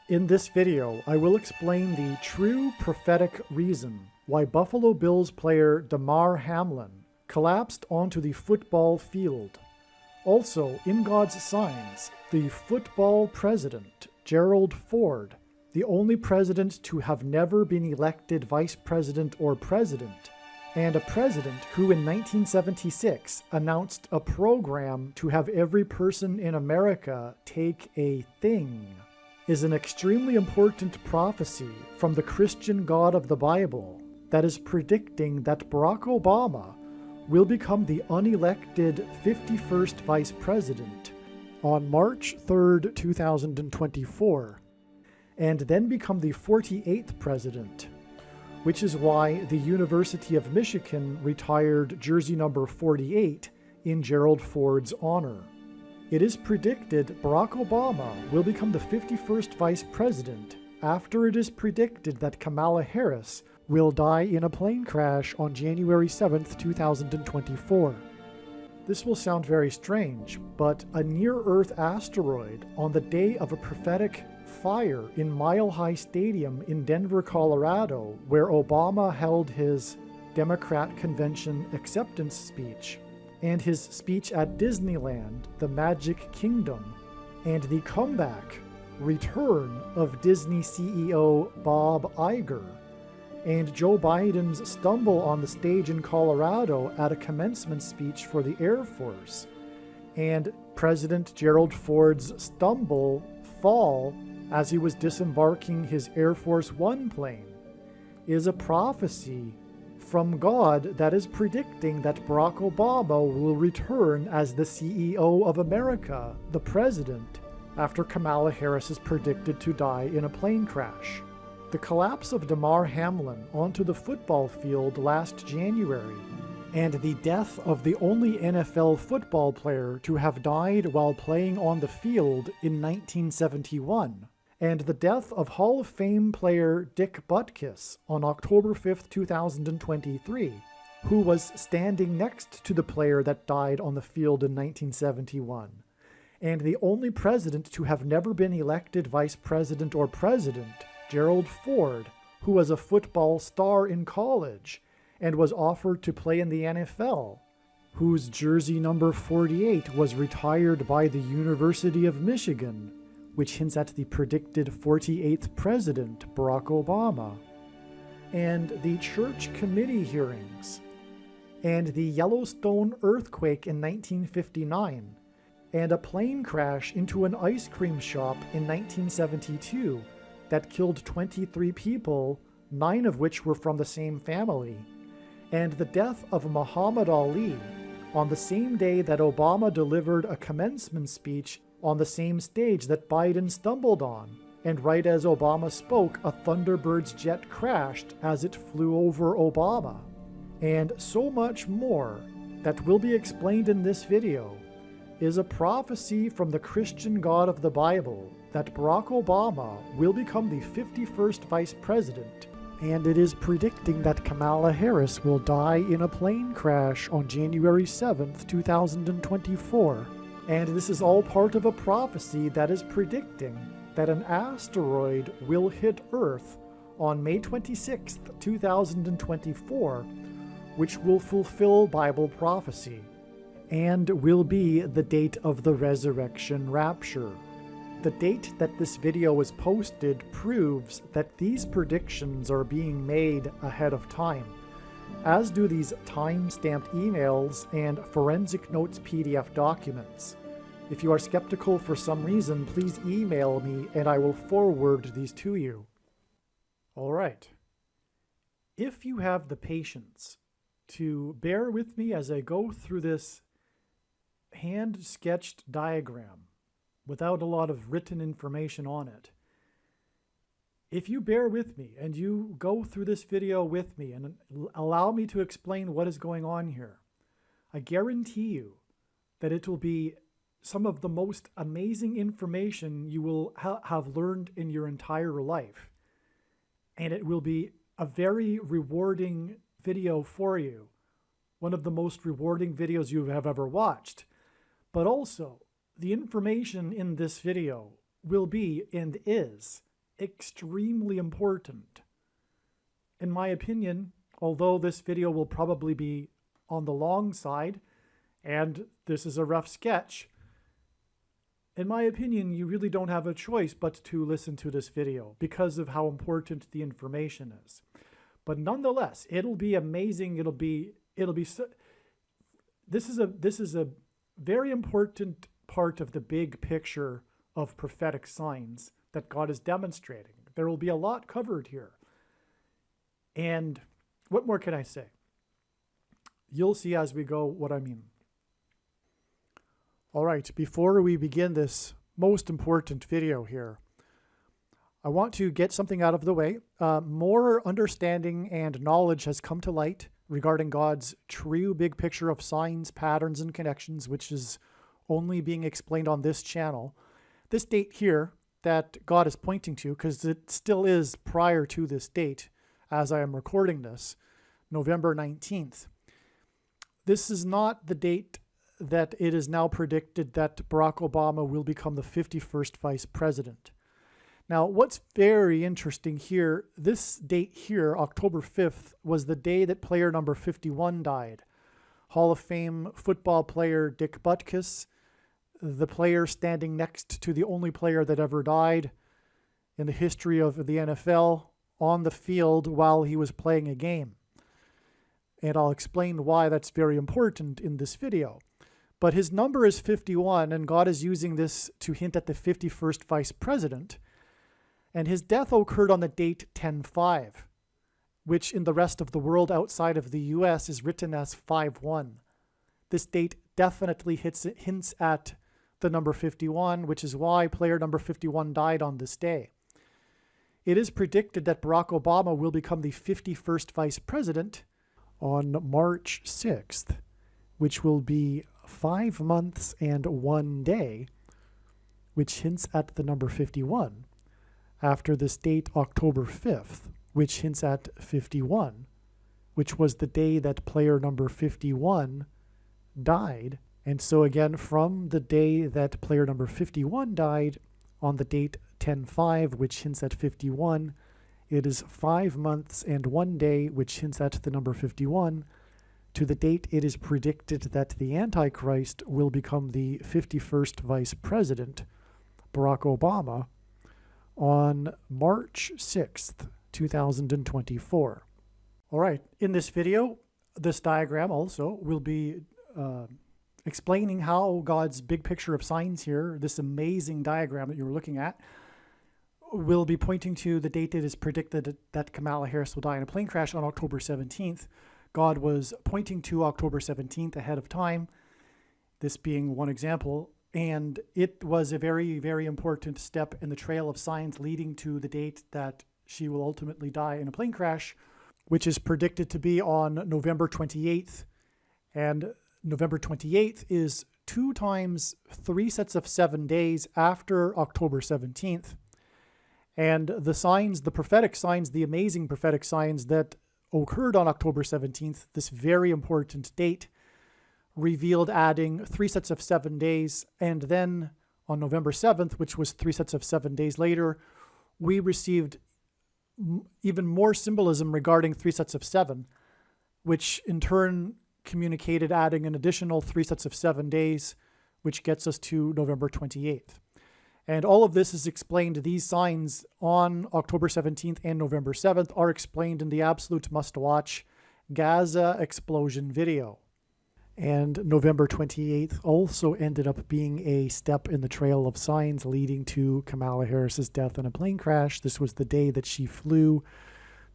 In this video, I will explain the true prophetic reason why Buffalo Bills player DAMAR Hamlin collapsed onto the football field. Also, in God's signs, the football president, Gerald Ford, the only president to have never been elected vice president or president, and a president who in 1976 announced a program to have every person in America take a thing, is an extremely important prophecy from the Christian God of the Bible that is predicting that Barack Obama will become the unelected 51st vice president on March 3rd, 2024, and then become the 48th president, which is why the University of Michigan retired jersey number 48 in Gerald Ford's honor. It is predicted Barack Obama will become the 51st vice president after it is predicted that Kamala Harris will die in a plane crash on January 7th, 2024. This will sound very strange, but a near-Earth asteroid on the day of a prophetic fire in Mile High Stadium in Denver, Colorado, where Obama held his Democrat convention acceptance speech, and his speech at Disneyland, the Magic Kingdom, and the comeback, return of Disney CEO Bob Iger, and Joe Biden's stumble on the stage in Colorado at a commencement speech for the Air Force, and President Gerald Ford's fall as he was disembarking his Air Force One plane, is a prophecy from God that is predicting that Barack Obama will return as the CEO of America, the president, after Kamala Harris is predicted to die in a plane crash. The collapse of DAMAR Hamlin onto the football field last January, and the death of the only NFL football player to have died while playing on the field in 1971, and the death of Hall of Fame player Dick Butkus on October 5th, 2023, who was standing next to the player that died on the field in 1971, and the only president to have never been elected vice president or president, Gerald Ford, who was a football star in college and was offered to play in the NFL, whose jersey number 48 was retired by the University of Michigan, which hints at the predicted 48th president, Barack Obama, and the church committee hearings, and the Yellowstone earthquake in 1959, and a plane crash into an ice cream shop in 1972 that killed 23 people, 9 of which were from the same family, and the death of Muhammad Ali on the same day that Obama delivered a commencement speech on the same stage that Biden stumbled on, and right as Obama spoke, a Thunderbird's jet crashed as it flew over Obama, and so much more that will be explained in this video is a prophecy from the Christian God of the Bible that Barack Obama will become the 51st vice president, and it is predicting that Kamala Harris will die in a plane crash on January 7th, 2024. And this is all part of a prophecy that is predicting that an asteroid will hit Earth on May 26th, 2024, which will fulfill Bible prophecy, and will be the date of the resurrection rapture. The date that this video was posted proves that these predictions are being made ahead of time, as do these time-stamped emails and forensic notes PDF documents. If you are skeptical for some reason, please email me and I will forward these to you. All right. If you have the patience to bear with me as I go through this hand-sketched diagram without a lot of written information on it, if you bear with me and you go through this video with me and allow me to explain what is going on here, I guarantee you that it will be some of the most amazing information you will have learned in your entire life. And it will be a very rewarding video for you. One of the most rewarding videos you have ever watched. But also, the information in this video will be and is extremely important. In my opinion, although this video will probably be on the long side, and this is a rough sketch, in my opinion, you really don't have a choice but to listen to this video because of how important the information is. But nonetheless, it'll be amazing. This is a very important part of the big picture of prophetic signs that God is demonstrating. There will be a lot covered here. And what more can I say? You'll see as we go what I mean. All right, before we begin this most important video here, I want to get something out of the way. More understanding and knowledge has come to light regarding God's true big picture of signs, patterns, and connections, which is only being explained on this channel. This date here that God is pointing to, because it still is prior to this date as I am recording this, November 19th. This is not the date that it is now predicted that Barack Obama will become the 51st vice president. Now, what's very interesting here, this date here, October 5th, was the day that player number 51 died. Hall of Fame football player Dick Butkus, the player standing next to the only player that ever died in the history of the NFL on the field while he was playing a game. And I'll explain why that's very important in this video. But his number is 51, and God is using this to hint at the 51st vice president. And his death occurred on the date 10/5, which in the rest of the world outside of the US is written as 5/1. This date definitely hints at the number 51, which is why player number 51 died on this day. It is predicted that Barack Obama will become the 51st vice president on March 6th, which will be 5 months and 1 day, which hints at the number 51. After this date, October 5th, which hints at 51, which was the day that player number 51 died. And so again, from the day that player number 51 died, on the date 10/5, which hints at 51, it is 5 months and 1 day, which hints at the number 51, to the date it is predicted that the Antichrist will become the 51st vice president, Barack Obama, on March 6th, 2024. All right, in this video, this diagram also will be explaining how God's big picture of signs here, this amazing diagram that you're looking at, will be pointing to the date it is predicted that Kamala Harris will die in a plane crash on October 17th. God was pointing to October 17th ahead of time, this being one example, and it was a very, very important step in the trail of signs leading to the date that she will ultimately die in a plane crash, which is predicted to be on November 28th. And November 28th is 2 times 3 sets of 7 days after October 17th. And the signs, the prophetic signs, the amazing prophetic signs that occurred on October 17th, this very important date, revealed adding 3 sets of 7 days. And then on November 7th, which was 3 sets of 7 days later, we received even more symbolism regarding 3 sets of 7, which in turn communicated adding an additional 3 sets of 7 days, which gets us to November 28th. And all of this is explained, these signs on October 17th and November 7th are explained in the absolute must-watch Gaza explosion video. And November 28th also ended up being a step in the trail of signs leading to Kamala Harris's death in a plane crash. This was the day that she flew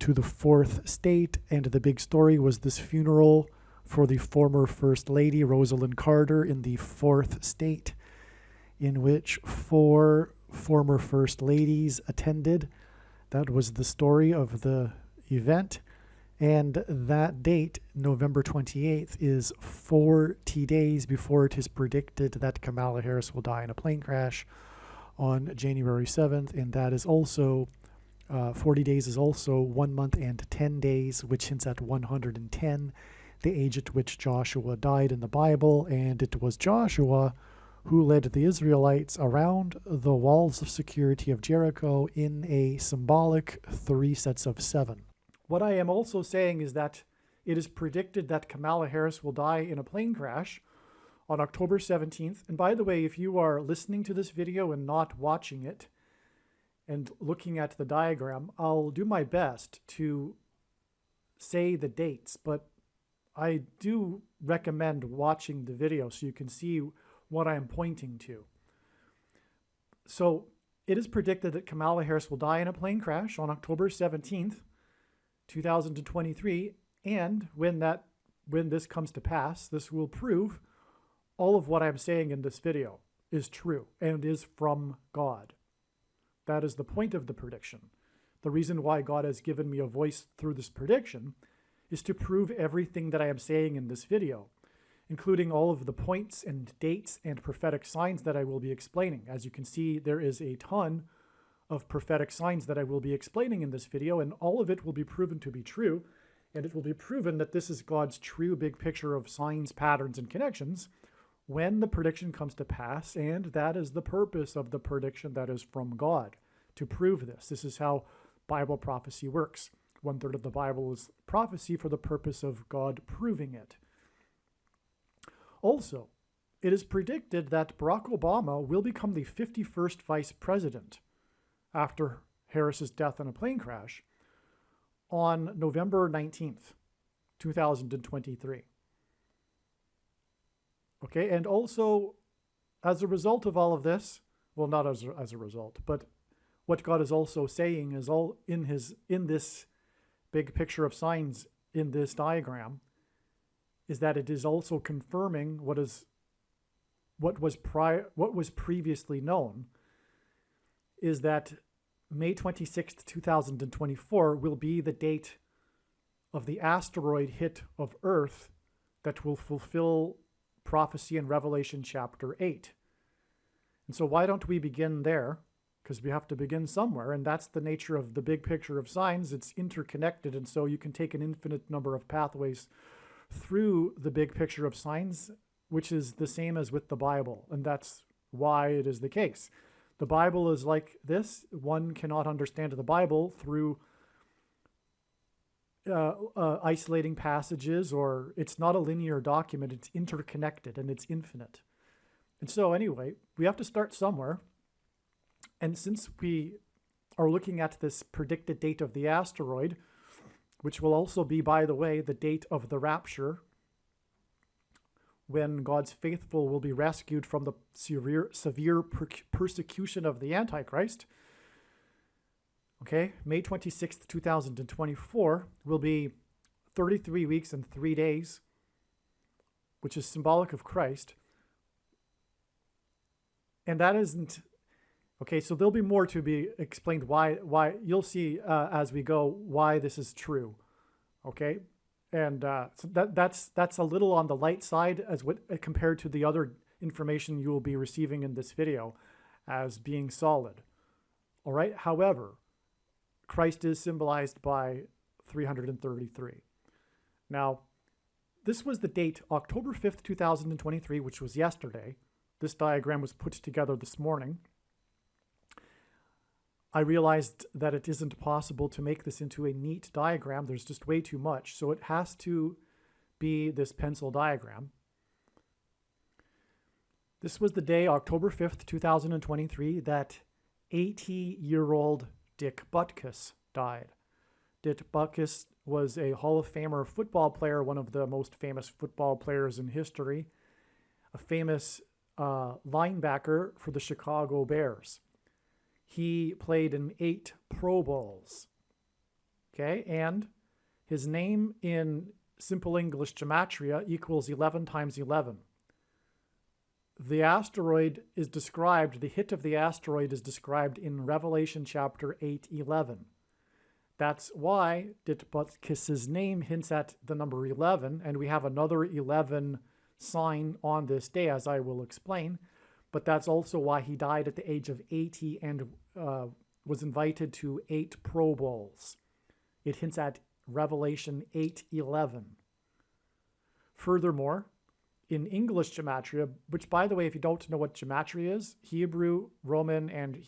to the 4th state, and the big story was this funeral for the former First Lady, Rosalind Carter, in the 4th state, in which 4 former First Ladies attended. That was the story of the event. And that date, November 28th, is 40 days before it is predicted that Kamala Harris will die in a plane crash on January 7th. And that is also, 40 days is also 1 month and 10 days, which hints at 110, the age at which Joshua died in the Bible. And it was Joshua who led the Israelites around the walls of security of Jericho in a symbolic 3 sets of 7. What I am also saying is that it is predicted that Kamala Harris will die in a plane crash on October 17th. And by the way, if you are listening to this video and not watching it and looking at the diagram, I'll do my best to say the dates, but I do recommend watching the video so you can see what I am pointing to. So it is predicted that Kamala Harris will die in a plane crash on October 17th, 2023. And when this comes to pass, this will prove all of what I'm saying in this video is true and is from God. That is the point of the prediction. The reason why God has given me a voice through this prediction is to prove everything that I am saying in this video, including all of the points and dates and prophetic signs that I will be explaining. As you can see, there is a ton of prophetic signs that I will be explaining in this video, and all of it will be proven to be true, and it will be proven that this is God's true big picture of signs, patterns, and connections when the prediction comes to pass, and that is the purpose of the prediction that is from God, to prove this. This is how Bible prophecy works. 1/3 of the Bible is prophecy for the purpose of God proving it. Also, it is predicted that Barack Obama will become the 51st vice president after Harris's death in a plane crash on November 19th, 2023. Okay, and also, as a result of all of this, well, not as a result, but what God is also saying is all in this big picture of signs in this diagram is that it is also confirming what was previously known, is that May 26th, 2024 will be the date of the asteroid hit of Earth that will fulfill prophecy in Revelation chapter 8. And so why don't we begin there? Because we have to begin somewhere, and that's the nature of the big picture of signs. It's interconnected, and so you can take an infinite number of pathways through the big picture of signs, which is the same as with the Bible, and that's why it is the case. The Bible is like this. One cannot understand the Bible through isolating passages, or it's not a linear document. It's interconnected, and it's infinite. And so anyway, we have to start somewhere. And since we are looking at this predicted date of the asteroid, which will also be, by the way, the date of the rapture, when God's faithful will be rescued from the severe persecution of the Antichrist. Okay, May 26th, 2024 will be 33 weeks and 3 days, which is symbolic of Christ. And that isn't... Okay, so there'll be more to be explained why you'll see as we go why this is true. Okay, and so that's a little on the light side compared to the other information you will be receiving in this video as being solid. All right. However, Christ is symbolized by 333. Now, this was the date October 5th, 2023, which was yesterday. This diagram was put together this morning. I realized that it isn't possible to make this into a neat diagram. There's just way too much. So it has to be this pencil diagram. This was the day, October 5th, 2023, that 80-year-old Dick Butkus died. Dick Butkus was a Hall of Famer football player, one of the most famous football players in history, a famous linebacker for the Chicago Bears. He played in 8 Pro Bowls, okay? And his name in simple English gematria equals 11 times 11. The asteroid is described, the hit of the asteroid is described in Revelation chapter 8:11. That's why Ditbutkus' name hints at the number 11, and we have another 11 sign on this day, as I will explain. But that's also why he died at the age of 80 and was invited to 8 Pro Bowls. It hints at Revelation 8:11. Furthermore, in English gematria, which, by the way, if you don't know what gematria is, Hebrew, Roman, and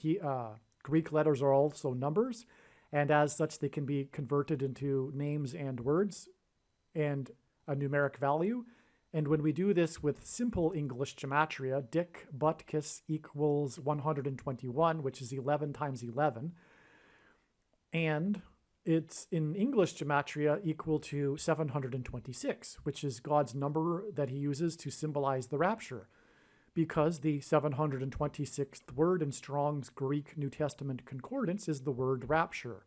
Greek letters are also numbers, and as such, they can be converted into names and words and a numeric value. And when we do this with simple English gematria, Dick Butkus equals 121, which is 11 times 11. And it's in English gematria equal to 726, which is God's number that he uses to symbolize the rapture, because the 726th word in Strong's Greek New Testament Concordance is the word rapture.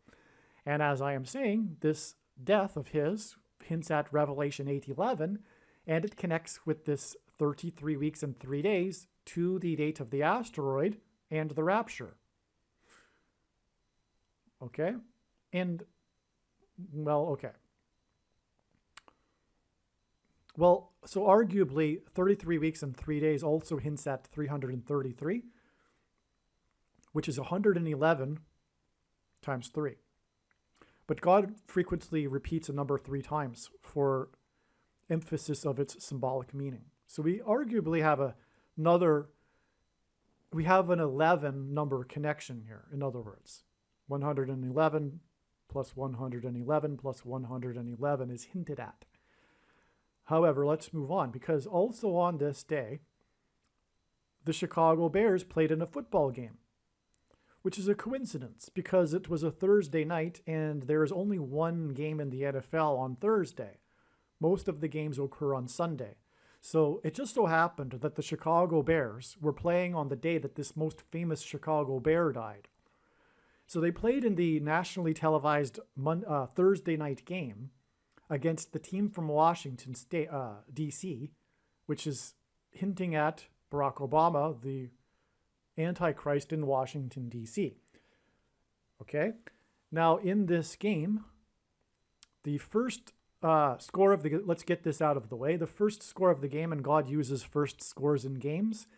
And as I am saying, this death of his hints at Revelation 8:11, and it connects with this 33 weeks and 3 days to the date of the asteroid and the rapture. Okay? And, well, okay. Well, so arguably 33 weeks and 3 days also hints at 333, which is 111 times 3. But God frequently repeats a number 3 times for emphasis of its symbolic meaning. So we arguably have an 11 number connection here, in other words. 111 plus 111 plus 111 is hinted at. However, let's move on, because also on this day, the Chicago Bears played in a football game, which is a coincidence because it was a Thursday night and there is only one game in the NFL on Thursday. Most of the games occur on Sunday. So it just so happened that the Chicago Bears were playing on the day that this most famous Chicago Bear died. So they played in the nationally televised Thursday night game against the team from Washington State, D.C., which is hinting at Barack Obama, the Antichrist in Washington, D.C. Okay? Now, in this game, the first score of the... Let's get this out of the way. The first score of the game, and God uses first scores in games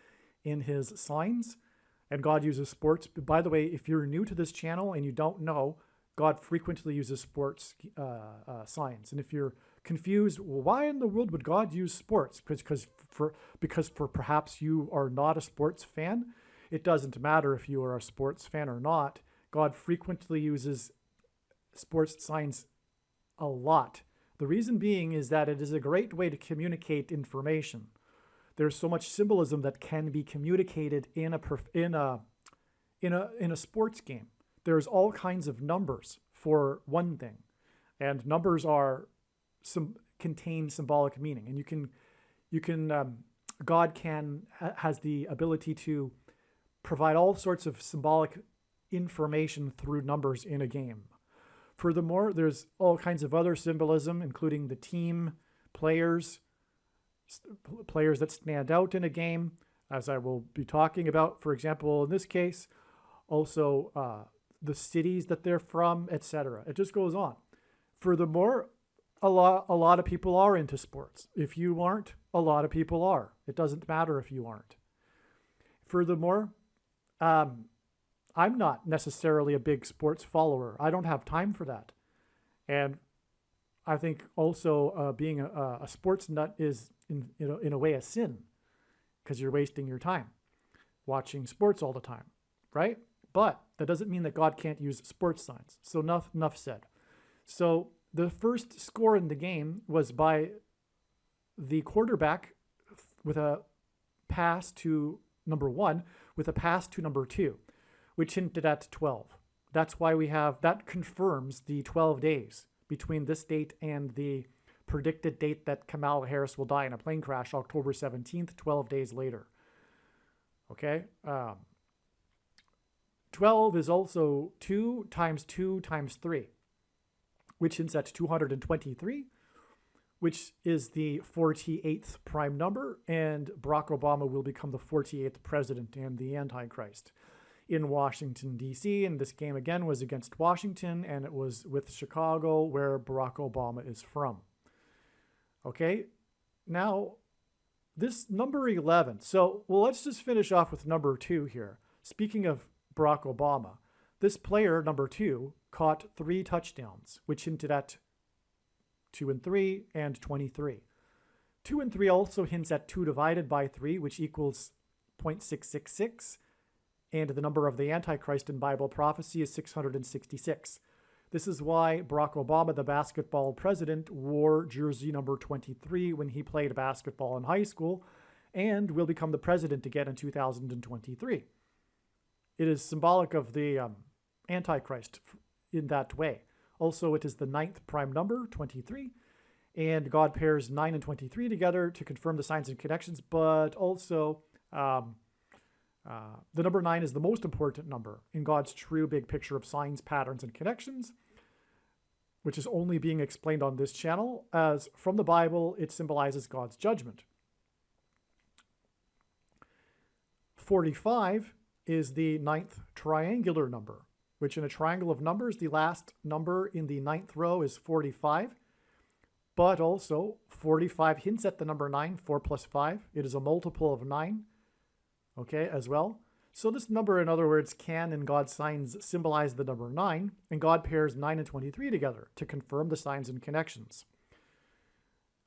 in his signs, and God uses sports. By the way, if you're new to this channel and you don't know, God frequently uses sports signs. And if you're confused, well, why in the world would God use sports? Because for perhaps you are not a sports fan. It doesn't matter if you are a sports fan or not. God frequently uses sports signs a lot. The reason being is that it is a great way to communicate information. There's so much symbolism that can be communicated in a sports game. There's all kinds of numbers for one thing, and numbers contain symbolic meaning. And God has the ability to provide all sorts of symbolic information through numbers in a game. Furthermore, there's all kinds of other symbolism, including the team, players that stand out in a game, as I will be talking about, for example, in this case, also the cities that they're from, etc. It just goes on. Furthermore, a lot of people are into sports. If you aren't, a lot of people are. It doesn't matter if you aren't. Furthermore, I'm not necessarily a big sports follower. I don't have time for that. And I think also being a sports nut is, in a way, a sin, because you're wasting your time watching sports all the time, right? But that doesn't mean that God can't use sports signs. So enough said. So the first score in the game was by the quarterback with a pass to number 1, with a pass to number 2, which hinted at 12. That's why that confirms the 12 days between this date and the predicted date that Kamala Harris will die in a plane crash, October 17th, 12 days later. Okay? 12 is also 2 times 3, which hints at 223, which is the 48th prime number, and Barack Obama will become the 48th president and the Antichrist in Washington, D.C. And this game, again, was against Washington, and it was with Chicago, where Barack Obama is from. Okay? Now, this number 11. So, well, let's just finish off with number 2 here. Speaking of Barack Obama, this player, number 2, caught 3 touchdowns, which hinted at 2 and 3 and 23. 2 and 3 also hints at 2 divided by 3, which equals 0.666. And the number of the Antichrist in Bible prophecy is 666. This is why Barack Obama, the basketball president, wore jersey number 23 when he played basketball in high school and will become the president again in 2023. It is symbolic of the Antichrist in that way. Also, it is the 9th prime number, 23, and God pairs 9 and 23 together to confirm the signs and connections, but also the number 9 is the most important number in God's true big picture of signs, patterns, and connections, which is only being explained on this channel, as from the Bible, it symbolizes God's judgment. 45 is the 9th triangular number, which in a triangle of numbers, the last number in the 9th row is 45. But also, 45 hints at the number 9, 4 plus 5. It is a multiple of 9, okay, as well. So this number, in other words, can, in God's signs, symbolize the number 9, and God pairs 9 and 23 together to confirm the signs and connections.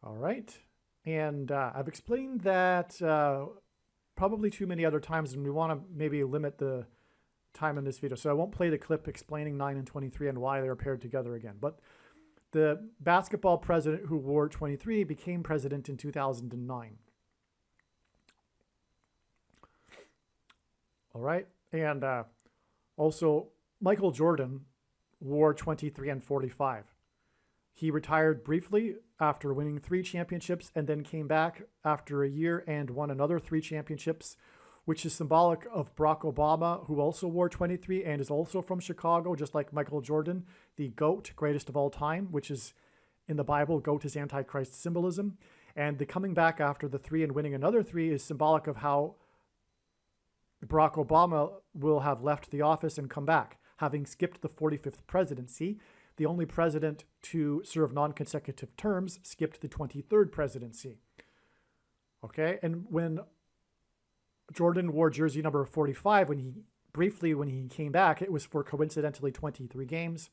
All right, and I've explained that probably too many other times, and we want to maybe limit the time in this video. So I won't play the clip explaining 9 and 23 and why they're paired together again. But the basketball president who wore 23 became president in 2009. All right. And also, Michael Jordan wore 23 and 45. He retired briefly after winning 3 championships and then came back after a year and won another 3 championships, which is symbolic of Barack Obama, who also wore 23 and is also from Chicago, just like Michael Jordan, the GOAT, greatest of all time, which is in the Bible, GOAT is Antichrist symbolism. And the coming back after the 3 and winning another 3 is symbolic of how Barack Obama will have left the office and come back, having skipped the 45th presidency. The only president to serve non-consecutive terms skipped the 23rd presidency. Okay, and when Jordan wore jersey number 45, when he came back, it was for coincidentally 23 games.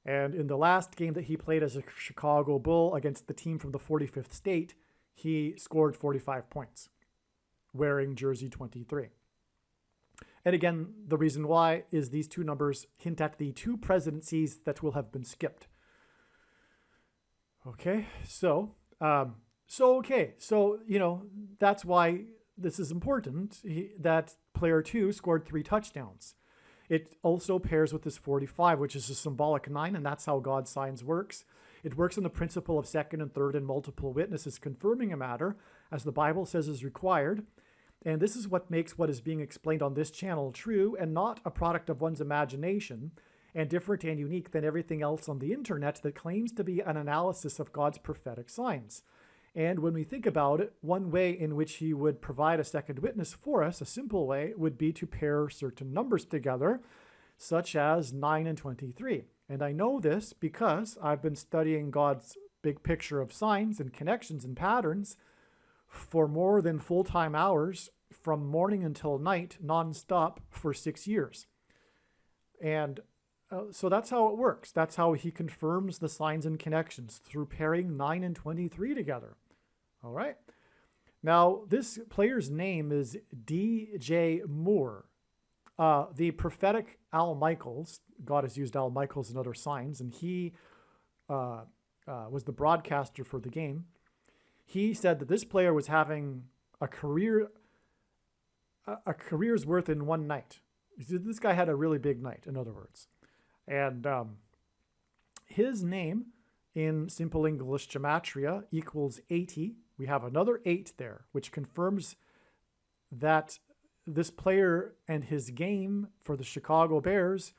And in the last game that he played as a Chicago Bull against the team from the 45th state, he scored 45 points, wearing jersey 23. And again, the reason why is these 2 numbers hint at the 2 presidencies that will have been skipped. Okay, so you know, that's why this is important, that player 2 scored 3 touchdowns. It also pairs with this 45, which is a symbolic 9, and that's how God's signs works. It works on the principle of second and third and multiple witnesses confirming a matter, as the Bible says is required. And this is what makes what is being explained on this channel true and not a product of one's imagination, and different and unique than everything else on the internet that claims to be an analysis of God's prophetic signs. And when we think about it, one way in which he would provide a second witness for us, a simple way, would be to pair certain numbers together, such as 9 and 23. And I know this because I've been studying God's big picture of signs and connections and patterns for more than full-time hours from morning until night, nonstop, for 6 years. And so that's how it works. That's how he confirms the signs and connections, through pairing 9 and 23 together. All right. Now, this player's name is D.J. Moore. The prophetic Al Michaels, God has used Al Michaels in other signs, and he was the broadcaster for the game. He said that this player was having a career's worth in one night. This guy had a really big night, in other words. And his name in simple English gematria equals 80. We have another 8 there, which confirms that this player and his game for the Chicago Bears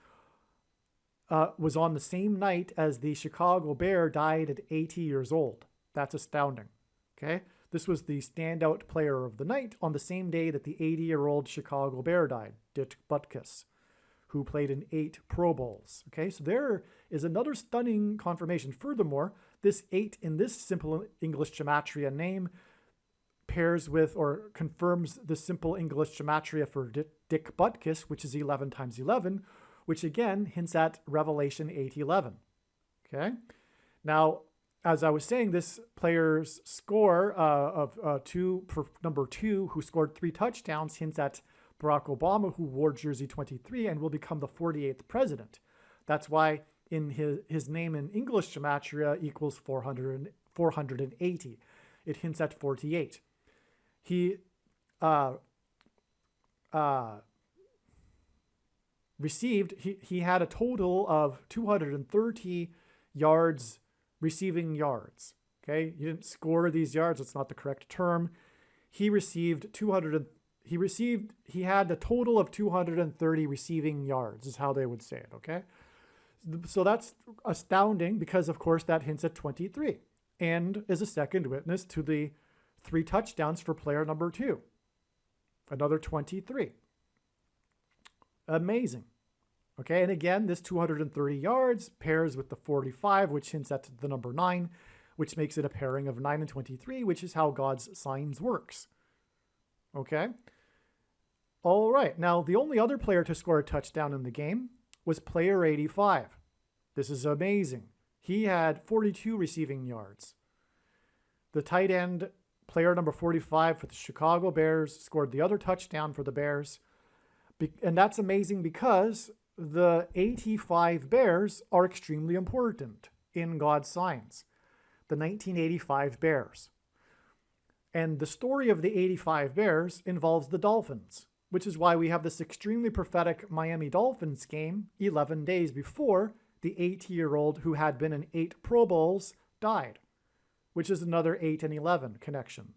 was on the same night as the Chicago Bear died at 80 years old. That's astounding. Okay, this was the standout player of the night on the same day that the 80-year-old Chicago Bear died, Dick Butkus, who played in 8 Pro Bowls. Okay, so there is another stunning confirmation. Furthermore, this 8 in this simple English gematria name pairs with or confirms the simple English gematria for Dick Butkus, which is 11 times 11, which again hints at Revelation 8:11. Okay, now as I was saying, this player's score of number 2, who scored 3 touchdowns, hints at Barack Obama, who wore jersey 23 and will become the 48th president. That's why in his name in English gematria equals 480. It hints at 48. He he had a total of 230 yards, receiving yards. Okay, he didn't score these yards. That's not the correct term. He had a total of 230 receiving yards is how they would say it. Okay, so that's astounding because of course that hints at 23 and is a second witness to the 3 touchdowns for player number 2. Another 23. Amazing. Okay, and again, this 230 yards pairs with the 45, which hints at the number 9, which makes it a pairing of 9 and 23, which is how God's signs works. Okay? All right, now the only other player to score a touchdown in the game was player 85. This is amazing. He had 42 receiving yards. The tight end, player number 45 for the Chicago Bears, scored the other touchdown for the Bears. And that's amazing because the 85 Bears are extremely important in God's signs. The 1985 Bears. And the story of the 85 Bears involves the Dolphins, which is why we have this extremely prophetic Miami Dolphins game 11 days before the 80-year-old who had been in 8 Pro Bowls died, which is another 8 and 11 connection.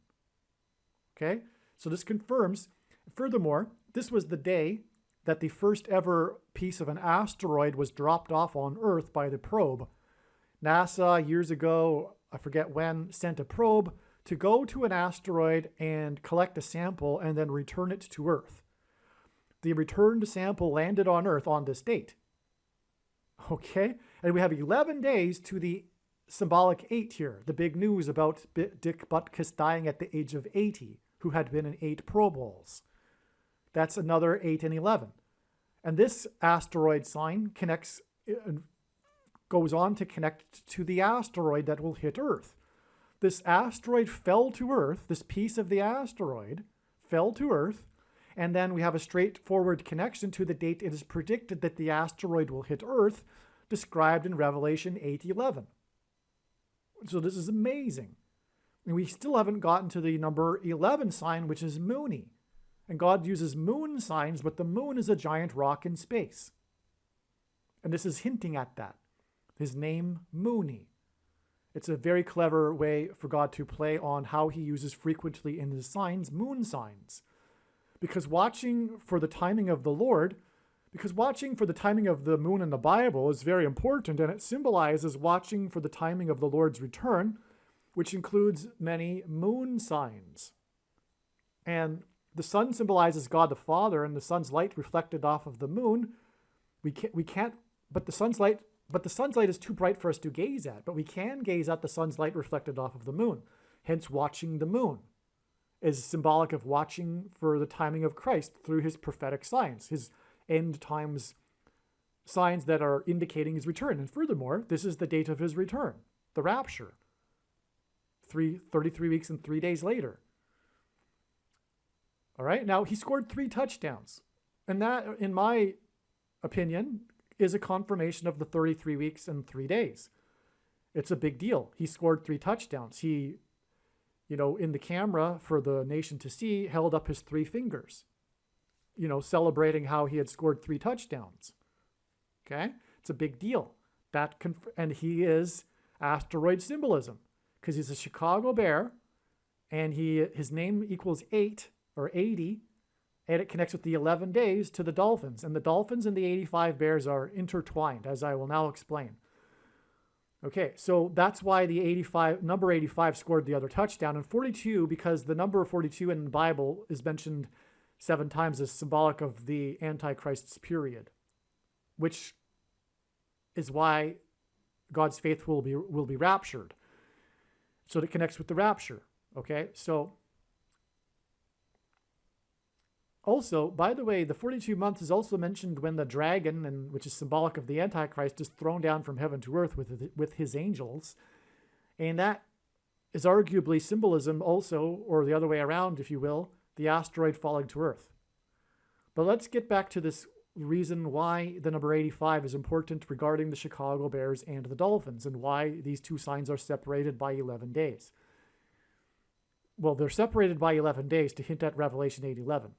Okay? So this confirms, furthermore, this was the day that the first ever piece of an asteroid was dropped off on Earth by the probe. NASA, years ago, I forget when, sent a probe to go to an asteroid and collect a sample and then return it to Earth. The returned sample landed on Earth on this date. Okay? And we have 11 days to the symbolic 8 here, the big news about Dick Butkus dying at the age of 80, who had been in 8 Pro Bowls. That's another 8 and 11. And this asteroid sign goes on to connect to the asteroid that will hit Earth. This asteroid fell to Earth, this piece of the asteroid fell to Earth, and then we have a straightforward connection to the date it is predicted that the asteroid will hit Earth, described in Revelation 8:11. So this is amazing. And we still haven't gotten to the number 11 sign, which is Moony. And God uses moon signs, but the moon is a giant rock in space. And this is hinting at that. His name, Moony. It's a very clever way for God to play on how he uses frequently in his signs, moon signs. Because watching for the timing of the Lord, because watching for the timing of the moon in the Bible is very important, and it symbolizes watching for the timing of the Lord's return, which includes many moon signs. And the sun symbolizes God the Father, and the sun's light reflected off of the moon. But the sun's light is too bright for us to gaze at. But we can gaze at the sun's light reflected off of the moon. Hence, watching the moon is symbolic of watching for the timing of Christ through his prophetic signs, his end times signs that are indicating his return. And furthermore, this is the date of his return, the rapture, 33 weeks and 3 days later. All right, now he scored 3 touchdowns. And that, in my opinion, is a confirmation of the 33 weeks and 3 days. It's a big deal. He scored 3 touchdowns. He, in the camera for the nation to see, held up his 3 fingers, celebrating how he had scored 3 touchdowns. Okay? It's a big deal. And he is asteroid symbolism because he's a Chicago Bear and his name equals 8 or 80, and it connects with the 11 days to the Dolphins. And the Dolphins and the 85 Bears are intertwined, as I will now explain. Okay, so that's why the number 85 scored the other touchdown. And 42, because the number 42 in the Bible is mentioned 7 times as symbolic of the Antichrist's period, which is why God's faith will be raptured. So it connects with the rapture. Okay, so also, by the way, the 42 months is also mentioned when the dragon, which is symbolic of the Antichrist, is thrown down from heaven to earth with his angels. And that is arguably symbolism also, or the other way around, if you will, the asteroid falling to Earth. But let's get back to this reason why the number 85 is important regarding the Chicago Bears and the Dolphins, and why these two signs are separated by 11 days. Well, they're separated by 11 days to hint at Revelation 8:11.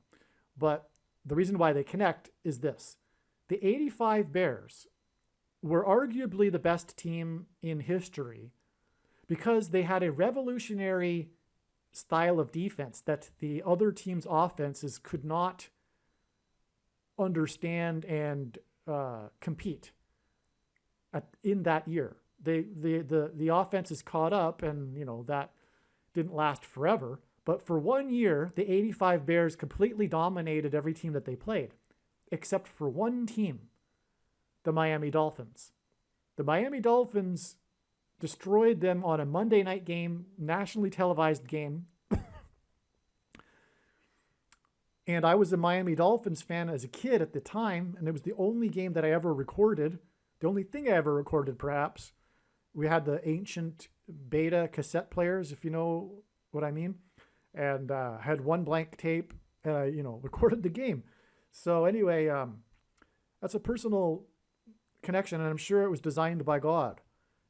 But the reason why they connect is this. The 85 Bears were arguably the best team in history because they had a revolutionary style of defense that the other team's offenses could not understand and compete in that year. The offense is caught up, and that didn't last forever. But for 1 year, the 85 Bears completely dominated every team that they played, except for one team, the Miami Dolphins. The Miami Dolphins destroyed them on a Monday night game, nationally televised game. And I was a Miami Dolphins fan as a kid at the time, and it was the only game that I ever recorded. The only thing I ever recorded, perhaps. We had the ancient beta cassette players, if you know what I mean. And had one blank tape, and I, recorded the game. So anyway, that's a personal connection, and I'm sure it was designed by God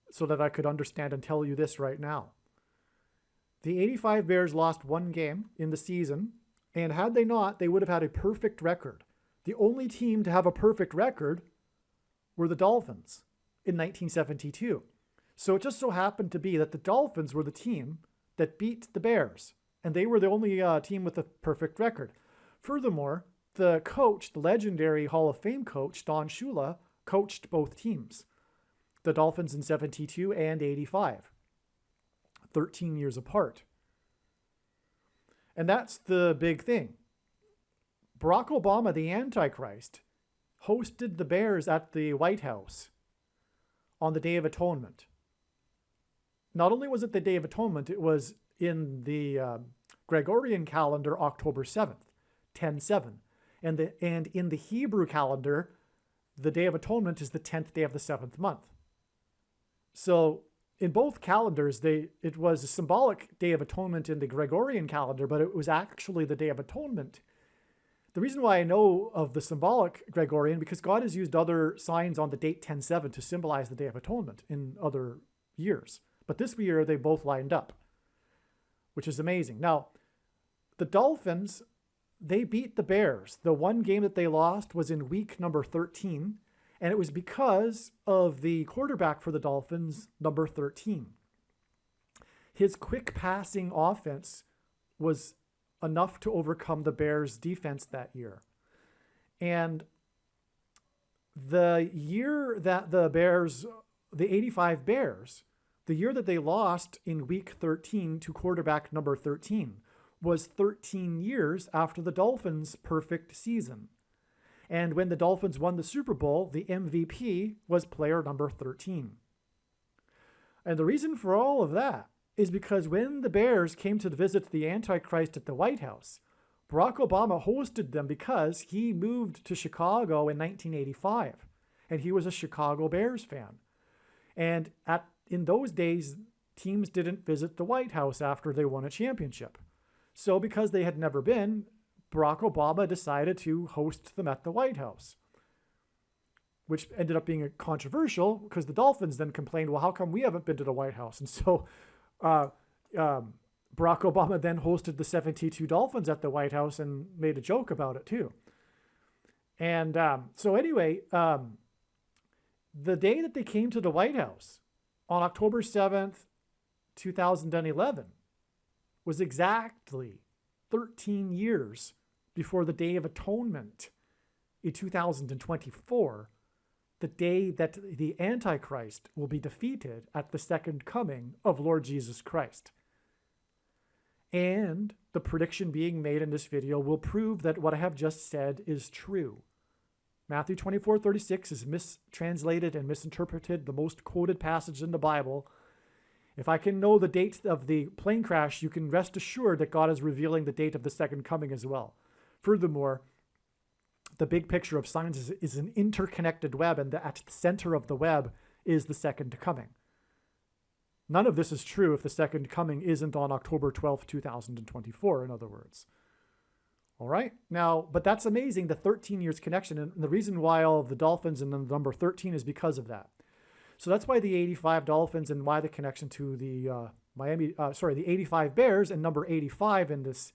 so that I could understand and tell you this right now. The 85 Bears lost one game in the season, and had they not, they would have had a perfect record. The only team to have a perfect record were the Dolphins in 1972. So it just so happened to be that the Dolphins were the team that beat the Bears, and they were the only team with a perfect record. Furthermore, the coach, the legendary Hall of Fame coach, Don Shula, coached both teams, the Dolphins in 72 and 85, 13 years apart. And that's the big thing. Barack Obama, the Antichrist, hosted the Bears at the White House on the Day of Atonement. Not only was it the Day of Atonement, it was in the Gregorian calendar, October 7th, 10/7. And in the Hebrew calendar, the Day of Atonement is the 10th day of the 7th month. So in both calendars, it was a symbolic Day of Atonement in the Gregorian calendar, but it was actually the Day of Atonement. The reason why I know of the symbolic Gregorian, because God has used other signs on the date 10/7 to symbolize the Day of Atonement in other years. But this year, they both lined up, which is amazing. Now, the Dolphins, they beat the Bears. The one game that they lost was in week number 13, and it was because of the quarterback for the Dolphins, number 13. His quick passing offense was enough to overcome the Bears' defense that year. And the year that the 85 Bears, the year that they lost in week 13 to quarterback number 13, was 13 years after the Dolphins' perfect season. And when the Dolphins won the Super Bowl, the MVP was player number 13. And the reason for all of that is because when the Bears came to visit the Antichrist at the White House, Barack Obama hosted them because he moved to Chicago in 1985, and he was a Chicago Bears fan. And in those days, teams didn't visit the White House after they won a championship. So because they had never been, Barack Obama decided to host them at the White House, which ended up being controversial because the Dolphins then complained, well, how come we haven't been to the White House? And so Barack Obama then hosted the 72 Dolphins at the White House and made a joke about it too. And so anyway, the day that they came to the White House on October 7th, 2011 was exactly 13 years before the Day of Atonement in 2024, the day that the Antichrist will be defeated at the second coming of Lord Jesus Christ. And the prediction being made in this video will prove that what I have just said is true. Matthew 24:36 is mistranslated and misinterpreted, the most quoted passage in the Bible. If I can know the date of the plane crash, you can rest assured that God is revealing the date of the second coming as well. Furthermore, the big picture of science is an interconnected web, and at the center of the web is the second coming. None of this is true if the second coming isn't on October 12th, 2024, in other words. All right. Now, but that's amazing, the 13 years connection. And the reason why all of the Dolphins and the number 13 is because of that. So that's why the 85 Dolphins and why the connection to the the 85 Bears and number 85 in this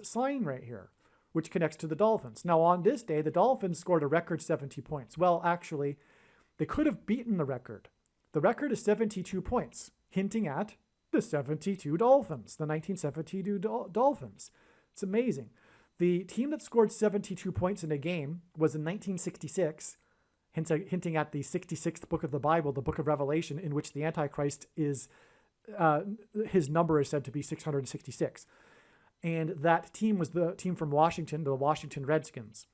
sign right here, which connects to the Dolphins. Now, on this day, the Dolphins scored a record 70 points. Well, actually, they could have beaten the record. The record is 72 points, hinting at the 72 Dolphins, the 1972 Dolphins. It's amazing. The team that scored 72 points in a game was in 1966, hinting at the 66th book of the Bible, the book of Revelation, in which the Antichrist is, his number is said to be 666. And that team was the team from Washington, the Washington Redskins.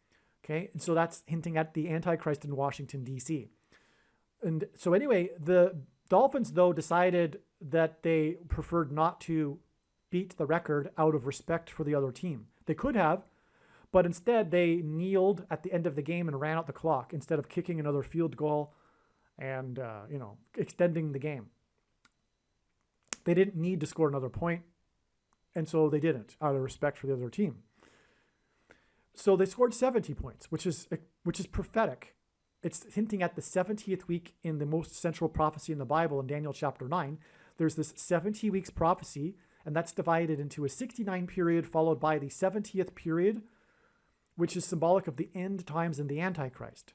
Okay, and so that's hinting at the Antichrist in Washington, D.C. And so anyway, the Dolphins, though, decided that they preferred not to beat the record out of respect for the other team. They could have, but instead they kneeled at the end of the game and ran out the clock instead of kicking another field goal and, extending the game. They didn't need to score another point, and so they didn't, out of respect for the other team. So they scored 70 points, which is prophetic. It's hinting at the 70th week in the most central prophecy in the Bible in Daniel chapter 9. There's this 70 weeks prophecy, and that's divided into a 69 period followed by the 70th period, which is symbolic of the end times and the Antichrist.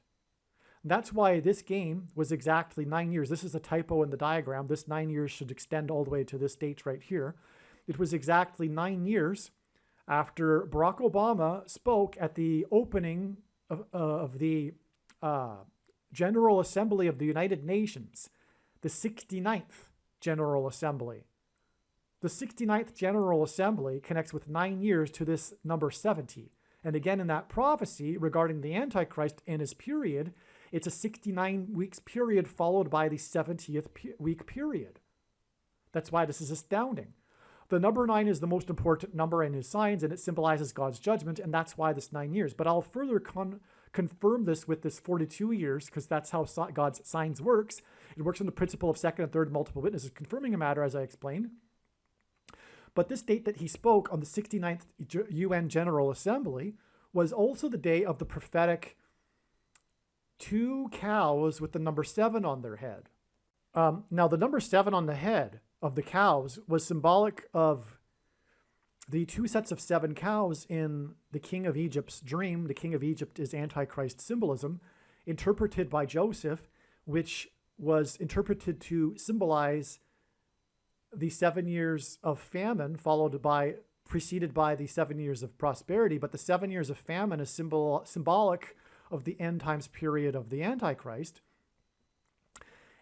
And that's why this game was exactly 9 years. This is a typo in the diagram. This 9 years should extend all the way to this date right here. It was exactly 9 years after Barack Obama spoke at the opening of the General Assembly of the United Nations, the 69th General Assembly. The 69th General Assembly connects with 9 years to this number 70. And again, in that prophecy regarding the Antichrist and his period, it's a 69 weeks period followed by the 70th week period. That's why this is astounding. The number 9 is the most important number in his signs, and it symbolizes God's judgment, and that's why this 9 years. But I'll further confirm this with this 42 years, because that's how God's signs works. It works on the principle of second and third multiple witnesses, confirming a matter, as I explained. But this date that he spoke on the 69th UN General Assembly was also the day of the prophetic 2 cows with the number 7 on their head. Now, the number 7 on the head of the cows was symbolic of the 2 sets of 7 cows in the King of Egypt's dream. The King of Egypt is Antichrist symbolism, interpreted by Joseph, which was interpreted to symbolize the 7 years of famine preceded by the 7 years of prosperity. But the 7 years of famine is symbolic of the end times period of the Antichrist.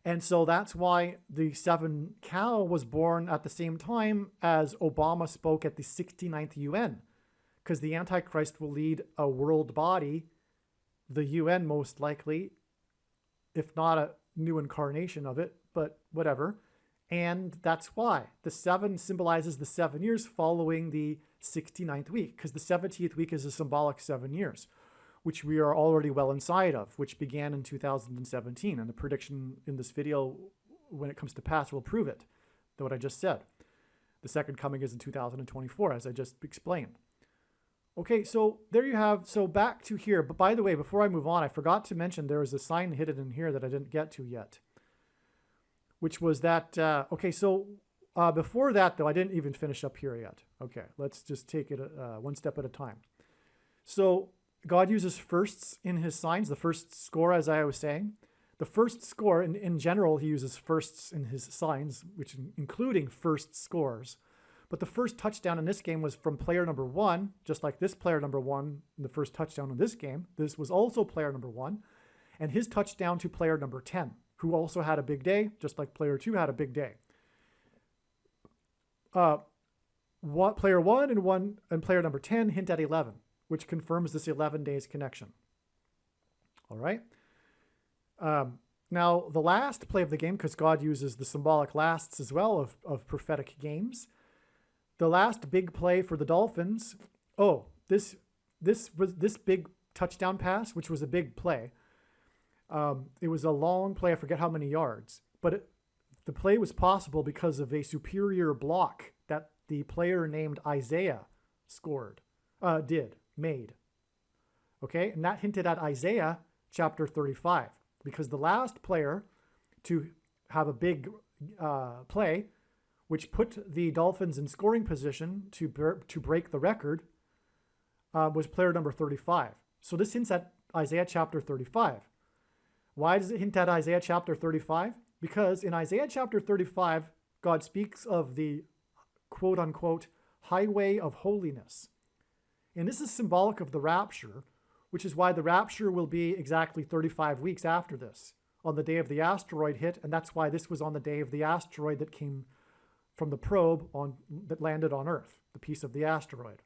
And so that's why the 7 cow was born at the same time as Obama spoke at the 69th UN, because the Antichrist will lead a world body, the UN most likely, if not a new incarnation of it, but whatever. And that's why the 7 symbolizes the 7 years following the 69th week, because the 70th week is a symbolic 7 years, which we are already well inside of, which began in 2017. And the prediction in this video, when it comes to pass, will prove it, what I just said. The second coming is in 2024, as I just explained. Okay, so there you have, so back to here. But by the way, before I move on, I forgot to mention there was a sign hidden in here that I didn't get to yet, which was that, before that, though, I didn't even finish up here yet. Okay, let's just take it one step at a time. So God uses firsts in his signs, the first score, as I was saying. The first score, in general, he uses firsts in his signs, which including first scores. But the first touchdown in this game was from player number 1, just like this player number 1 in the first touchdown in this game. This was also player number 1, and his touchdown to player number 10, who also had a big day, just like player 2 had a big day. Player 1 and player number 10 hint at 11, which confirms this 11 days connection. All right. Now, the last play of the game, because God uses the symbolic lasts as well of prophetic games. The last big play for the Dolphins. Oh, this big touchdown pass, which was a big play. It was a long play. I forget how many yards, but The play was possible because of a superior block that the player named Isaiah made. Okay, and that hinted at Isaiah chapter 35, because the last player to have a big play, which put the Dolphins in scoring position to break the record, was player number 35. So this hints at Isaiah chapter 35. Why does it hint at Isaiah chapter 35? Because in Isaiah chapter 35, God speaks of the quote-unquote highway of holiness. And this is symbolic of the rapture, which is why the rapture will be exactly 35 weeks after this, on the day of the asteroid hit, and that's why this was on the day of the asteroid that came from the probe that landed on Earth, the piece of the asteroid.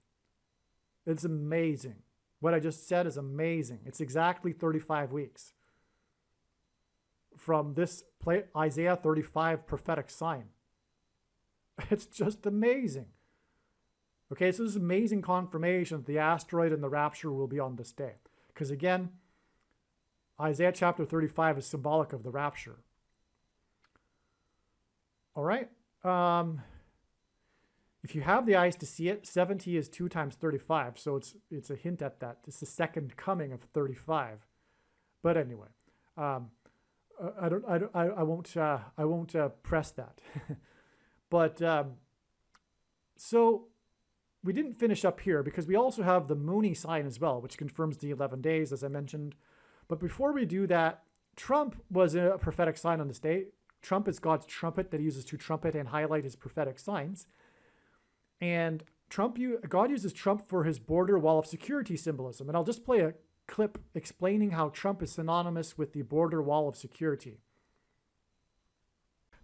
It's amazing. What I just said is amazing. It's exactly 35 weeks from this Isaiah 35 prophetic sign. It's just amazing. Okay, so this is amazing confirmation that the asteroid and the rapture will be on this day. Because again, Isaiah chapter 35 is symbolic of the rapture. All right. If you have the eyes to see it, 70 is 2 times 35, so it's a hint at that. It's the second coming of 35. But anyway, I won't press that. But so we didn't finish up here because we also have the Mooney sign as well, which confirms the 11 days, as I mentioned. But before we do that, Trump was a prophetic sign on this day. Trump is God's trumpet that he uses to trumpet and highlight his prophetic signs. And God uses Trump for his border wall of security symbolism. And I'll just play a clip explaining how Trump is synonymous with the border wall of security.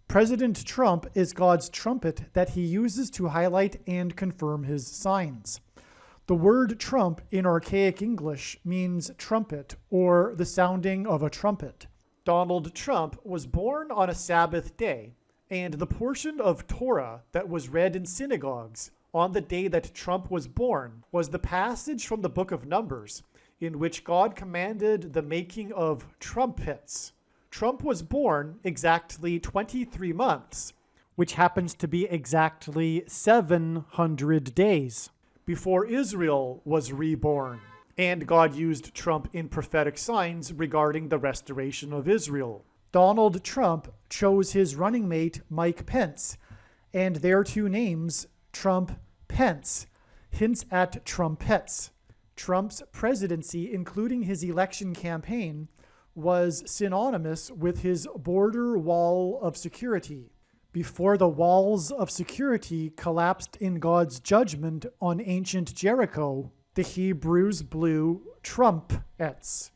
President Trump is God's trumpet that he uses to highlight and confirm his signs. The word trump in archaic English means trumpet or the sounding of a trumpet. Donald Trump was born on a Sabbath day, and the portion of Torah that was read in synagogues on the day that Trump was born was the passage from the book of Numbers, in which God commanded the making of trumpets. Trump was born exactly 23 months, which happens to be exactly 700 days before Israel was reborn. And God used Trump in prophetic signs regarding the restoration of Israel. Donald Trump chose his running mate, Mike Pence, and their two names, Trump-Pence, hints at trumpets. Trump's presidency, including his election campaign, was synonymous with his border wall of security. Before the walls of security collapsed in God's judgment on ancient Jericho, the Hebrews blew trumpets.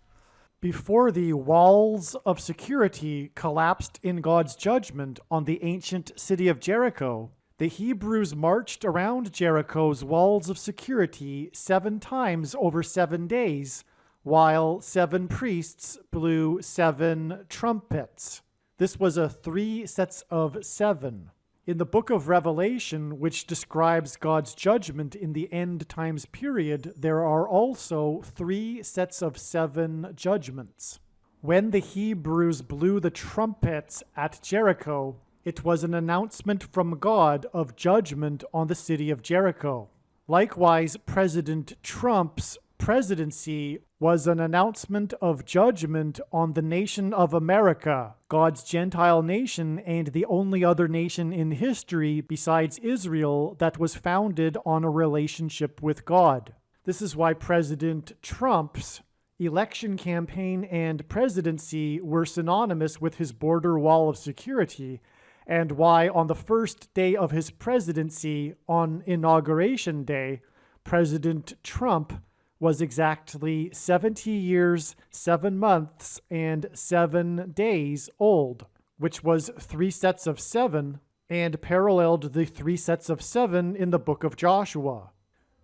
Before the walls of security collapsed in God's judgment on the ancient city of Jericho, the Hebrews marched around Jericho's walls of security 7 times over 7 days, while 7 priests blew 7 trumpets. This was a 3 sets of 7. In the book of Revelation, which describes God's judgment in the end times period, there are also 3 sets of 7 judgments. When the Hebrews blew the trumpets at Jericho, it was an announcement from God of judgment on the city of Jericho. Likewise, President Trump's presidency was an announcement of judgment on the nation of America, God's Gentile nation and the only other nation in history besides Israel that was founded on a relationship with God. This is why President Trump's election campaign and presidency were synonymous with his border wall of security, and why on the first day of his presidency, on Inauguration Day, President Trump was exactly 70 years, 7 months, and 7 days old, which was 3 sets of 7, and paralleled the 3 sets of 7 in the book of Joshua.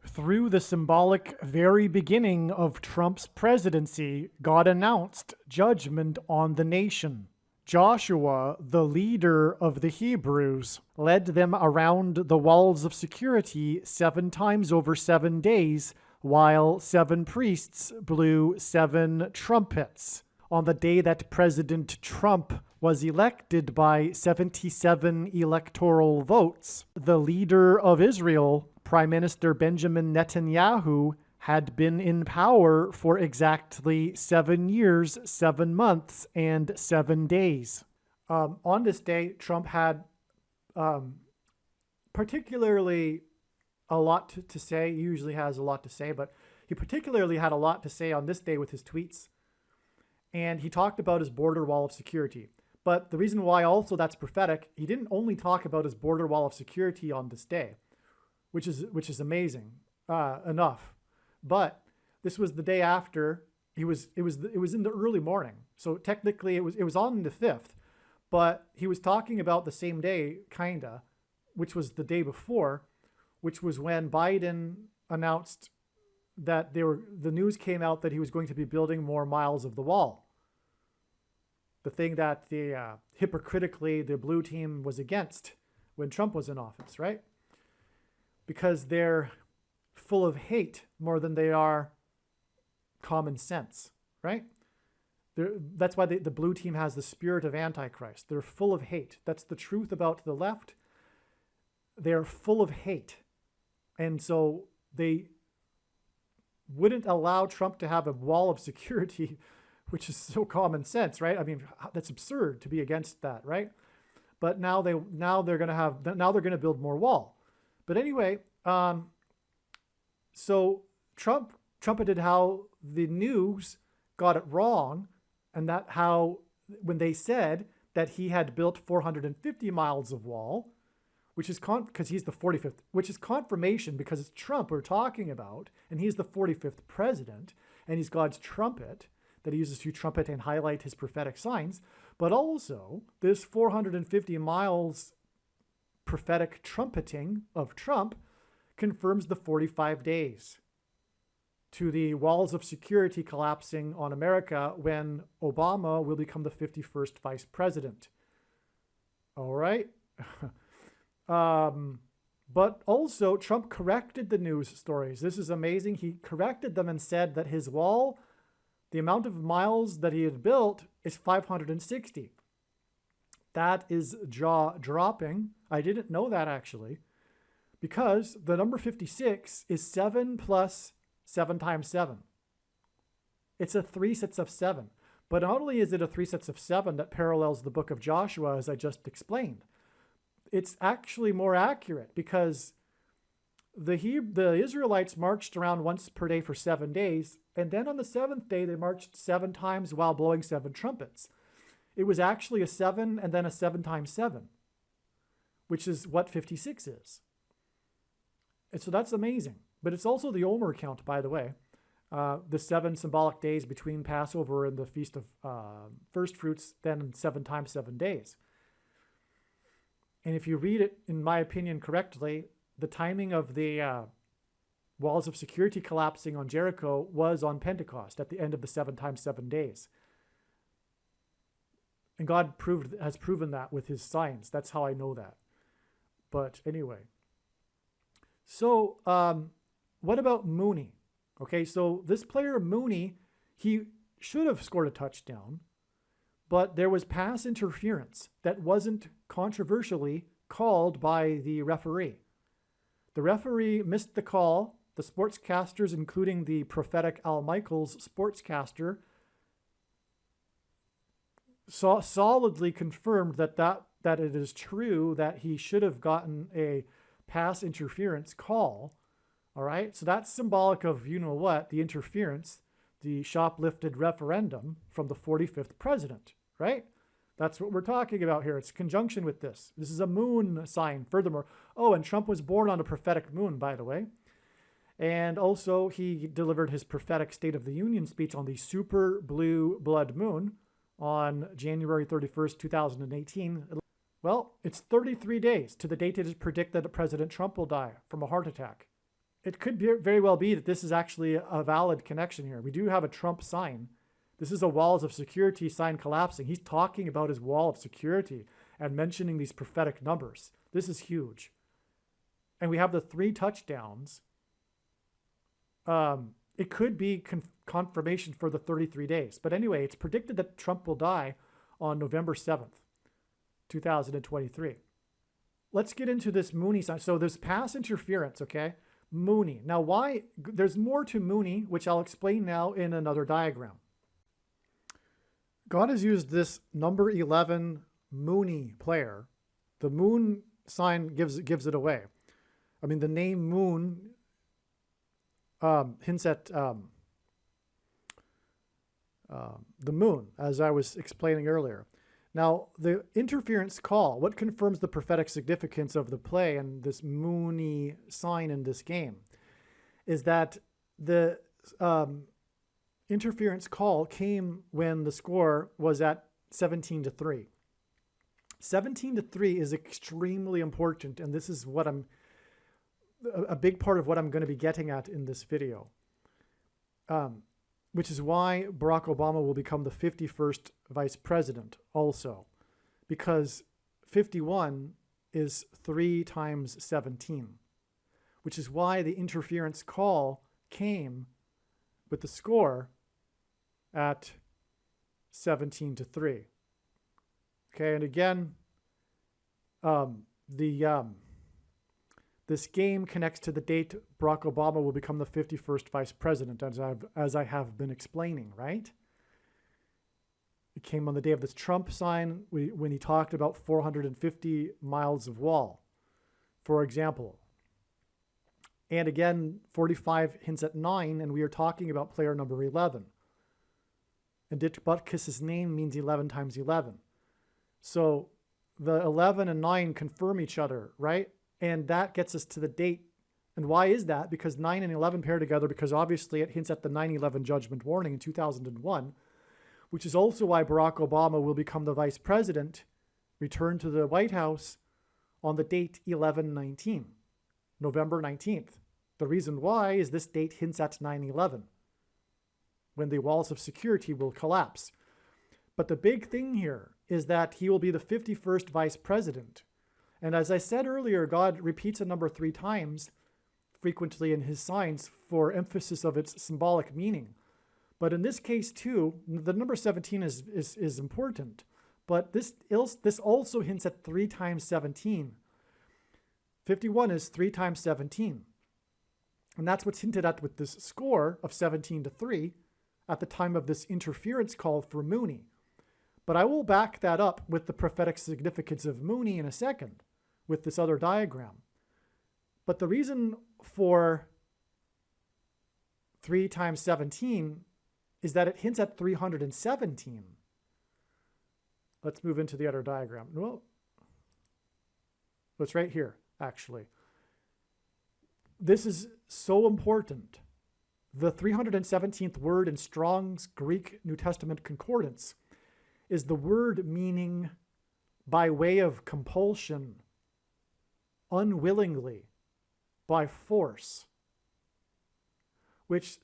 Through the symbolic very beginning of Trump's presidency, God announced judgment on the nation. Joshua, the leader of the Hebrews, led them around the walls of security 7 times over 7 days, while 7 priests blew 7 trumpets on the day that President Trump was elected by 77 electoral votes. The leader of Israel, Prime Minister Benjamin Netanyahu, had been in power for exactly 7 years, 7 months, and 7 days. On this day, Trump had particularly a lot to say. He usually has a lot to say, but he particularly had a lot to say on this day with his tweets. And he talked about his border wall of security. But the reason why also that's prophetic, he didn't only talk about his border wall of security on this day, which is amazing enough. But this was the day after. It was in the early morning. So technically it was on the 5th, but he was talking about the same day, kinda, which was the day before, which was when Biden announced that the news came out that he was going to be building more miles of the wall. The thing that hypocritically the blue team was against when Trump was in office, right? Because they're full of hate more than they are common sense, right? That's why the blue team has the spirit of Antichrist. They're full of hate. That's the truth about the left. They're full of hate. And so they wouldn't allow Trump to have a wall of security, which is so common sense, right? I mean, that's absurd to be against that, right? But now they're going to build more wall. But anyway, so Trump trumpeted how the news got it wrong, and that how when they said that he had built 450 miles of wall, which is because he's the 45th, which is confirmation because it's Trump we're talking about, and he's the 45th president, and he's God's trumpet that he uses to trumpet and highlight his prophetic signs. But also, this 450 miles prophetic trumpeting of Trump confirms the 45 days to the walls of security collapsing on America when Obama will become the 51st vice president. All right. But also Trump corrected the news stories. This is amazing. He corrected them and said that his wall, the amount of miles that he had built, is 560. That is jaw-dropping. I didn't know that actually, because the number 56 is 7 plus 7 times 7. It's a 3 sets of 7. But not only is it a 3 sets of 7 that parallels the book of Joshua, as I just explained, it's actually more accurate because the Israelites marched around once per day for 7 days, and then on the 7th day they marched 7 times while blowing 7 trumpets. It was actually a 7 and then a 7 times 7, which is what 56 is. And so that's amazing. But it's also the Omer count, by the way. The 7 symbolic days between Passover and the Feast of First Fruits, then 7 times 7 days. And if you read it, in my opinion, correctly, the timing of the walls of security collapsing on Jericho was on Pentecost at the end of the 7 times 7 days. And God has proven that with his signs. That's how I know that. But anyway. So what about Mooney? Okay, so this player Mooney, he should have scored a touchdown, but there was pass interference that wasn't controversially called by the referee. The referee missed the call. The sportscasters, including the prophetic Al Michaels sportscaster, solidly confirmed that it is true that he should have gotten a pass interference call. All right, so that's symbolic of, you know what, the interference, the shoplifted referendum from the 45th president, right? That's what we're talking about here. It's conjunction with this. This is a moon sign, furthermore. Oh, and Trump was born on a prophetic moon, by the way. And also, he delivered his prophetic State of the Union speech on the super blue blood moon on January 31st, 2018. Well, it's 33 days to the date it is predicted that President Trump will die from a heart attack. It could very well be that this is actually a valid connection here. We do have a Trump sign. This is a walls of security sign collapsing. He's talking about his wall of security and mentioning these prophetic numbers. This is huge. And we have the 3 touchdowns. It could be confirmation for the 33 days. But anyway, it's predicted that Trump will die on November 7th, 2023. Let's get into this Mooney sign. So there's pass interference, okay? Mooney. Now why? There's more to Mooney, which I'll explain now in another diagram. God has used this number 11 Mooney player. The moon sign gives it away. I mean, the name moon hints at the moon, as I was explaining earlier. Now, the interference call, what confirms the prophetic significance of the play and this Mooney sign in this game, is that the interference call came when the score was at 17-3. 17-3 is extremely important, and this is what a big part of what I'm going to be getting at in this video, which is why Barack Obama will become the 51st vice president also, because 51 is 3 times 17, which is why the interference call came with the score at 17-3. Okay, and again, this game connects to the date Barack Obama will become the 51st vice president, as I have been explaining, right? It came on the day of this Trump sign when he talked about 450 miles of wall, for example. And again, 45 hints at 9, and we are talking about player number 11. And Dit Butkus's name means 11 times 11. So the 11 and 9 confirm each other, right? And that gets us to the date. And why is that? Because 9 and 11 pair together, because obviously it hints at the 9/11 judgment warning in 2001, which is also why Barack Obama will become the vice president, return to the White House on the date 11/19, November 19th. The reason why is this date hints at 9/11, when the walls of security will collapse. But the big thing here is that he will be the 51st vice president. And as I said earlier, God repeats a number 3 times frequently in his signs for emphasis of its symbolic meaning. But in this case too, the number 17 is important. But this also hints at 3 times 17. 51 is 3 times 17. And that's what's hinted at with this score of 17-3 at the time of this interference call for Mooney. But I will back that up with the prophetic significance of Mooney in a second with this other diagram. But the reason for 3 times 17 is that it hints at 317. Let's move into the other diagram. Well, it's right here, actually. This is so important. The 317th word in Strong's Greek New Testament Concordance is the word meaning by way of compulsion, unwillingly, by force, which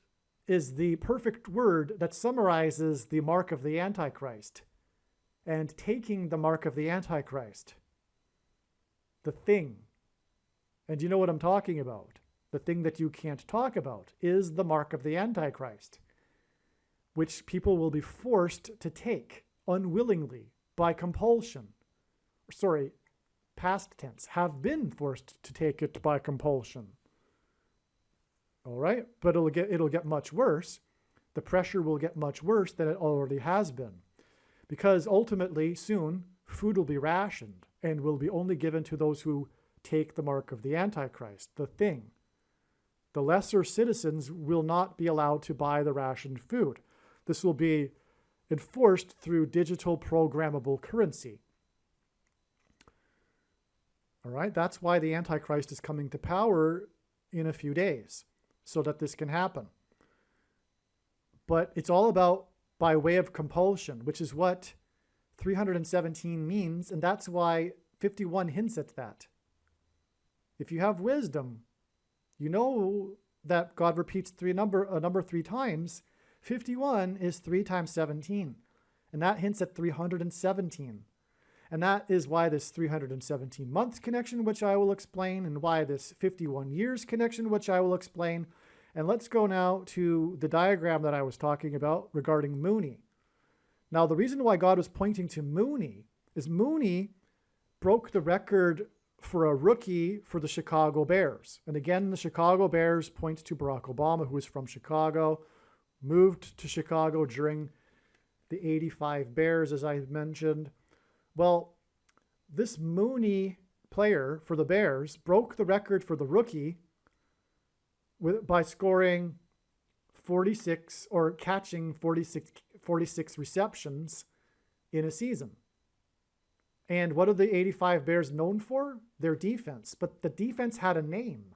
is the perfect word that summarizes the mark of the Antichrist and taking the mark of the Antichrist, the thing. And you know what I'm talking about. The thing that you can't talk about is the mark of the Antichrist, which people will be forced to take unwillingly by compulsion. Sorry, past tense, have been forced to take it by compulsion. All right, but it'll get much worse. The pressure will get much worse than it already has been, because ultimately soon food will be rationed and will be only given to those who take the mark of the Antichrist, the thing. The lesser citizens will not be allowed to buy the rationed food. This will be enforced through digital programmable currency. All right, that's why the Antichrist is coming to power in a few days, so that this can happen. But it's all about by way of compulsion, which is what 317 means, and that's why 51 hints at that. If you have wisdom, you know that God repeats a number 3 times. 51 is 3 times 17, and that hints at 317. And that is why this 317 months connection, which I will explain, and why this 51 years connection, which I will explain. And let's go now to the diagram that I was talking about regarding Mooney. Now, the reason why God was pointing to Mooney is Mooney broke the record for a rookie for the Chicago Bears. And again, the Chicago Bears points to Barack Obama, who is from Chicago, moved to Chicago during the 85 Bears, as I mentioned. Well, this Mooney player for the Bears broke the record for the rookie by scoring 46 or catching 46 receptions in a season. And what are the 85 Bears known for? Their defense. But the defense had a name,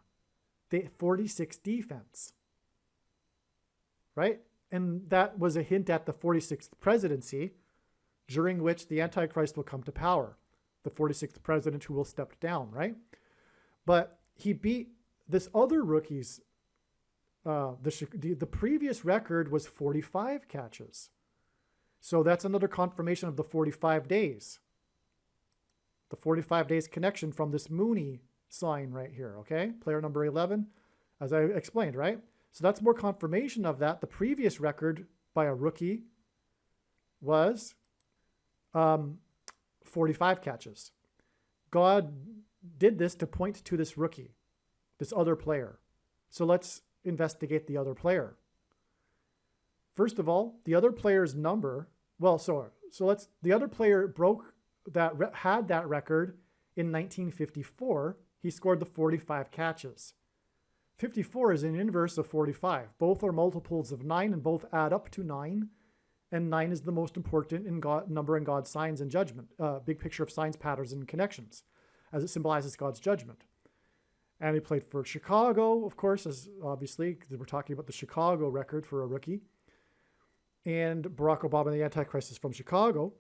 the 46 defense, right? And that was a hint at the 46th presidency, during which the Antichrist will come to power, the 46th president who will step down, right? But he beat this other rookie's, the previous record was 45 catches. So that's another confirmation of the 45 days. The 45 days connection from this Mooney sign right here, okay? Player number 11, as I explained, right? So that's more confirmation of that. The previous record by a rookie was 45 catches. God did this to point to this rookie, this other player. So let's investigate the other player. First of all, the other player's number, the other player had that record in 1954. He scored the 45 catches. 54 is an inverse of 45. Both are multiples of 9 and both add up to 9. And 9 is the most important number in God's signs and judgment, big picture of signs, patterns, and connections, as it symbolizes God's judgment. And he played for Chicago, of course, as obviously, because we're talking about the Chicago record for a rookie. And Barack Obama, the Antichrist, is from Chicago.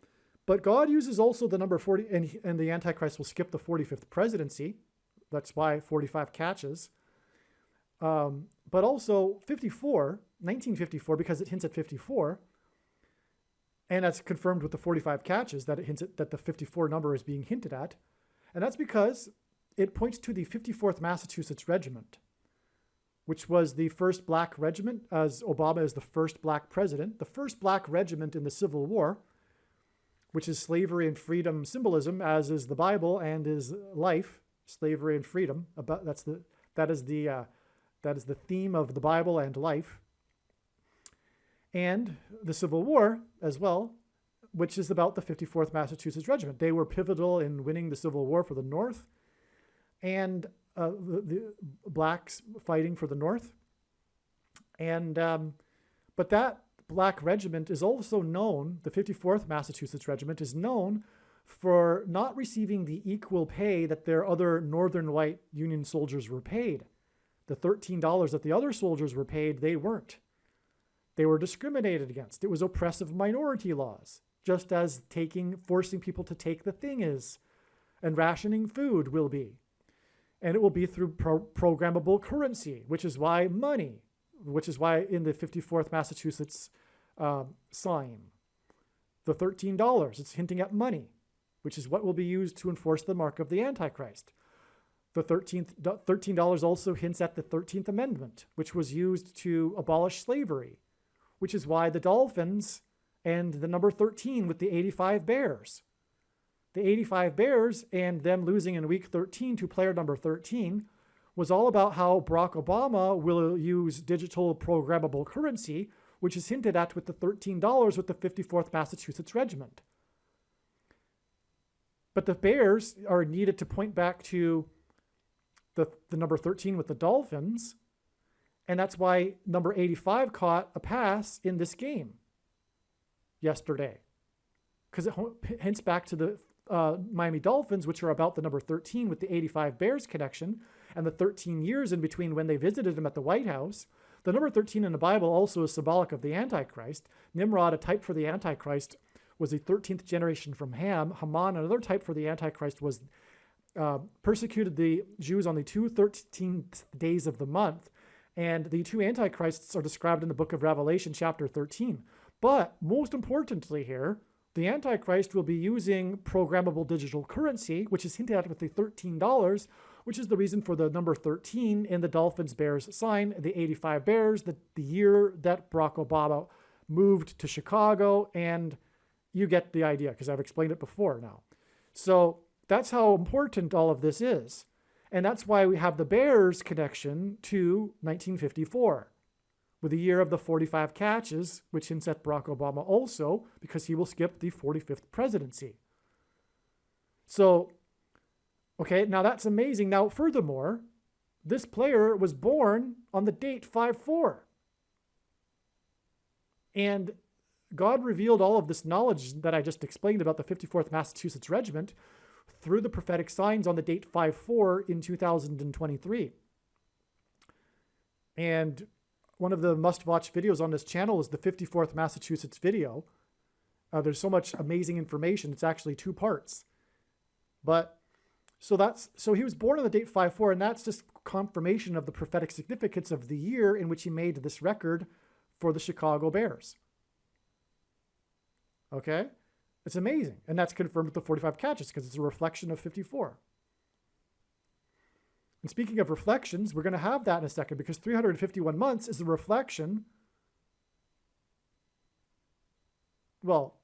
But God uses also the number 40, and the Antichrist will skip the 45th presidency. That's why 45 catches. But also 1954, because it hints at 54. And that's confirmed with the 45 catches, that it hints at that the 54 number is being hinted at. And that's because it points to the 54th Massachusetts Regiment, which was the first black regiment, as Obama is the first black president, the first black regiment in the Civil War, which is slavery and freedom symbolism, as is the Bible and is life, slavery and freedom. That is the theme of the Bible and life. And the Civil War as well, which is about the 54th Massachusetts Regiment. They were pivotal in winning the Civil War for the North, and the blacks fighting for the North. And but that black regiment is also known, the 54th Massachusetts Regiment is known for not receiving the equal pay that their other northern white Union soldiers were paid. The $13 that the other soldiers were paid, they weren't. They were discriminated against. It was oppressive minority laws, just as forcing people to take the thing is, and rationing food will be. And it will be through programmable currency, which is why in the 54th Massachusetts sign, the $13, it's hinting at money, which is what will be used to enforce the mark of the Antichrist. The $13 also hints at the 13th Amendment, which was used to abolish slavery, which is why the Dolphins and the number 13 with the 85 Bears. The 85 Bears and them losing in week 13 to player number 13 was all about how Barack Obama will use digital programmable currency, which is hinted at with the $13 with the 54th Massachusetts Regiment. But the Bears are needed to point back to the number 13 with the Dolphins. And that's why number 85 caught a pass in this game yesterday, because it hints back to the Miami Dolphins, which are about the number 13 with the 85 Bears connection and the 13 years in between when they visited him at the White House. The number 13 in the Bible also is symbolic of the Antichrist. Nimrod, a type for the Antichrist, was the 13th generation from Ham. Haman, another type for the Antichrist, was persecuted the Jews on the 13th days of the month. And the two antichrists are described in the book of Revelation, chapter 13. But most importantly here, the Antichrist will be using programmable digital currency, which is hinted at with the $13, which is the reason for the number 13 in the Dolphins Bears sign, the 85 Bears, the year that Barack Obama moved to Chicago, and you get the idea because I've explained it before now. So that's how important all of this is. And that's why we have the Bears connection to 1954 with the year of the 45 catches, which hints at Barack Obama also, because he will skip the 45th presidency. So, okay, now that's amazing. Now, furthermore, this player was born on the date 5/4. And God revealed all of this knowledge that I just explained about the 54th Massachusetts Regiment through the prophetic signs on the date 5/4 in 2023. And one of the must-watch videos on this channel is the 54th Massachusetts video. There's so much amazing information. It's actually 2 parts. But so he was born on the date 5/4, and that's just confirmation of the prophetic significance of the year in which he made this record for the Chicago Bears. Okay? It's amazing. And that's confirmed with the 45 catches because it's a reflection of 54. And speaking of reflections, we're going to have that in a second because 351 months is a reflection. Well,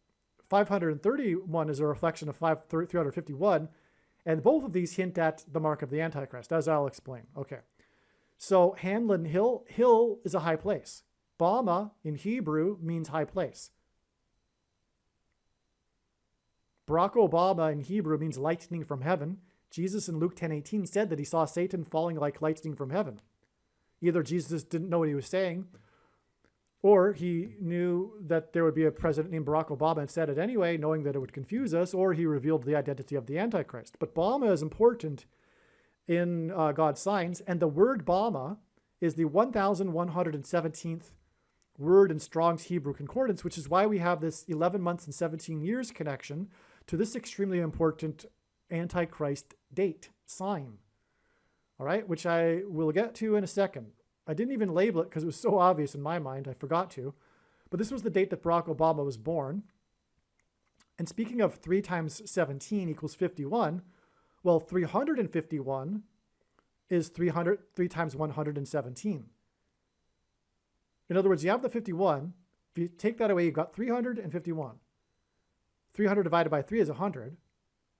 531 is a reflection of 351. And both of these hint at the mark of the Antichrist, as I'll explain. Okay. So Hamlin Hill is a high place. Bama in Hebrew means high place. Barack Obama in Hebrew means lightning from heaven. Jesus in Luke 10:18 said that he saw Satan falling like lightning from heaven. Either Jesus didn't know what he was saying, or he knew that there would be a president named Barack Obama and said it anyway, knowing that it would confuse us, or he revealed the identity of the Antichrist. But Bama is important in God's signs, and the word Bama is the 1117th word in Strong's Hebrew Concordance, which is why we have this 11 months and 17 years connection to this extremely important Antichrist date sign. All right, which I will get to in a second. I didn't even label it because it was so obvious in my mind, I forgot to. But this was the date that Barack Obama was born. And speaking of 3 times 17 equals 51, well, 351 is 3 times 117. In other words, you have the 51. If you take that away, you've got 351. 300 divided by 3 is 100.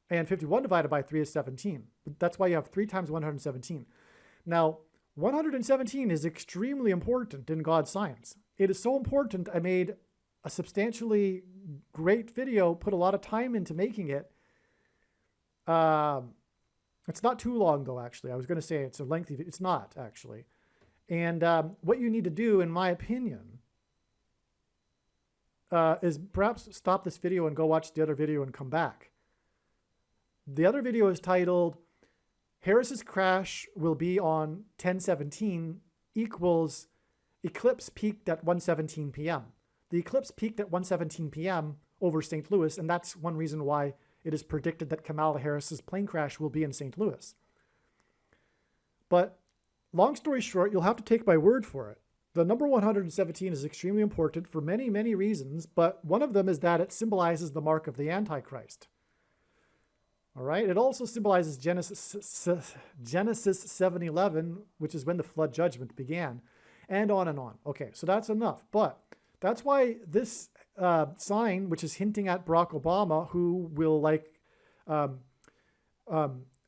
And 51 divided by 3 is 17. That's why you have 3 times 117. Now, 117 is extremely important in God's science. It is so important, I made a substantially great video, put a lot of time into making it. It's not too long, though, actually. I was going to say it's a lengthy video. It's not, actually. And what you need to do, in my opinion, is perhaps stop this video and go watch the other video and come back. The other video is titled, Harris's crash will be on 10/17 equals eclipse peaked at 1:17 p.m. The eclipse peaked at 1:17 p.m. over St. Louis, and that's one reason why it is predicted that Kamala Harris's plane crash will be in St. Louis. But long story short, you'll have to take my word for it. The number 117 is extremely important for many, many reasons, but one of them is that it symbolizes the mark of the Antichrist. All right. It also symbolizes Genesis 7:11, which is when the flood judgment began, and on and on. Okay, so that's enough. But that's why this sign, which is hinting at Barack Obama, who will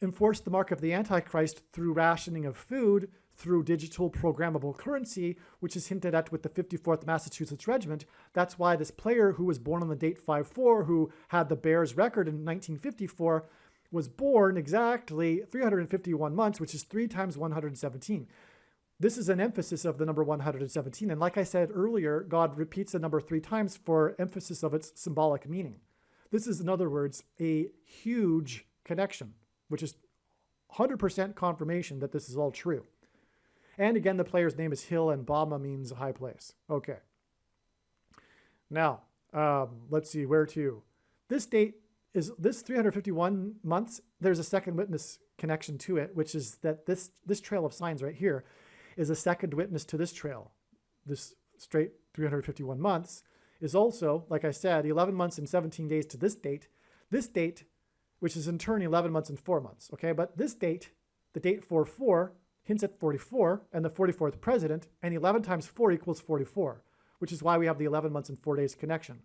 enforce the mark of the Antichrist through rationing of food, through digital programmable currency, which is hinted at with the 54th Massachusetts Regiment. That's why this player who was born on the date 5/4, who had the Bears record in 1954, was born exactly 351 months, which is 3 times 117. This is an emphasis of the number 117. And like I said earlier, God repeats the number 3 times for emphasis of its symbolic meaning. This is, in other words, a huge connection, which is 100% confirmation that this is all true. And again, the player's name is Hill, and Bama means high place. Okay. Now, let's see, where to? This date is this 351 months. There's a second witness connection to it, which is that this trail of signs right here is a second witness to this trail. This straight 351 months is also, like I said, 11 months and 17 days to this date. This date, which is in turn 11 months and 4 months. Okay, but this date, the date 4/4, hints at 44 and the 44th president, and 11 times 4 equals 44, which is why we have the 11 months and 4 days connection.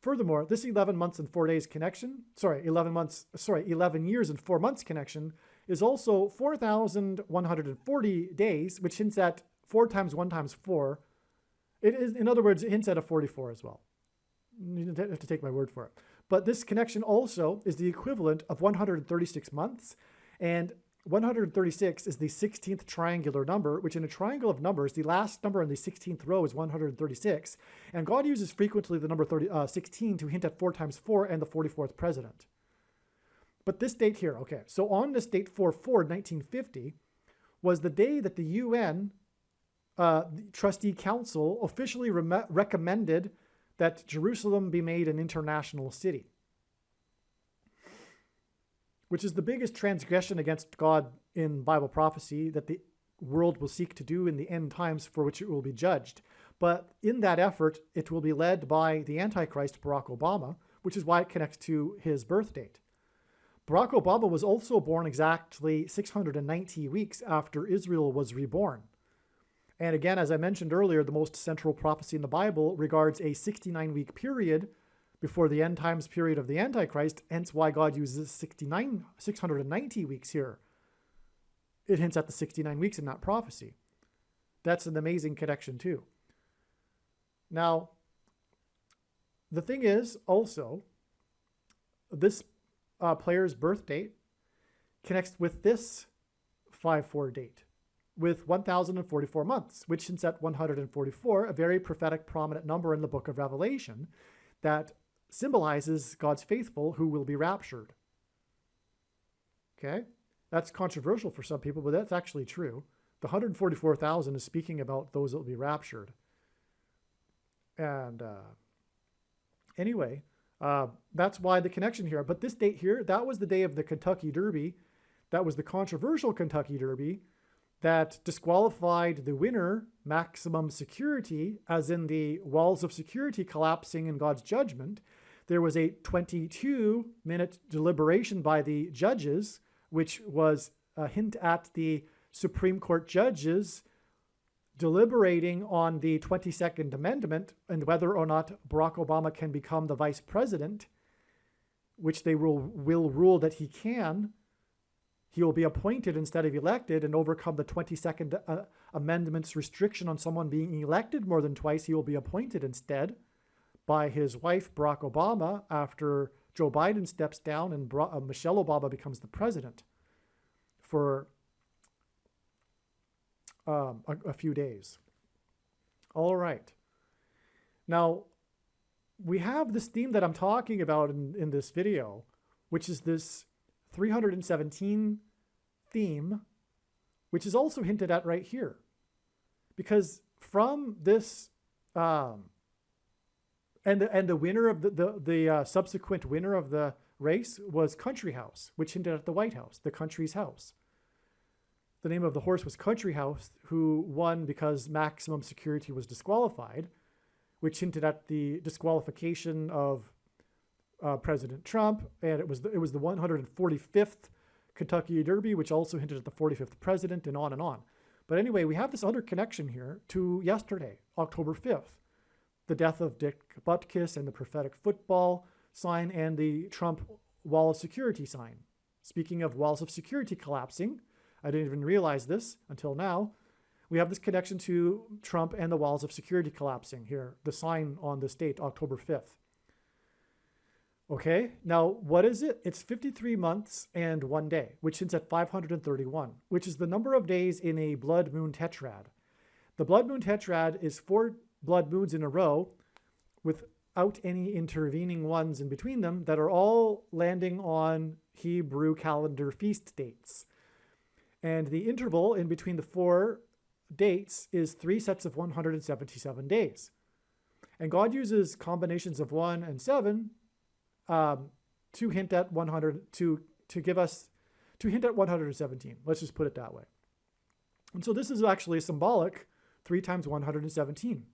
Furthermore, this 11 months and 4 days connection, 11 years and 4 months connection is also 4,140 days, which hints at 4 times 1 times 4. It is, in other words, it hints at a 44 as well. You have to take my word for it. But this connection also is the equivalent of 136 months, and 136 is the 16th triangular number, which in a triangle of numbers, the last number in the 16th row is 136. And God uses frequently the number 16 to hint at 4 times 4 and the 44th president. But this date here, okay, so on this date 4/4/1950 was the day that the UN the Trustee Council officially recommended that Jerusalem be made an international city, which is the biggest transgression against God in Bible prophecy that the world will seek to do in the end times, for which it will be judged. But in that effort, it will be led by the Antichrist, Barack Obama, which is why it connects to his birth date. Barack Obama was also born exactly 690 weeks after Israel was reborn. And again, as I mentioned earlier, the most central prophecy in the Bible regards a 69-week period before the end times period of the Antichrist, hence why God uses 690 weeks here. It hints at the 69 weeks in that prophecy. That's an amazing connection too. Now, the thing is also, this player's birth date connects with this 5/4 date, with 1,044 months, which hints at 144, a very prophetic, prominent number in the book of Revelation that symbolizes God's faithful who will be raptured. Okay? That's controversial for some people, but that's actually true. The 144,000 is speaking about those that will be raptured. And anyway, that's why the connection here. But this date here, that was the day of the Kentucky Derby. That was the controversial Kentucky Derby that disqualified the winner, maximum security, as in the walls of security collapsing in God's judgment. There was a 22-minute deliberation by the judges, which was a hint at the Supreme Court judges deliberating on the 22nd Amendment and whether or not Barack Obama can become the vice president, which they will rule that he can. He will be appointed instead of elected and overcome the 22nd Amendment's restriction on someone being elected more than twice. He will be appointed instead by his wife, Barack Obama, after Joe Biden steps down and Michelle Obama becomes the president for a few days. All right. Now, we have this theme that I'm talking about in this video, which is this 317 theme, which is also hinted at right here. Because from this, and the winner of the subsequent winner of the race was Country House, which hinted at the White House, the country's house. The name of the horse was Country House, who won because maximum security was disqualified, which hinted at the disqualification of President Trump, and it was the 145th Kentucky Derby, which also hinted at the 45th president, and on and on. But anyway, we have this other connection here to yesterday, October 5th, the death of Dick Butkus and the prophetic football sign and the Trump wall of security sign. Speaking of walls of security collapsing, I didn't even realize this until now. We have this connection to Trump and the walls of security collapsing here, the sign on this date, October 5th. Okay, now what is it? It's 53 months and 1 day, which hints at 531, which is the number of days in a blood moon tetrad. The blood moon tetrad is 4 blood moons in a row without any intervening ones in between them that are all landing on Hebrew calendar feast dates. And the interval in between the 4 dates is 3 sets of 177 days. And God uses combinations of 1 and 7 to hint at 100, to hint at 117. Let's just put it that way. And so this is actually symbolic 3 times 117.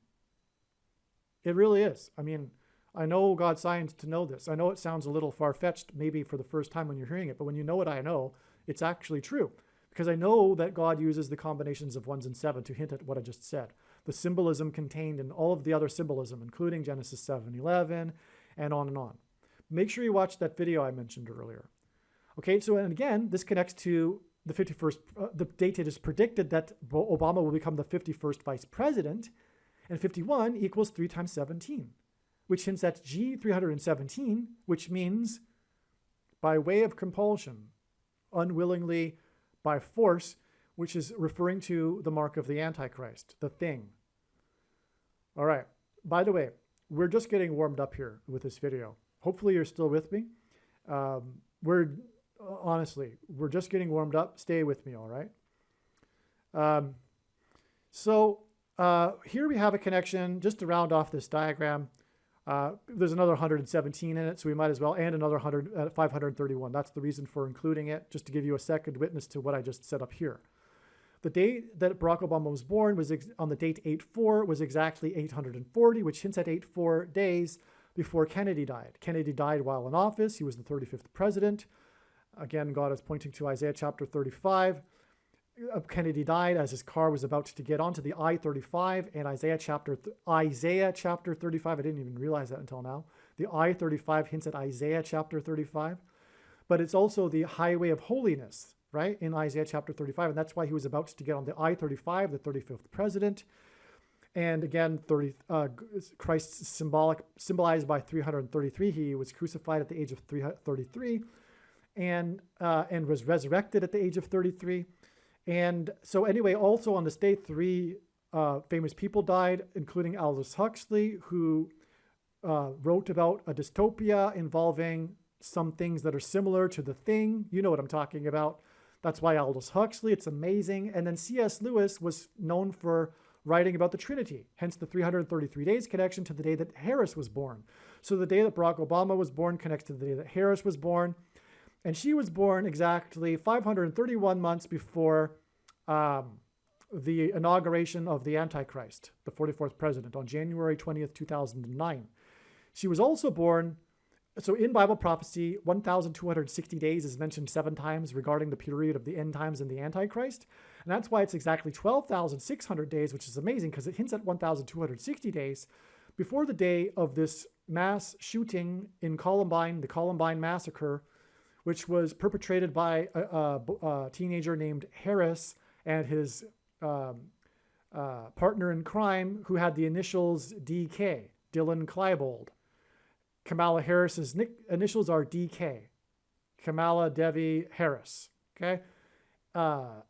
It really is. I mean, I know God's science to know this. I know it sounds a little far-fetched maybe for the first time when you're hearing it, but when you know what I know, it's actually true. Because I know that God uses the combinations of 1s and 7 to hint at what I just said. The symbolism contained in all of the other symbolism, including Genesis 7:11 and on and on. Make sure you watch that video I mentioned earlier. Okay, so and again, this connects to the 51st, the date it is predicted that Obama will become the 51st vice president, and 51 equals 3 times 17, which hints at G317, which means by way of compulsion, unwillingly, by force, which is referring to the mark of the Antichrist, the thing. All right, by the way, we're just getting warmed up here with this video. Hopefully you're still with me. Honestly, we're just getting warmed up. Stay with me, all right? Here we have a connection just to round off this diagram. There's another 117 in it, so we might as well, and another 531. That's the reason for including it, just to give you a second witness to what I just set up here. The date that Barack Obama was born was on the date 8/4 was exactly 840, which hints at 84 days before Kennedy died. Kennedy died while in office. He was the 35th president. Again, God is pointing to Isaiah chapter 35. Kennedy died as his car was about to get onto the I-35, and Isaiah chapter 35, I didn't even realize that until now. The I-35 hints at Isaiah chapter 35, but it's also the highway of holiness, right, in Isaiah chapter 35, and that's why he was about to get on the I-35, the 35th president. And again, Christ symbolized by 333. He was crucified at the age of 33 and was resurrected at the age of 33. And so anyway, also on this day, 3 famous people died, including Aldous Huxley, who wrote about a dystopia involving some things that are similar to The Thing. You know what I'm talking about. That's why Aldous Huxley, it's amazing. And then C.S. Lewis was known for writing about the Trinity, hence the 333 days connection to the day that Harris was born. So the day that Barack Obama was born connects to the day that Harris was born. And she was born exactly 531 months before the inauguration of the Antichrist, the 44th president, on January 20th, 2009. She was also born, so in Bible prophecy, 1,260 days is mentioned 7 times regarding the period of the end times and the Antichrist. And that's why it's exactly 12,600 days, which is amazing because it hints at 1,260 days before the day of this mass shooting in Columbine, the Columbine massacre, which was perpetrated by a teenager named Harris and his partner in crime who had the initials DK, Dylan Klebold. Kamala Harris's initials are DK, Kamala Devi Harris, okay?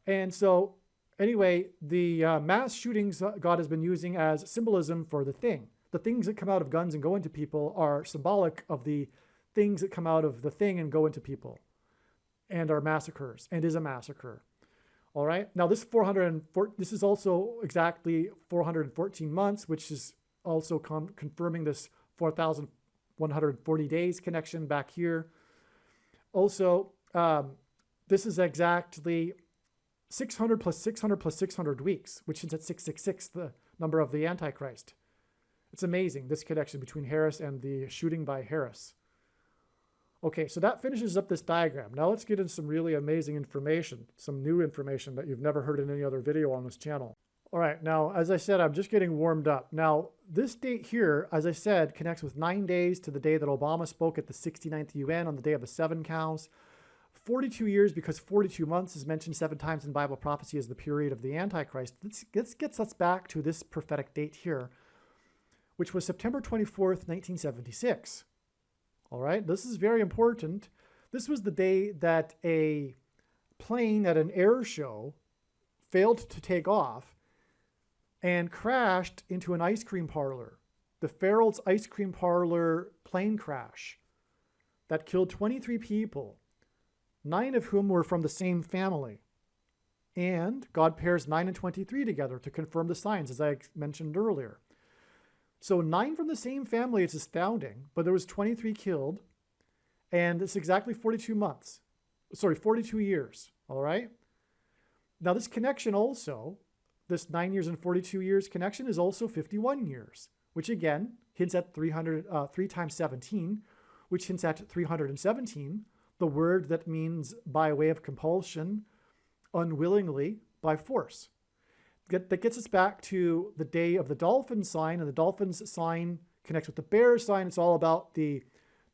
And so anyway, the mass shootings God has been using as symbolism for the thing. The things that come out of guns and go into people are symbolic of the things that come out of the thing and go into people and are massacres and is a massacre. All right. Now this is also exactly 414 months, which is also confirming this 4,140 days connection back here. Also, this is exactly 600 plus 600 plus 600 weeks, which is at 666, the number of the Antichrist. It's amazing, this connection between Harris and the shooting by Harris. Okay, so that finishes up this diagram. Now let's get into some really amazing information, some new information that you've never heard in any other video on this channel. All right, now, as I said, I'm just getting warmed up. Now, this date here, as I said, connects with 9 days to the day that Obama spoke at the 69th UN on the day of the 7 cows. 42 years because 42 months is mentioned 7 times in Bible prophecy as the period of the Antichrist. This gets us back to this prophetic date here, which was September 24th, 1976. All right, this is very important. This was the day that a plane at an air show failed to take off and crashed into an ice cream parlor. The Farrell's Ice Cream Parlor plane crash that killed 23 people, 9 of whom were from the same family. And God pairs 9 and 23 together to confirm the signs, as I mentioned earlier. So 9 from the same family, it's astounding, but there was 23 killed, and it's exactly 42 months. Sorry, 42 years, all right? Now this connection also, this 9 years and 42 years connection is also 51 years, which again hints at 3 times 17, which hints at 317, the word that means by way of compulsion, unwillingly, by force. That gets us back to the day of the dolphin sign, and the dolphin's sign connects with the bear sign. It's all about the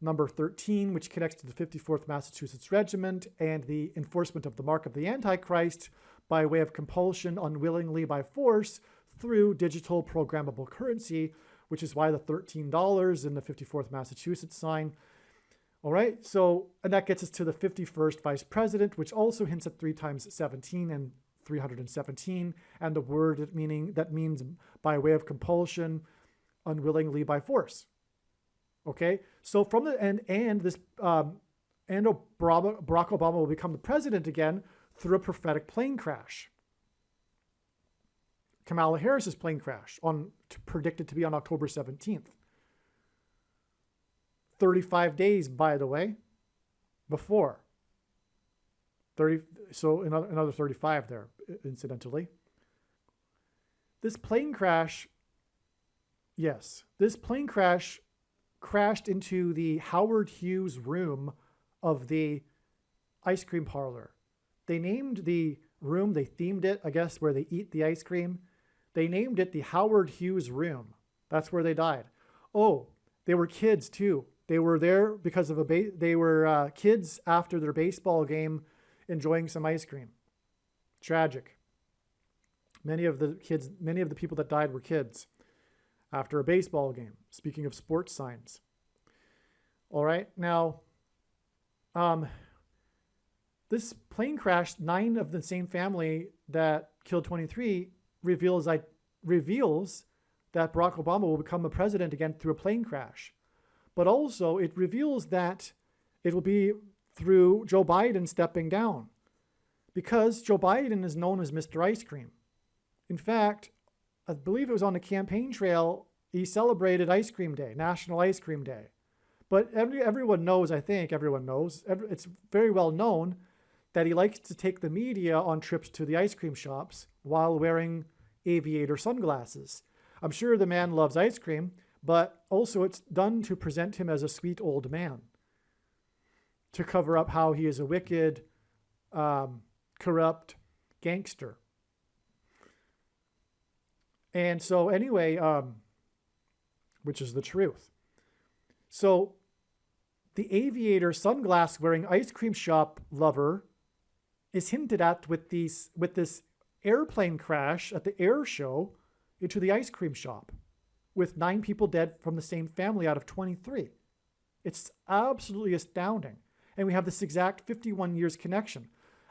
number 13, which connects to the 54th Massachusetts Regiment and the enforcement of the mark of the Antichrist by way of compulsion, unwillingly by force, through digital programmable currency, which is why the $13 in the 54th Massachusetts sign. All right, so, and that gets us to the 51st Vice President, which also hints at 3 times 17 and 317, and the word that means by way of compulsion, unwillingly by force. Okay, so from the and Barack Obama will become the president again through a prophetic plane crash. Kamala Harris's plane crash predicted to be on October 17th. 35 days, by the way, before. So another 35 there, incidentally. This plane crash crashed into the Howard Hughes room of the ice cream parlor. They named the room, they themed it, I guess, where they eat the ice cream. They named it the Howard Hughes room. That's where they died. Oh, they were kids too. They were there because of they were kids after their baseball game enjoying some ice cream. Tragic. Many of the people that died were kids after a baseball game. Speaking of sports signs. All right, now, this plane crash, 9 of the same family that killed 23, reveals that Barack Obama will become the president again through a plane crash. But also, it reveals that it will be through Joe Biden stepping down, because Joe Biden is known as Mr. Ice Cream. In fact, I believe it was on the campaign trail, he celebrated Ice Cream Day, National Ice Cream Day. But everyone knows, it's very well known that he likes to take the media on trips to the ice cream shops while wearing aviator sunglasses. I'm sure the man loves ice cream, but also it's done to present him as a sweet old man, to cover up how he is a wicked, corrupt gangster. And so anyway, which is the truth. So the aviator sunglass wearing ice cream shop lover is hinted at with this airplane crash at the air show into the ice cream shop, with 9 people dead from the same family out of 23. It's absolutely astounding. And we have this exact 51 years connection.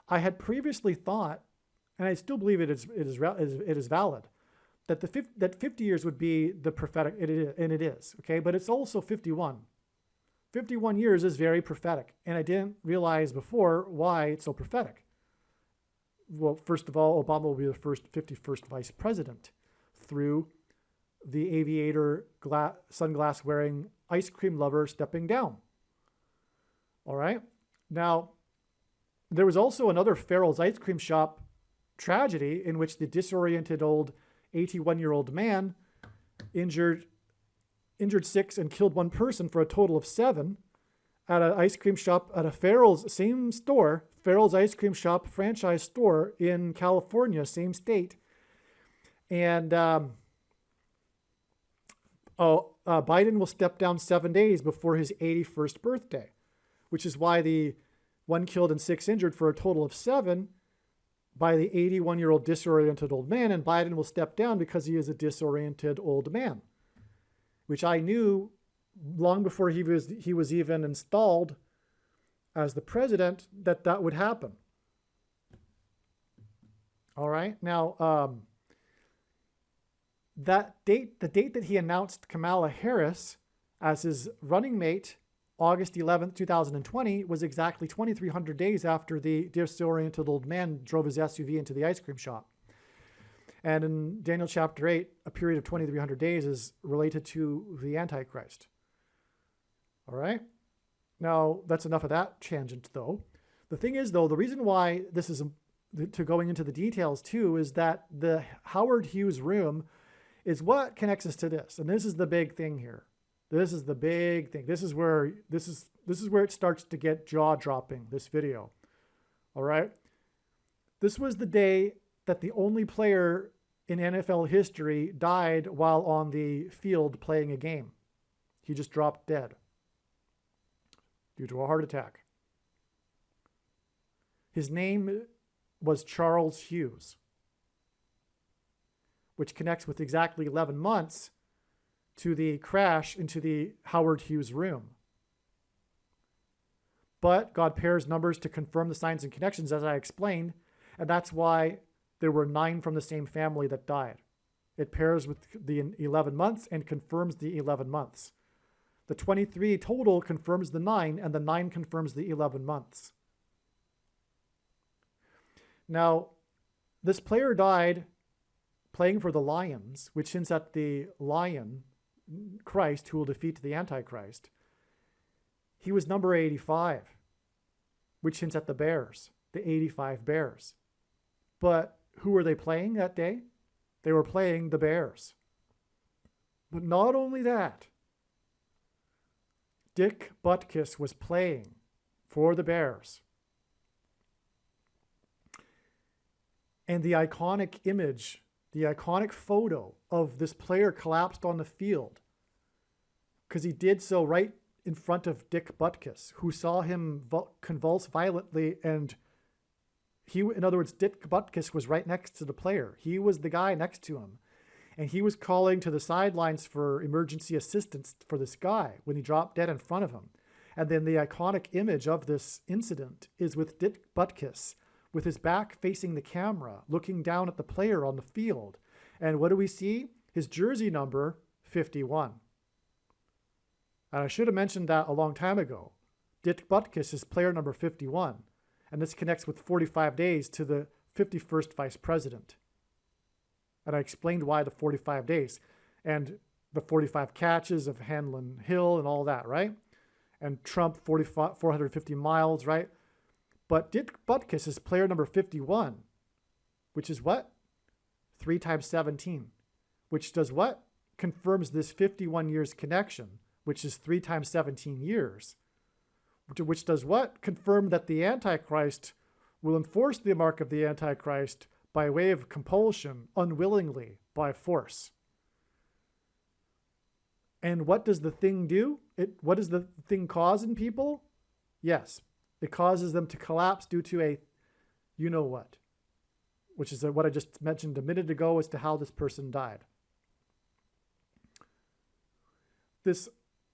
I had previously thought, and I still believe it is valid, that 50 years would be the prophetic, and it is, okay? But it's also 51. 51 years is very prophetic, and I didn't realize before why it's so prophetic. Well, first of all, Obama will be the 51st vice president through the aviator sunglass wearing ice cream lover stepping down. All right. Now, there was also another Farrell's ice cream shop tragedy in which the disoriented old 81-year-old man injured 6 and killed 1 person for a total of 7 at an ice cream shop at a Farrell's, same store, Farrell's ice cream shop franchise store in California, same state. And Biden will step down 7 days before his 81st birthday, which is why the 1 killed and 6 injured for a total of 7 by the 81-year-old disoriented old man, and Biden will step down because he is a disoriented old man, which I knew long before he was even installed as the president that would happen. All right. Now, the date that he announced Kamala Harris as his running mate, August 11th, 2020, was exactly 2,300 days after the disoriented old man drove his SUV into the ice cream shop. And in Daniel chapter 8, a period of 2,300 days is related to the Antichrist. All right? Now, that's enough of that tangent, though. The thing is, though, the reason why this is, to going into the details, too, is that the Howard Hughes room is what connects us to this. And this is the big thing here. This is the big thing. This is where it starts to get jaw-dropping, this video. All right? This was the day that the only player in NFL history died while on the field playing a game. He just dropped dead due to a heart attack. His name was Charles Hughes, which connects with exactly 11 months to the crash into the Howard Hughes room. But God pairs numbers to confirm the signs and connections, as I explained, and that's why there were 9 from the same family that died. It pairs with the 11 months and confirms the 11 months. The 23 total confirms the 9, and the 9 confirms the 11 months. Now, this player died playing for the Lions, which hints at the Lion, Christ, who will defeat the Antichrist. He was number 85, which hints at the Bears, the 85 Bears. But who were they playing that day? They were playing the Bears. But not only that, Dick Butkus was playing for the Bears. And the iconic image, the iconic photo of this player collapsed on the field, because he did so right in front of Dick Butkus, who saw him convulse violently. And in other words, Dick Butkus was right next to the player. He was the guy next to him. And he was calling to the sidelines for emergency assistance for this guy when he dropped dead in front of him. And then the iconic image of this incident is with Dick Butkus with his back facing the camera, looking down at the player on the field. And what do we see? His jersey number, 51. And I should have mentioned that a long time ago. Dick Butkus is player number 51. And this connects with 45 days to the 51st vice president. And I explained why the 45 days and the 45 catches of Hamlin Hill and all that, right? And Trump, 450 miles, right? But Dick Butkus is player number 51, which is what? 3 times 17, which does what? Confirms this 51 years connection, which is 3 times 17 years, which does what? Confirm that the Antichrist will enforce the mark of the Antichrist by way of compulsion, unwillingly, by force. And what does the thing do? What does the thing cause in people? Yes, it causes them to collapse due to a you-know-what, which is what I just mentioned a minute ago as to how this person died. This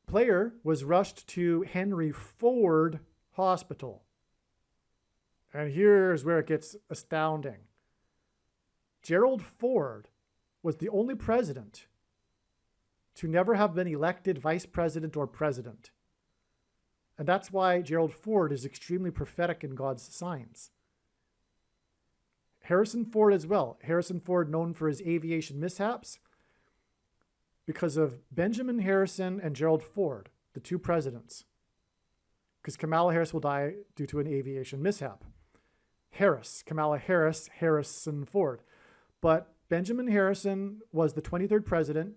player was rushed to Henry Ford Hospital. And here's where it gets astounding. Gerald Ford was the only president to never have been elected vice president or president. And that's why Gerald Ford is extremely prophetic in God's signs. Harrison Ford as well. Harrison Ford, known for his aviation mishaps, because of Benjamin Harrison and Gerald Ford, the 2 presidents. Because Kamala Harris will die due to an aviation mishap. Kamala Harris, Harrison Ford. But Benjamin Harrison was the 23rd president,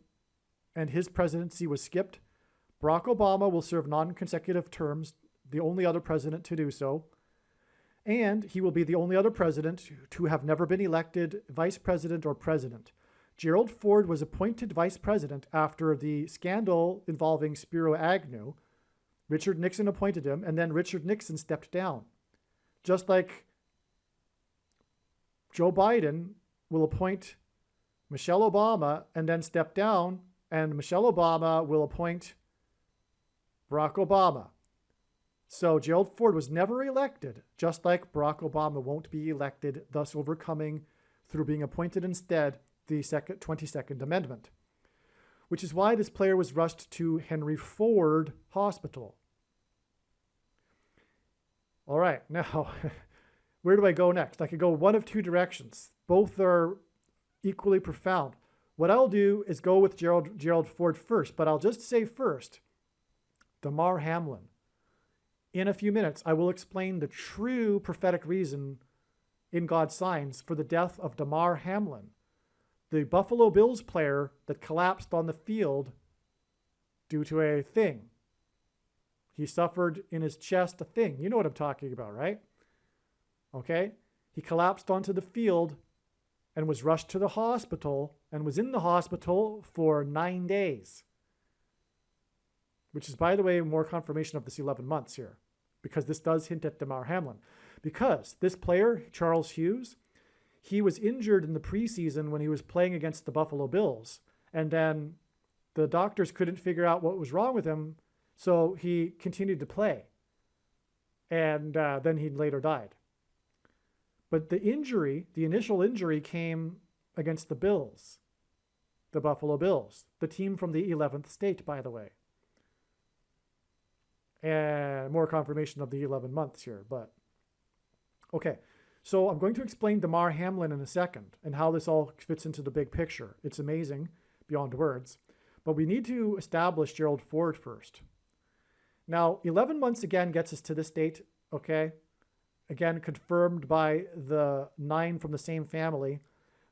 and his presidency was skipped. Barack Obama will serve non-consecutive terms, the only other president to do so. And he will be the only other president to have never been elected vice president or president. Gerald Ford was appointed vice president after the scandal involving Spiro Agnew. Richard Nixon appointed him, and then Richard Nixon stepped down. Just like Joe Biden will appoint Michelle Obama and then step down, and Michelle Obama will appoint Barack Obama. So Gerald Ford was never elected, just like Barack Obama won't be elected, thus overcoming, through being appointed instead, the 22nd Amendment. Which is why this player was rushed to Henry Ford Hospital. All right, now, where do I go next? I could go one of 2 directions. Both are equally profound. What I'll do is go with Gerald Ford first, but I'll just say first, DAMAR HAMLIN. In a few minutes, I will explain the true prophetic reason in God's signs for the death of DAMAR HAMLIN, the Buffalo Bills player that collapsed on the field due to a thing. He suffered in his chest a thing. You know what I'm talking about, right? Okay? He collapsed onto the field and was rushed to the hospital and was in the hospital for 9 days. which is, by the way, more confirmation of this 11 months here, because this does hint at DAMAR HAMLIN. Because this player, Charles Hughes, he was injured in the preseason when he was playing against the Buffalo Bills. And then the doctors couldn't figure out what was wrong with him, so he continued to play. And then he later died. But the injury, the initial injury, came against the Bills, the Buffalo Bills, the team from the 11th state, by the way. And more confirmation of the 11 months here, but okay. So I'm going to explain DAMAR HAMLIN in a second and how this all fits into the big picture. It's amazing beyond words, but we need to establish Gerald Ford first. Now, 11 months again gets us to this date, okay? Again, confirmed by the 9 from the same family.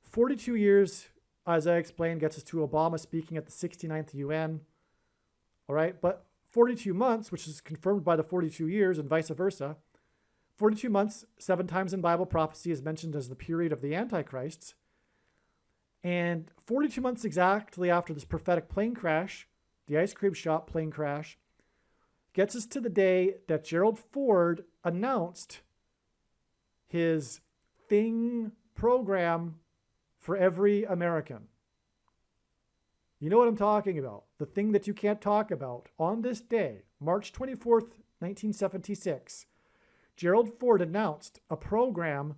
42 years, as I explained, gets us to Obama speaking at the 69th UN, all right? But 42 months, which is confirmed by the 42 years and vice versa. 42 months, 7 times in Bible prophecy is mentioned as the period of the Antichrists. And 42 months exactly after this prophetic plane crash, the ice cream shop plane crash, gets us to the day that Gerald Ford announced his Thing program for every American. You know what I'm talking about. The thing that you can't talk about. On this day, March 24th, 1976, Gerald Ford announced a program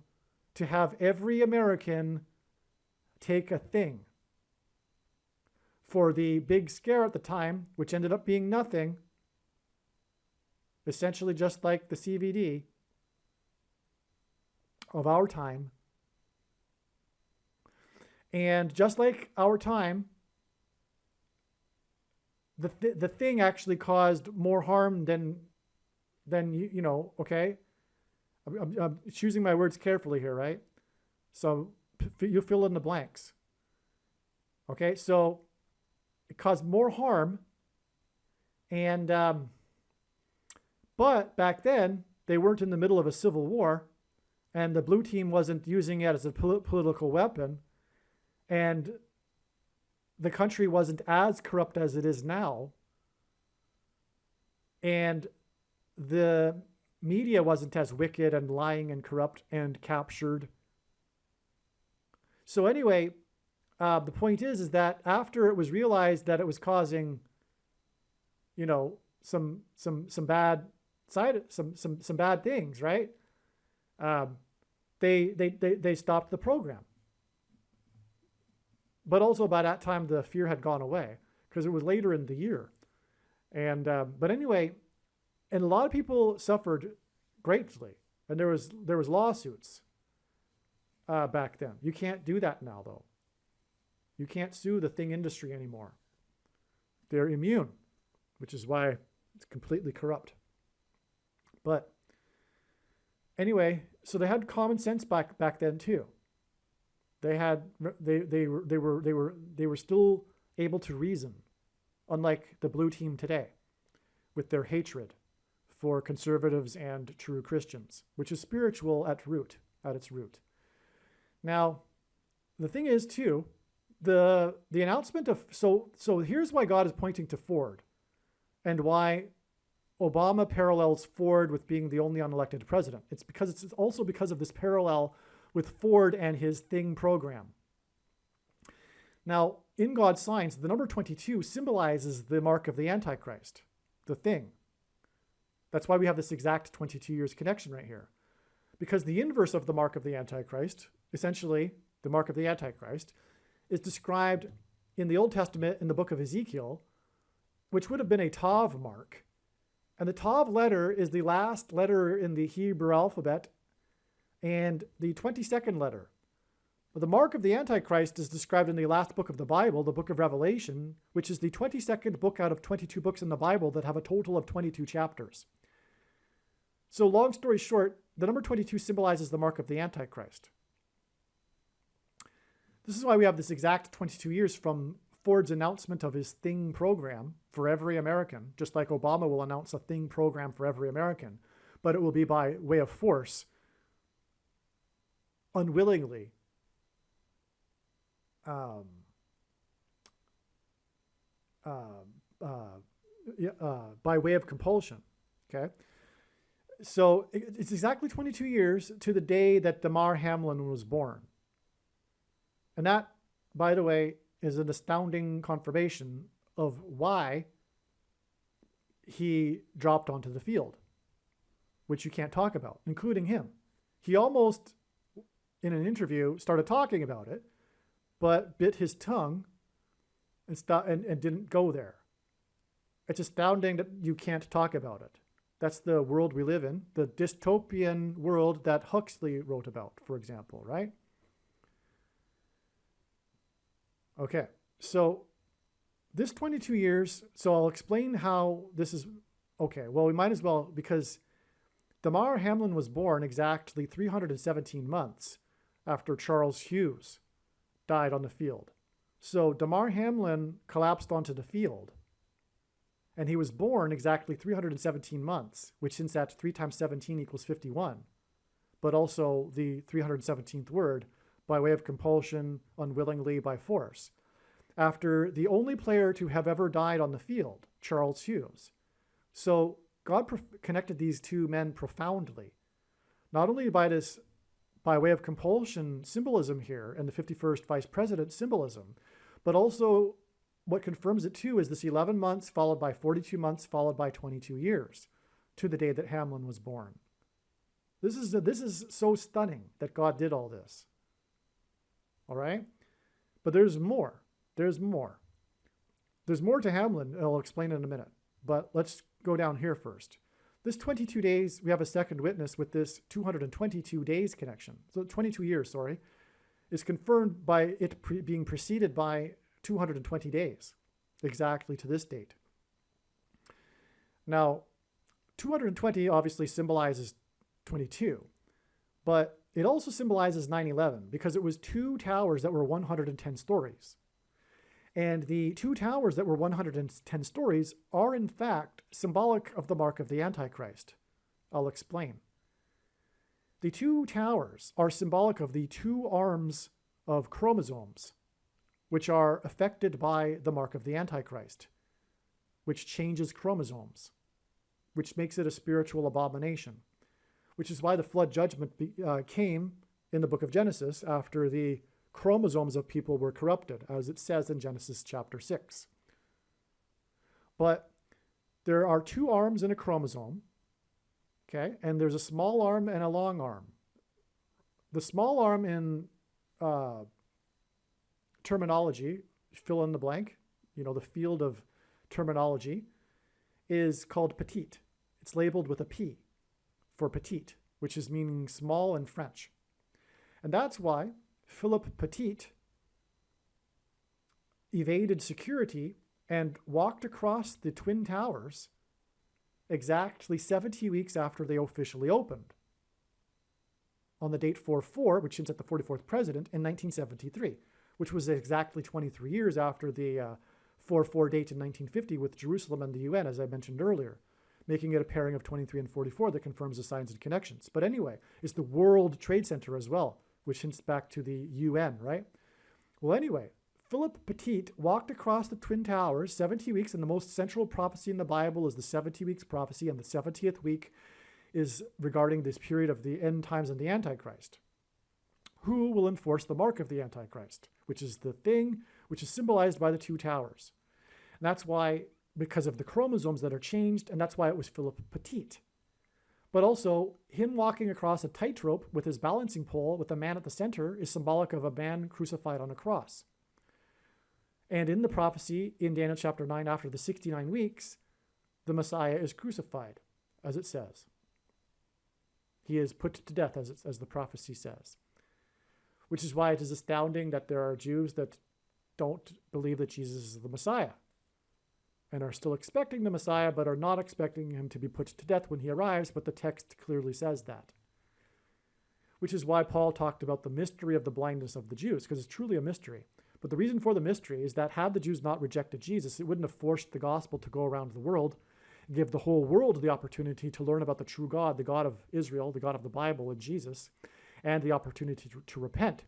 to have every American take a thing. For the big scare at the time, which ended up being nothing, essentially just like the CVD of our time. And just like our time, the thing actually caused more harm than you know, okay? I'm choosing my words carefully here, right? So you fill in the blanks. Okay, so it caused more harm. And, but back then, they weren't in the middle of a civil war, and the blue team wasn't using it as a political weapon, and the country wasn't as corrupt as it is now, and the media wasn't as wicked and lying and corrupt and captured. So anyway, the point is that after it was realized that it was causing, you know, some bad some bad things, right? They stopped the program. But also by that time, the fear had gone away because it was later in the year. And but anyway, and a lot of people suffered greatly, and there was lawsuits back then. You can't do that now, though. You can't sue the thing industry anymore. They're immune, which is why it's completely corrupt. But anyway, so they had common sense back then too. They were still able to reason, unlike the blue team today, with their hatred for conservatives and true Christians, which is spiritual at its root. Now, the thing is too, the announcement of so here's why God is pointing to Ford, and why Obama parallels Ford with being the only unelected president. It's also because of this parallel with Ford and his Thing program. Now, in God's signs, the number 22 symbolizes the mark of the Antichrist, the Thing. That's why we have this exact 22 years connection right here. Because the inverse of the mark of the Antichrist, essentially the mark of the Antichrist, is described in the Old Testament in the book of Ezekiel, which would have been a Tav mark. And the Tav letter is the last letter in the Hebrew alphabet and the 22nd letter. The mark of the Antichrist is described in the last book of the Bible, the book of Revelation, which is the 22nd book out of 22 books in the Bible that have a total of 22 chapters. So long story short, the number 22 symbolizes the mark of the Antichrist. This is why we have this exact 22 years from Ford's announcement of his Thing program for every American, just like Obama will announce a Thing program for every American, but it will be by way of force, unwillingly. by way of compulsion. Okay. So it's exactly 22 years to the day that Damar Hamlin was born. And that, by the way, is an astounding confirmation of why he dropped onto the field, which you can't talk about, including him. He almost, in an interview, started talking about it, but bit his tongue and didn't go there. It's astounding that you can't talk about it. That's the world we live in, the dystopian world that Huxley wrote about, for example, right? Okay, so this 22 years, so I'll explain how this is, okay, well, we might as well, because Damar Hamlin was born exactly 317 months after Charles Hughes died on the field. So Damar Hamlin collapsed onto the field, and he was born exactly 317 months, which since that's 3 times 17 equals 51, but also the 317th word, by way of compulsion, unwillingly, by force, after the only player to have ever died on the field, Charles Hughes. So God connected these two men profoundly, not only by way of compulsion symbolism here and the 51st vice president symbolism, but also what confirms it too is this 11 months followed by 42 months followed by 22 years to the day that Hamlin was born. This is so stunning that God did all this. All right? But there's more. There's more. There's more to Hamlin, and I'll explain it in a minute. But let's go down here first. This 22 days, we have a second witness with this 222 days connection. So 22 years, sorry, is confirmed by it being preceded by 220 days, exactly to this date. Now, 220 obviously symbolizes 22, but it also symbolizes 9/11 because it was 2 towers that were 110 stories. And the 2 towers that were 110 stories are in fact symbolic of the mark of the Antichrist. I'll explain. The 2 towers are symbolic of the 2 arms of chromosomes, which are affected by the mark of the Antichrist, which changes chromosomes, which makes it a spiritual abomination, which is why the flood judgment came in the book of Genesis after the chromosomes of people were corrupted, as it says in Genesis chapter 6. But there are 2 arms in a chromosome, okay, and there's a small arm and a long arm. The small arm in terminology, fill in the blank, the field of terminology, is called petite. It's labeled with a P for petite, which is meaning small in French. And that's why Philip Petit evaded security and walked across the Twin Towers exactly 70 weeks after they officially opened, on the date 4/4, which hints at the 44th president, in 1973, which was exactly 23 years after the 4/4 date in 1950 with Jerusalem and the UN, as I mentioned earlier, making it a pairing of 23 and 44 that confirms the signs and connections. But anyway, it's the World Trade Center as well, which hints back to the UN, right? Well, anyway, Philip Petit walked across the Twin Towers 70 weeks, and the most central prophecy in the Bible is the 70 weeks prophecy, and the 70th week is regarding this period of the end times and the Antichrist. Who will enforce the mark of the Antichrist, which is the thing which is symbolized by the 2 towers. And that's why, because of the chromosomes that are changed, and that's why it was Philip Petit. But also, him walking across a tightrope with his balancing pole with a man at the center is symbolic of a man crucified on a cross. And in the prophecy in Daniel chapter 9, after the 69 weeks, the Messiah is crucified, as it says. He is put to death, as the prophecy says. Which is why it is astounding that there are Jews that don't believe that Jesus is the Messiah and are still expecting the Messiah, but are not expecting him to be put to death when he arrives, but the text clearly says that. Which is why Paul talked about the mystery of the blindness of the Jews, because it's truly a mystery. But the reason for the mystery is that had the Jews not rejected Jesus, it wouldn't have forced the gospel to go around the world and give the whole world the opportunity to learn about the true God, the God of Israel, the God of the Bible, and Jesus, and the opportunity to repent.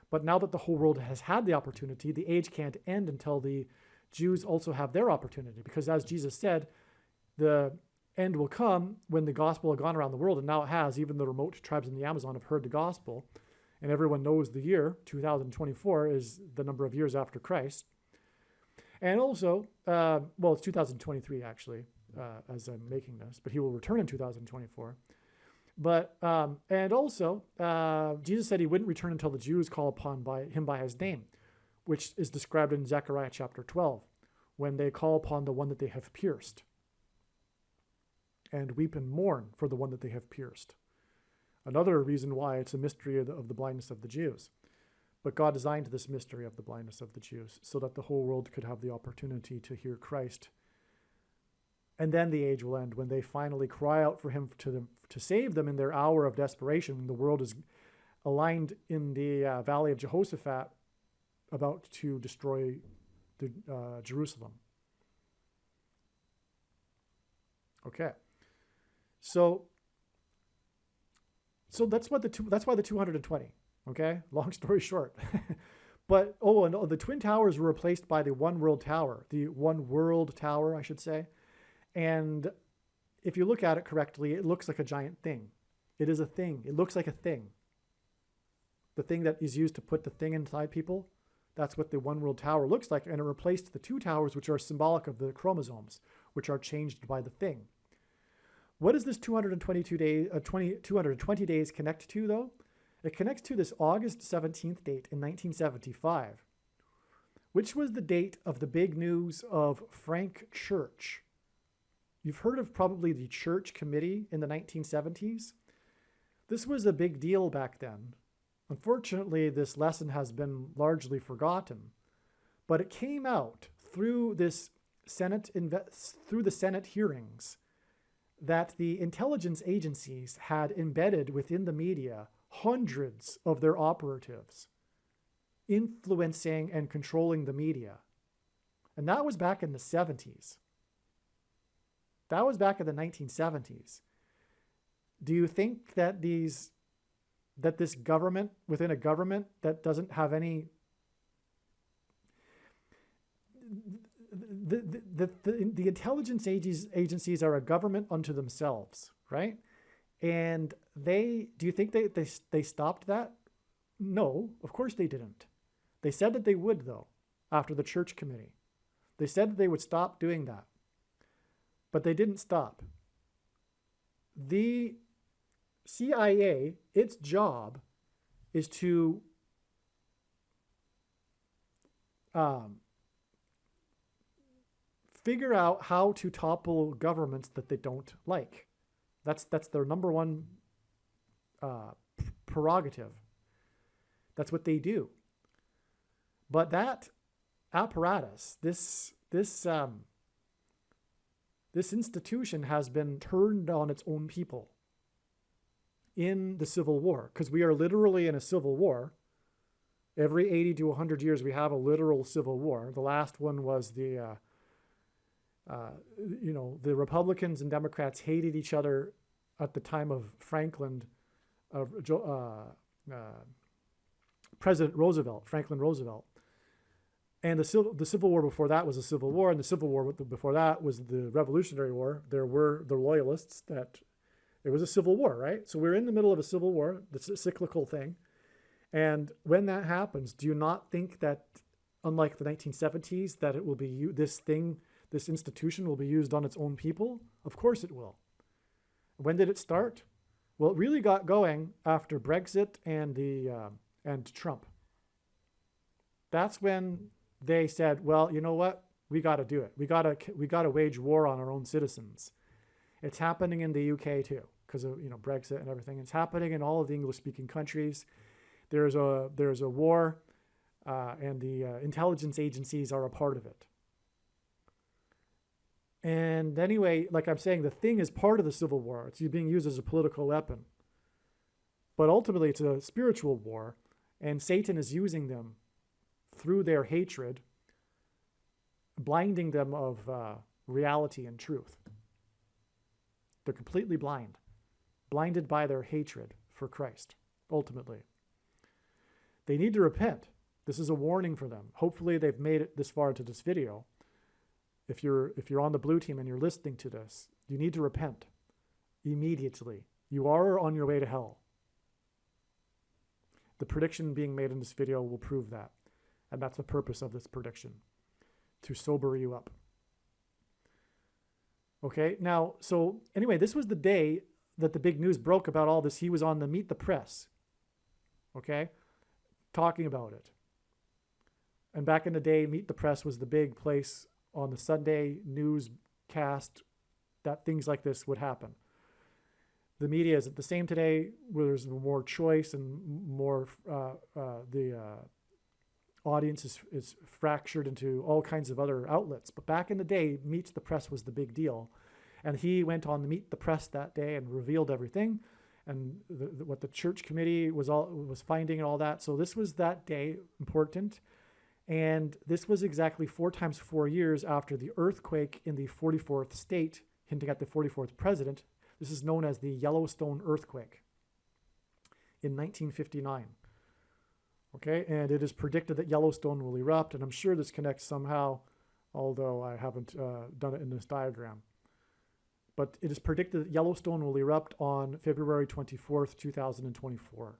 But now that the whole world has had the opportunity, the age can't end until the Jews also have their opportunity, because as Jesus said, the end will come when the gospel has gone around the world, and now it has. Even the remote tribes in the Amazon have heard the gospel, and everyone knows the year 2024 is the number of years after Christ. And also, well, it's 2023 actually, as I'm making this, but he will return in 2024. But and also, Jesus said he wouldn't return until the Jews call upon him by his name, which is described in Zechariah chapter 12, when they call upon the one that they have pierced, and weep and mourn for the one that they have pierced. Another reason why it's a mystery of the blindness of the Jews. But God designed this mystery of the blindness of the Jews so that the whole world could have the opportunity to hear Christ. And then the age will end when they finally cry out for him to save them in their hour of desperation, when the world is aligned in the valley of Jehoshaphat, about to destroy Jerusalem. Okay, so that's why the 220. Okay, long story short. But and the Twin Towers were replaced by the One World Tower, I should say. And if you look at it correctly, it looks like a giant thing. It is a thing. It looks like a thing. The thing that is used to put the thing inside people, that's what the One World Tower looks like. And it replaced the two towers, which are symbolic of the chromosomes, which are changed by the thing. What does this 220 days connect to, though? It connects to this August 17th date in 1975, which was the date of the big news of Frank Church. You've heard of probably the Church Committee in the 1970s. This was a big deal back then. Unfortunately, this lesson has been largely forgotten, but it came out through the Senate hearings that the intelligence agencies had embedded within the media hundreds of their operatives influencing and controlling the media. And that was back in the 70s. That was back in the 1970s. Do you think that this government, within a government that doesn't have any, the intelligence agencies are a government unto themselves, right? And do you think they stopped that? No, of course they didn't. They said that they would, though, after the Church Committee. They said that they would stop doing that. But they didn't stop. The CIA, its job is to figure out how to topple governments that they don't like. That's their number one prerogative. That's what they do. But that apparatus, this institution has been turned on its own people in the Civil War, because we are literally in a civil war. Every 80 to 100 years, we have a literal civil war. The last one was the Republicans and Democrats hated each other at the time of President Roosevelt, Franklin Roosevelt. And the Civil War before that was a civil war, and the Civil War before that was the Revolutionary War. There were the Loyalists. It was a civil war, right? So we're in the middle of a civil war. That's a cyclical thing. And when that happens, do you not think that, unlike the 1970s, that it will be this institution will be used on its own people? Of course it will. When did it start? Well, it really got going after Brexit and Trump. That's when they said, well, you know what? We got to do it. We got to wage war on our own citizens. It's happening in the UK too, because of Brexit and everything. It's happening in all of the English-speaking countries. There's a war, and the intelligence agencies are a part of it. And anyway, like I'm saying, the thing is part of the Civil War. It's being used as a political weapon. But ultimately, it's a spiritual war, and Satan is using them through their hatred, blinding them of reality and truth. They're completely blinded by their hatred for Christ, ultimately. They need to repent. This is a warning for them. Hopefully they've made it this far into this video. if you're on the blue team and you're listening to this, you need to repent immediately. You are on your way to hell. The prediction being made in this video will prove that. And that's the purpose of this prediction, to sober you up. Okay, now, so anyway, this was the day that the big news broke about all this. He was on the Meet the Press, okay, talking about it. And back in the day, Meet the Press was the big place on the Sunday newscast that things like this would happen. The media is the same today, where there's more choice and more, the audience is fractured into all kinds of other outlets. But back in the day, Meet the Press was the big deal. And he went on the Meet the Press that day and revealed everything, and what the church committee was finding and all that. So this was that day important. And this was exactly 4 times 4 years after the earthquake in the 44th state, hinting at the 44th president. This is known as the Yellowstone earthquake in 1959. Okay, and it is predicted that Yellowstone will erupt, and I'm sure this connects somehow, although I haven't done it in this diagram. But it is predicted that Yellowstone will erupt on February 24th, 2024.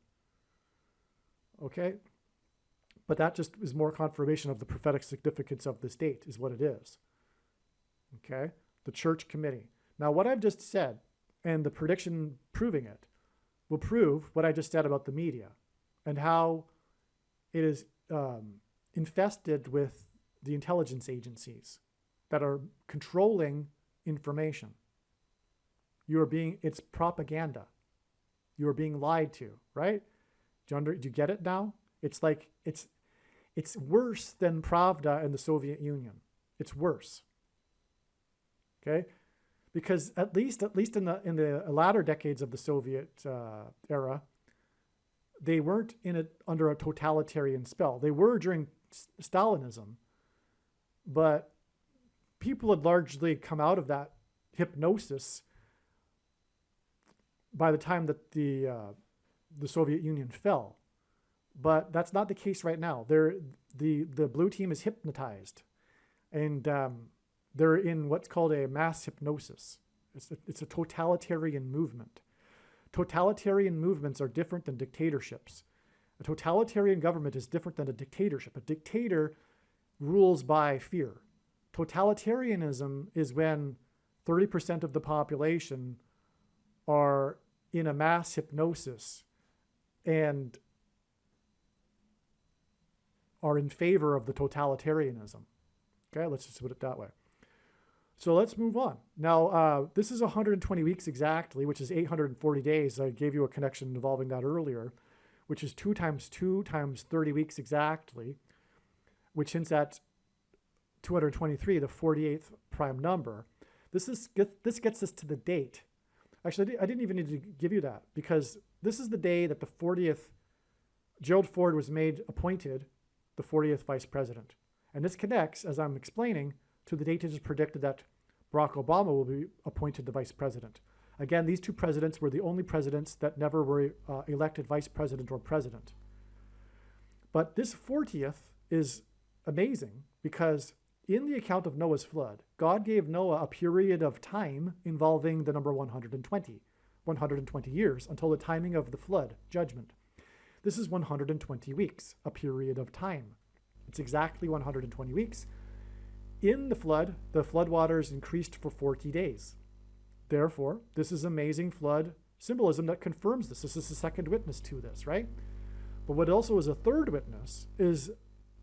Okay? But that just is more confirmation of the prophetic significance of this date, is what it is. Okay? The church committee. Now, what I've just said, and the prediction proving it, will prove what I just said about the media and how it is infested with the intelligence agencies that are controlling information. It's propaganda. You are being lied to, right? Do you get it now? It's like, it's worse than Pravda in the Soviet Union. It's worse. Okay? Because at least in the latter decades of the Soviet era, they weren't under a totalitarian spell. They were during Stalinism, but people had largely come out of that hypnosis by the time that the Soviet Union fell. But that's not the case right now. The blue team is hypnotized, and they're in what's called a mass hypnosis. It's a totalitarian movement. Totalitarian movements are different than dictatorships. A totalitarian government is different than a dictatorship. A dictator rules by fear. Totalitarianism is when 30% of the population are in a mass hypnosis and are in favor of the totalitarianism. Okay, let's just put it that way. So let's move on. Now, this is 120 weeks exactly, which is 840 days. I gave you a connection involving that earlier, which is 2 times 2 times 30 weeks exactly, which hints at 223, the 48th prime number. This gets us to the date. Actually, I didn't even need to give you that, because this is the day that the 40th, Gerald Ford was appointed the 40th vice president. And this connects, as I'm explaining, to the date it is predicted that Barack Obama will be appointed the vice president. Again, these 2 presidents were the only presidents that never were elected vice president or president. But this 40th is amazing, because in the account of Noah's flood, God gave Noah a period of time involving the number 120 years, until the timing of the flood judgment. This is 120 weeks, a period of time. It's exactly 120 weeks. In the flood waters increased for 40 days. Therefore, this is amazing flood symbolism that confirms this. This is the second witness to this, right? But what also is a third witness is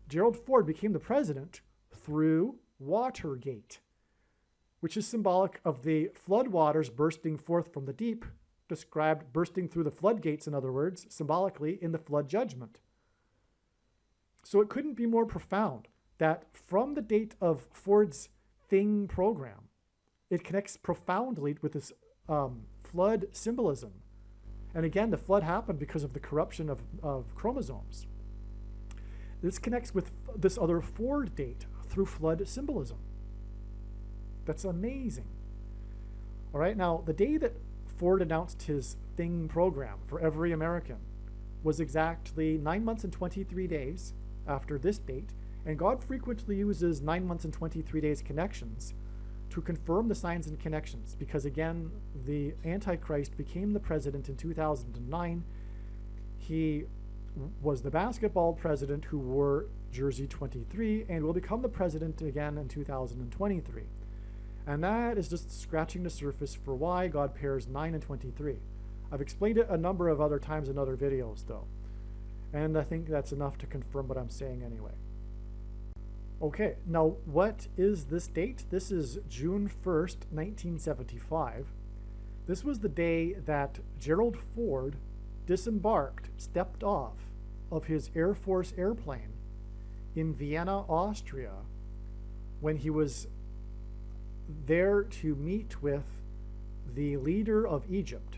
Gerald Ford became the president through Watergate, which is symbolic of the flood waters bursting forth from the deep, described bursting through the floodgates, in other words, symbolically in the flood judgment. So it couldn't be more profound that from the date of Ford's Thing program, it connects profoundly with this flood symbolism. And again, the flood happened because of the corruption of chromosomes. This connects with this other Ford date through flood symbolism. That's amazing. All right, now the day that Ford announced his Thing program for every American was exactly 9 months and 23 days after this date, And God frequently uses 9 months and 23 days connections to confirm the signs and connections, because again, the Antichrist became the president in 2009. He was the basketball president who wore jersey 23 and will become the president again in 2023. And that is just scratching the surface for why God pairs 9 and 23. I've explained it a number of other times in other videos though, and I think that's enough to confirm what I'm saying anyway. Okay, now what is this date? This is June 1st, 1975. This was the day that Gerald Ford disembarked, stepped off of his Air Force airplane in Vienna, Austria, when he was there to meet with the leader of Egypt,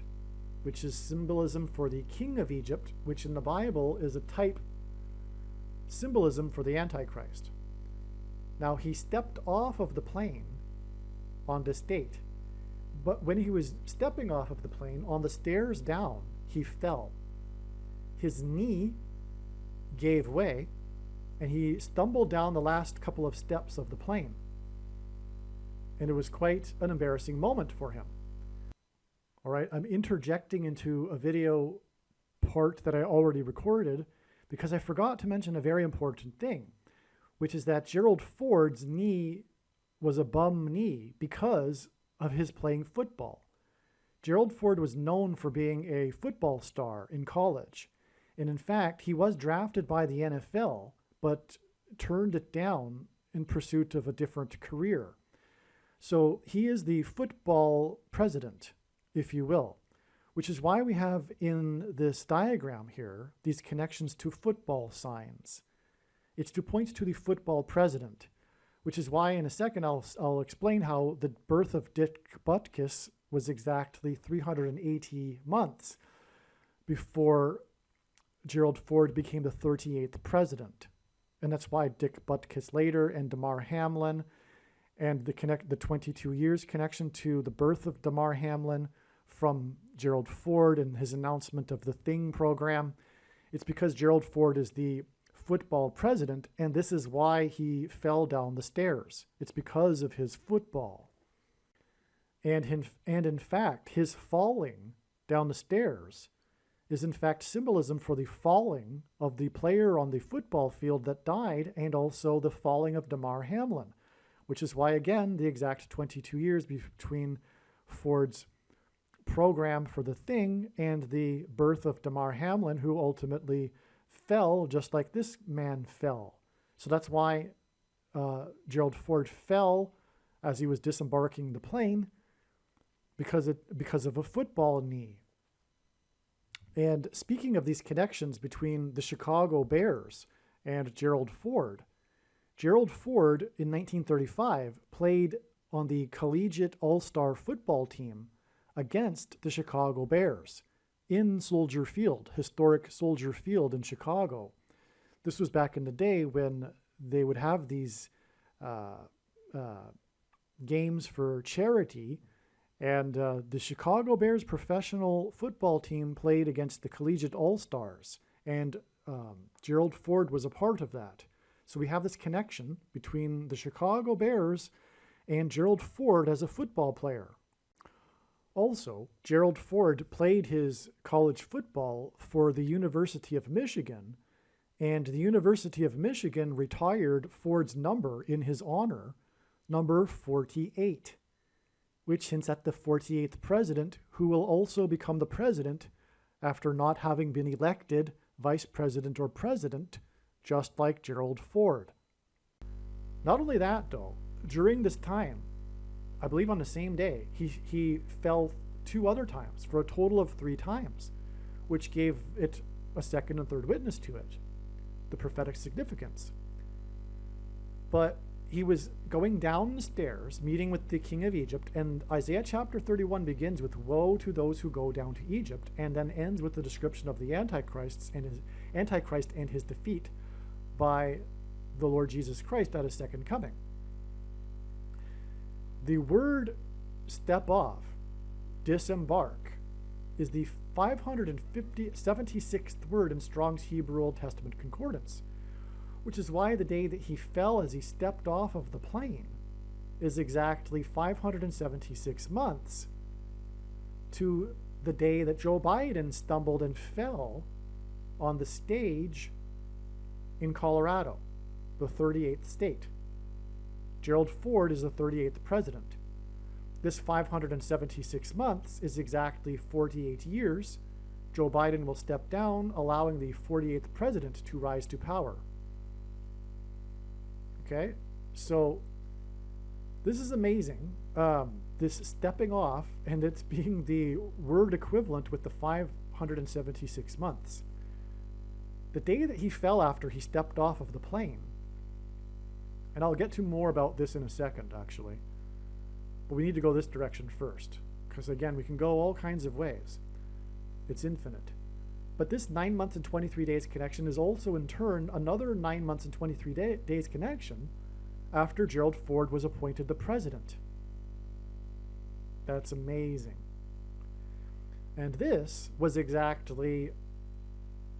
which is symbolism for the king of Egypt, which in the Bible is a type symbolism for the Antichrist. Now, he stepped off of the plane on this date, but when he was stepping off of the plane, on the stairs down, he fell. His knee gave way, and he stumbled down the last couple of steps of the plane. And it was quite an embarrassing moment for him. All right, I'm interjecting into a video part that I already recorded because I forgot to mention a very important thing, which is that Gerald Ford's knee was a bum knee because of his playing football. Gerald Ford was known for being a football star in college. And in fact, he was drafted by the NFL, but turned it down in pursuit of a different career. So he is the football president, if you will, which is why we have in this diagram here these connections to football signs. It's to point to the football president, which is why in a second I'll explain how the birth of Dick Butkus was exactly 380 months before Gerald Ford became the 38th president. And that's why Dick Butkus later and DAMAR HAMLIN and the 22 years connection to the birth of DAMAR HAMLIN from Gerald Ford and his announcement of the Thing program. It's because Gerald Ford is the football president, and this is why he fell down the stairs. It's because of his football. And in fact, his falling down the stairs is in fact symbolism for the falling of the player on the football field that died, and also the falling of DAMAR HAMLIN, which is why, again, the exact 22 years between Ford's program for the Thing and the birth of DAMAR HAMLIN, who ultimately fell just like this man fell. So that's why Gerald Ford fell as he was disembarking the plane, because of a football knee. And speaking of these connections between the Chicago Bears and Gerald Ford in 1935 played on the collegiate all-star football team against the Chicago Bears in Soldier Field, historic Soldier Field in Chicago. This was back in the day when they would have these games for charity, and the Chicago Bears professional football team played against the collegiate all-stars, and Gerald Ford was a part of that. So we have this connection between the Chicago Bears and Gerald Ford as a football player. Also, Gerald Ford played his college football for the University of Michigan, and the University of Michigan retired Ford's number in his honor, number 48, which hints at the 48th president, who will also become the president after not having been elected vice president or president, just like Gerald Ford. Not only that, though, during this time, I believe on the same day, he fell 2 other times for a total of 3 times, which gave it a second and third witness to it, the prophetic significance. But he was going down the stairs, meeting with the king of Egypt, and Isaiah chapter 31 begins with woe to those who go down to Egypt, and then ends with the description of the Antichrist and his defeat by the Lord Jesus Christ at his second coming. The word step off, disembark, is the 576th word in Strong's Hebrew Old Testament Concordance, which is why the day that he fell as he stepped off of the plane is exactly 576 months to the day that Joe Biden stumbled and fell on the stage in Colorado, the 38th state. Gerald Ford is the 38th president. This 576 months is exactly 48 years. Joe Biden will step down, allowing the 48th president to rise to power. Okay, so this is amazing. This stepping off, and it's being the word equivalent with the 576 months. The day that he fell after he stepped off of the plane, and I'll get to more about this in a second, actually, but we need to go this direction first, because again, we can go all kinds of ways. It's infinite. But this 9 months and 23 days connection is also in turn another 9 months and 23 days connection after Gerald Ford was appointed the president. That's amazing. And this was exactly,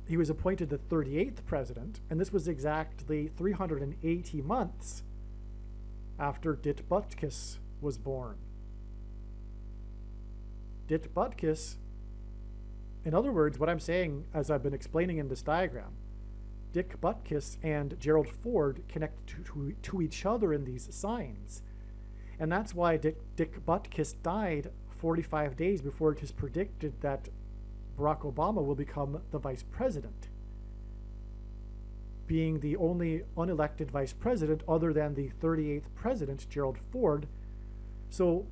he was appointed the 38th president, and this was exactly 380 months after Dit Butkus was born. Dit Butkus, in other words, what I'm saying, as I've been explaining in this diagram, Dick Butkus and Gerald Ford connect to each other in these signs. And that's why Dick Butkus died 45 days before it is predicted that Barack Obama will become the vice president, being the only unelected vice president other than the 38th president, Gerald Ford. So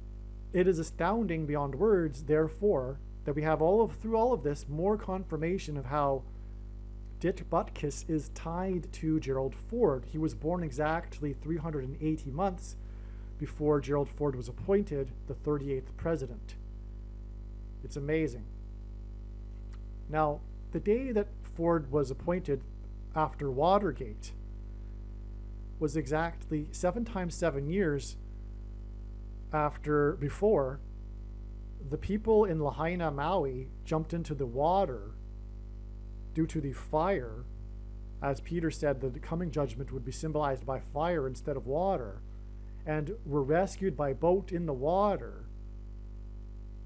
it is astounding beyond words, therefore, that we have through all of this more confirmation of how Dit Butkus is tied to Gerald Ford. He was born exactly 380 months before Gerald Ford was appointed the 38th president. It's amazing. Now, the day that Ford was appointed after Watergate was exactly 7 times 7 years before the people in Lahaina, Maui jumped into the water due to the fire. As Peter said, the coming judgment would be symbolized by fire instead of water, and were rescued by boat in the water.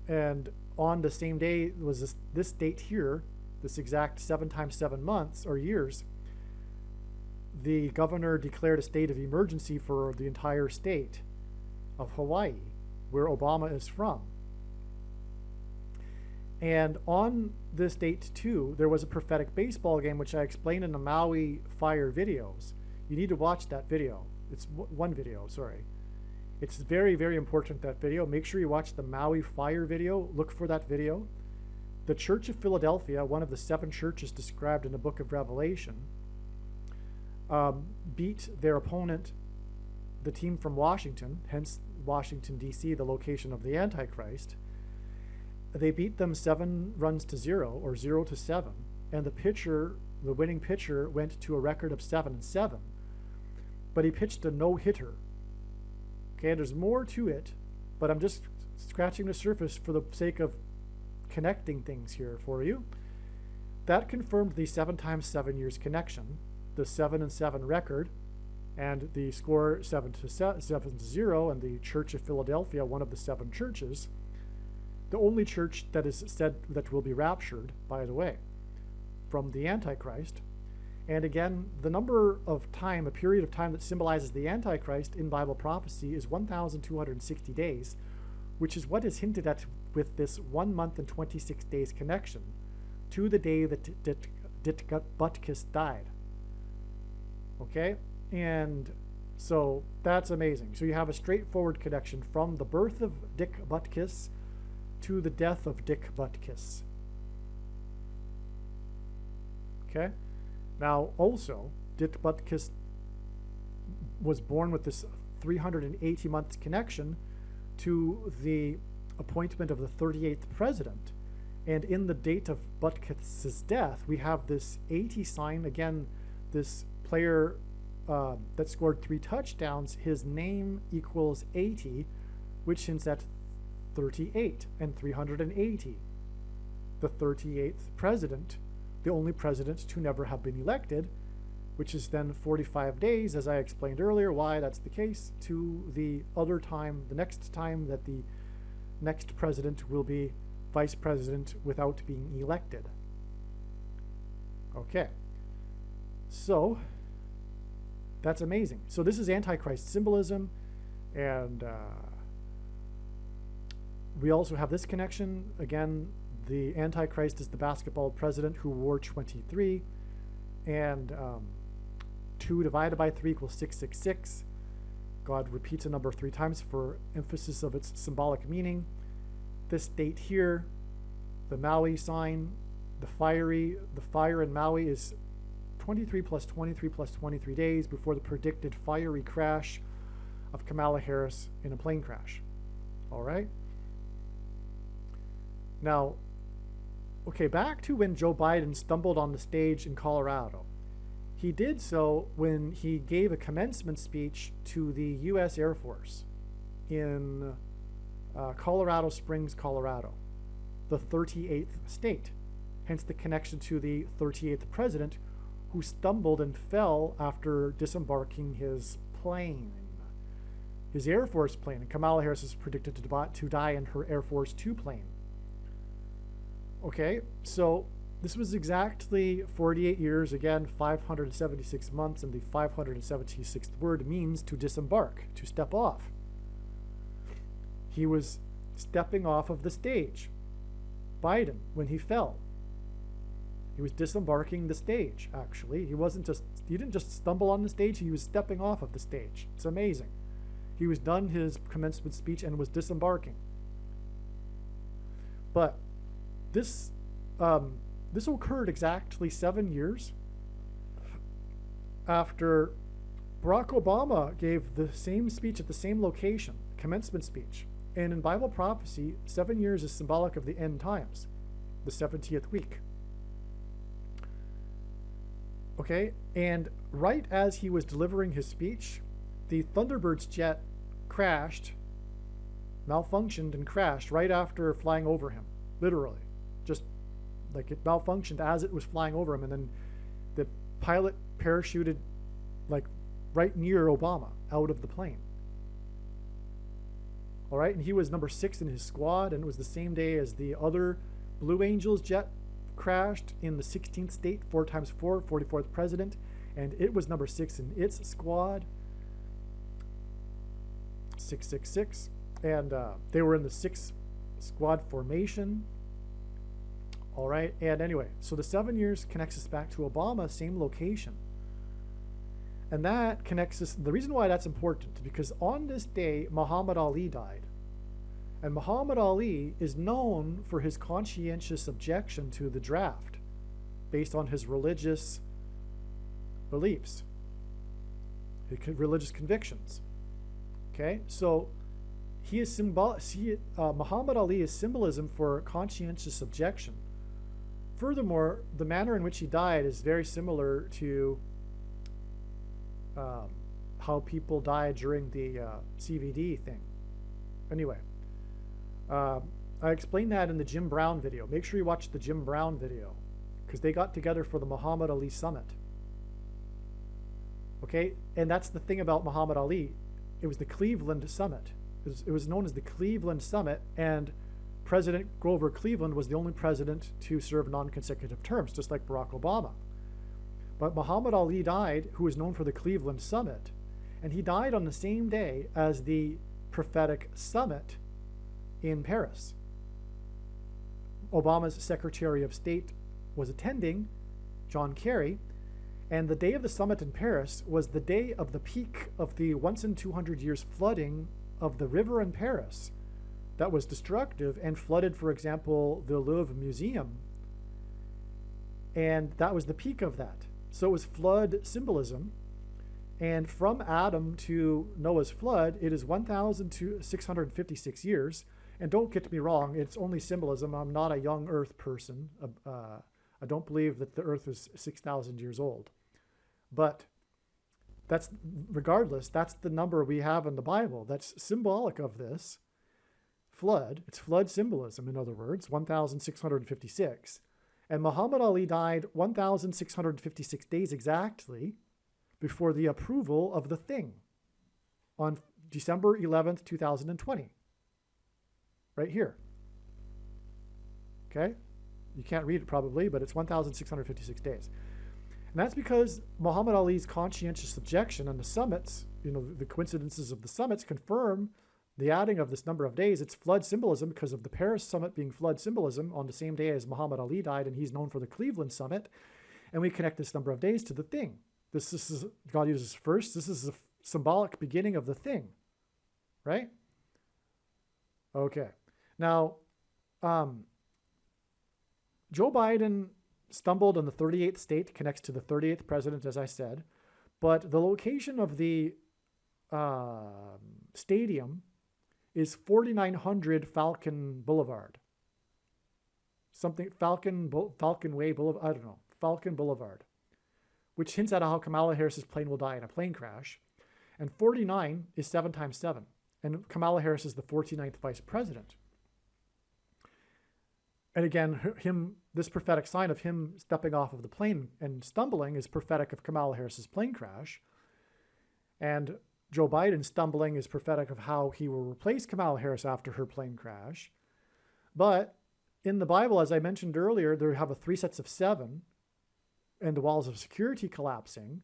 And on the same day was this date here, this exact 7 times 7 months or years, the governor declared a state of emergency for the entire state of Hawaii, where Obama is from. And on this date too, there was a prophetic baseball game, which I explained in the Maui Fire videos. You need to watch that video. It's one video, sorry. It's very, very important, that video. Make sure you watch the Maui Fire video. Look for that video. The Church of Philadelphia, one of the 7 churches described in the book of Revelation, beat their opponent, the team from Washington, hence Washington, D.C., the location of the Antichrist. They beat them 7 runs to 0, or 0 to 7, and the winning pitcher went to a record of 7-7, but he pitched a no-hitter. Okay, there's more to it, but I'm just scratching the surface for the sake of connecting things here for you. That confirmed the 7 times 7 years connection, the 7-7 record, and the score 7-0, and the Church of Philadelphia, one of the 7 churches, the only church that is said that will be raptured, by the way, from the Antichrist. And again, the number of time, a period of time that symbolizes the Antichrist in Bible prophecy is 1,260 days, which is what is hinted at with this 1 month and 26 days connection to the day that Dit Butkus died. Okay? And so that's amazing. So you have a straightforward connection from the birth of Dick Butkus to the death of Dick Butkus. Okay? Now, also, Dit Butkus was born with this 380 months connection to the appointment of the 38th president. And in the date of Butkus's death, we have this 80 sign. Again, this player that scored 3 touchdowns, his name equals 80, which hints at 38 and 380. The 38th president, the only president to never have been elected, which is then 45 days, as I explained earlier why that's the case, to the other time, the next time that the next president will be vice president without being elected. Okay, so that's amazing. So this is Antichrist symbolism, and we also have this connection. Again, the Antichrist is the basketball president who wore 23, and 2 divided by 3 equals 666. God repeats a number 3 times for emphasis of its symbolic meaning. This date here, the Maui sign, the fire in Maui is 23 plus 23 plus 23 days before the predicted fiery crash of Kamala Harris in a plane crash. All right? Now, okay, back to when Joe Biden stumbled on the stage in Colorado. He did so when he gave a commencement speech to the U.S. Air Force in Colorado Springs, Colorado, the 38th state. Hence the connection to the 38th president who stumbled and fell after disembarking his plane, his Air Force plane. And Kamala Harris is predicted to die in her Air Force 2 plane. Okay, so this was exactly 48 years, again, 576 months, and the 576th word means to disembark, to step off. He was stepping off of the stage, Biden, when he fell. He was disembarking the stage, actually. He didn't just stumble on the stage, he was stepping off of the stage. It's amazing. He was done his commencement speech and was disembarking. But this occurred exactly 7 years after Barack Obama gave the same speech at the same location, commencement speech. And in Bible prophecy, 7 years is symbolic of the end times, the 70th week. Okay, and right as he was delivering his speech, the Thunderbird's jet crashed, malfunctioned and crashed right after flying over him, literally. Just like it malfunctioned as it was flying over him, and then the pilot parachuted like right near Obama out of the plane. All right, and he was number 6 in his squad, and it was the same day as the other Blue Angels jet crashed in the 16th state, 4 times 4, 44th president, and it was number 6 in its squad, 666, and they were in the 6th squad formation. All right, and anyway, so the 7 years connects us back to Obama, same location. And that connects us, the reason why that's important is because on this day, Muhammad Ali died. And Muhammad Ali is known for his conscientious objection to the draft based on his religious beliefs, his religious convictions. Okay, so Muhammad Ali is symbolism for conscientious objection. Furthermore, the manner in which he died is very similar to how people died during the CVD thing. Anyway, I explained that in the Jim Brown video. Make sure you watch the Jim Brown video because they got together for the Muhammad Ali Summit. Okay, and that's the thing about Muhammad Ali. It was the Cleveland Summit. It was known as the Cleveland Summit, and President Grover Cleveland was the only president to serve non-consecutive terms, just like Barack Obama. But Muhammad Ali died, who was known for the Cleveland Summit, and he died on the same day as the prophetic summit in Paris. Obama's Secretary of State was attending, John Kerry, and the day of the summit in Paris was the day of the peak of the once in 200 years flooding of the river in Paris that was destructive and flooded, for example, the Louvre Museum. And that was the peak of that. So it was flood symbolism. And from Adam to Noah's flood, it is 1,656 years. And don't get me wrong, it's only symbolism. I'm not a young earth person. I don't believe that the earth is 6,000 years old. But that's, regardless, that's the number we have in the Bible. That's symbolic of this flood. It's flood symbolism, in other words, 1,656. And Muhammad Ali died 1,656 days exactly before the approval of the thing on December 11th, 2020. Right here. Okay? You can't read it probably, but it's 1,656 days. And that's because Muhammad Ali's conscientious objection and the summits, the coincidences of the summits confirm the adding of this number of days. It's flood symbolism because of the Paris summit being flood symbolism on the same day as Muhammad Ali died, and he's known for the Cleveland summit. And we connect this number of days to the thing. This is God uses first. This is the symbolic beginning of the thing, right? Okay. Now, Joe Biden stumbled on the 38th state, connects to the 38th president, as I said, but the location of the stadium is 4900 Falcon Boulevard. Falcon Way Boulevard, I don't know, Falcon Boulevard, which hints at how Kamala Harris's plane will die in a plane crash. And 49 is 7 times 7. And Kamala Harris is the 49th vice president. And again, this prophetic sign of him stepping off of the plane and stumbling is prophetic of Kamala Harris's plane crash. And Joe Biden stumbling is prophetic of how he will replace Kamala Harris after her plane crash. But in the Bible, as I mentioned earlier, there have 3 sets of 7 and the walls of security collapsing.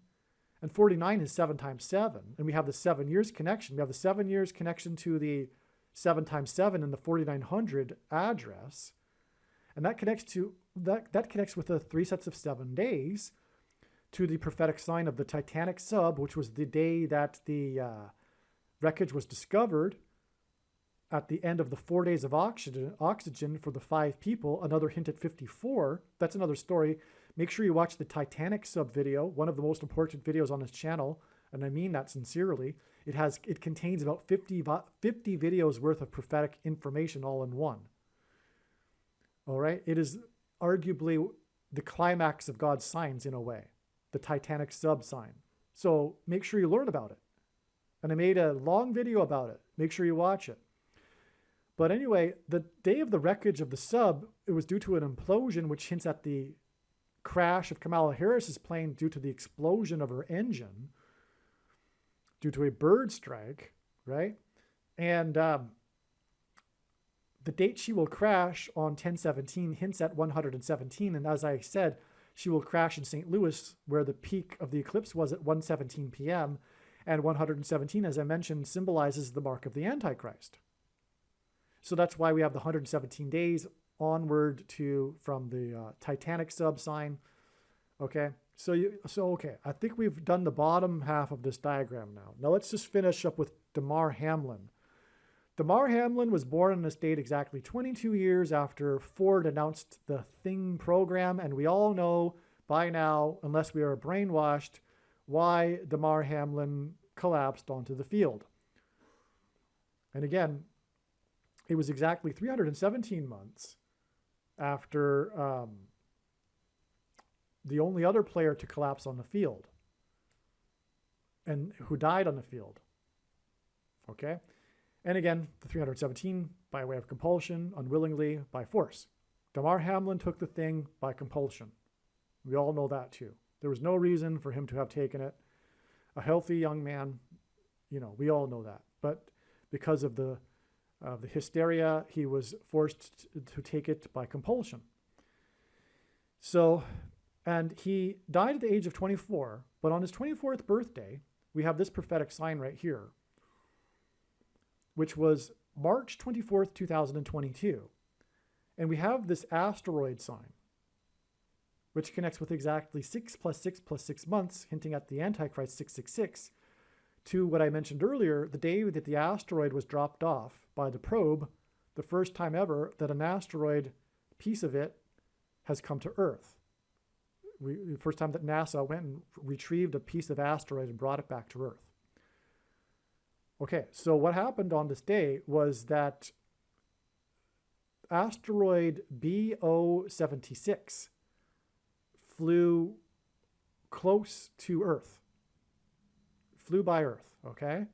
And 49 is 7 times 7. And we have the 7 years connection. We have the 7 years connection to the 7 times 7 in the 4900 address. And that connects to that connects with the 3 sets of 7 days to the prophetic sign of the Titanic sub, which was the day that the wreckage was discovered at the end of the 4 days of oxygen for the 5 people. Another hint at 54. That's another story. Make sure you watch the Titanic sub video, one of the most important videos on this channel, and I mean that sincerely. It contains about 50 videos worth of prophetic information all in one. All right? It is arguably the climax of God's signs in a way, the Titanic sub sign. So make sure you learn about it. And I made a long video about it. Make sure you watch it. But anyway, the day of the wreckage of the sub, it was due to an implosion, which hints at the crash of Kamala Harris's plane due to the explosion of her engine, due to a bird strike, right? And the date she will crash on 10/17 hints at 117. And as I said, she will crash in St. Louis, where the peak of the eclipse was at 1:17 p.m. And 117, as I mentioned, symbolizes the mark of the Antichrist. So that's why we have the 117 days onward from the Titanic sub sign. Okay, okay, I think we've done the bottom half of this diagram now. Now let's just finish up with DAMAR HAMLIN. DAMAR HAMLIN was born in this date exactly 22 years after Ford announced the Thing program, and we all know by now, unless we are brainwashed, why DAMAR HAMLIN collapsed onto the field. And again, it was exactly 317 months after the only other player to collapse on the field and who died on the field. Okay? And again, the 317 by way of compulsion, unwillingly, by force. DAMAR HAMLIN took the thing by compulsion. We all know that too. There was no reason for him to have taken it. A healthy young man, we all know that. But because of the hysteria, he was forced to take it by compulsion. So, and he died at the age of 24, but on his 24th birthday, we have this prophetic sign right here, which was March 24th, 2022. And we have this asteroid sign, which connects with exactly 6 + 6 + 6 months, hinting at the Antichrist 666, to what I mentioned earlier, the day that the asteroid was dropped off by the probe, the first time ever that an asteroid piece of it has come to Earth. The first time that NASA went and retrieved a piece of asteroid and brought it back to Earth. Okay, so what happened on this day was that asteroid BO76 flew close to Earth. Flew by Earth, okay?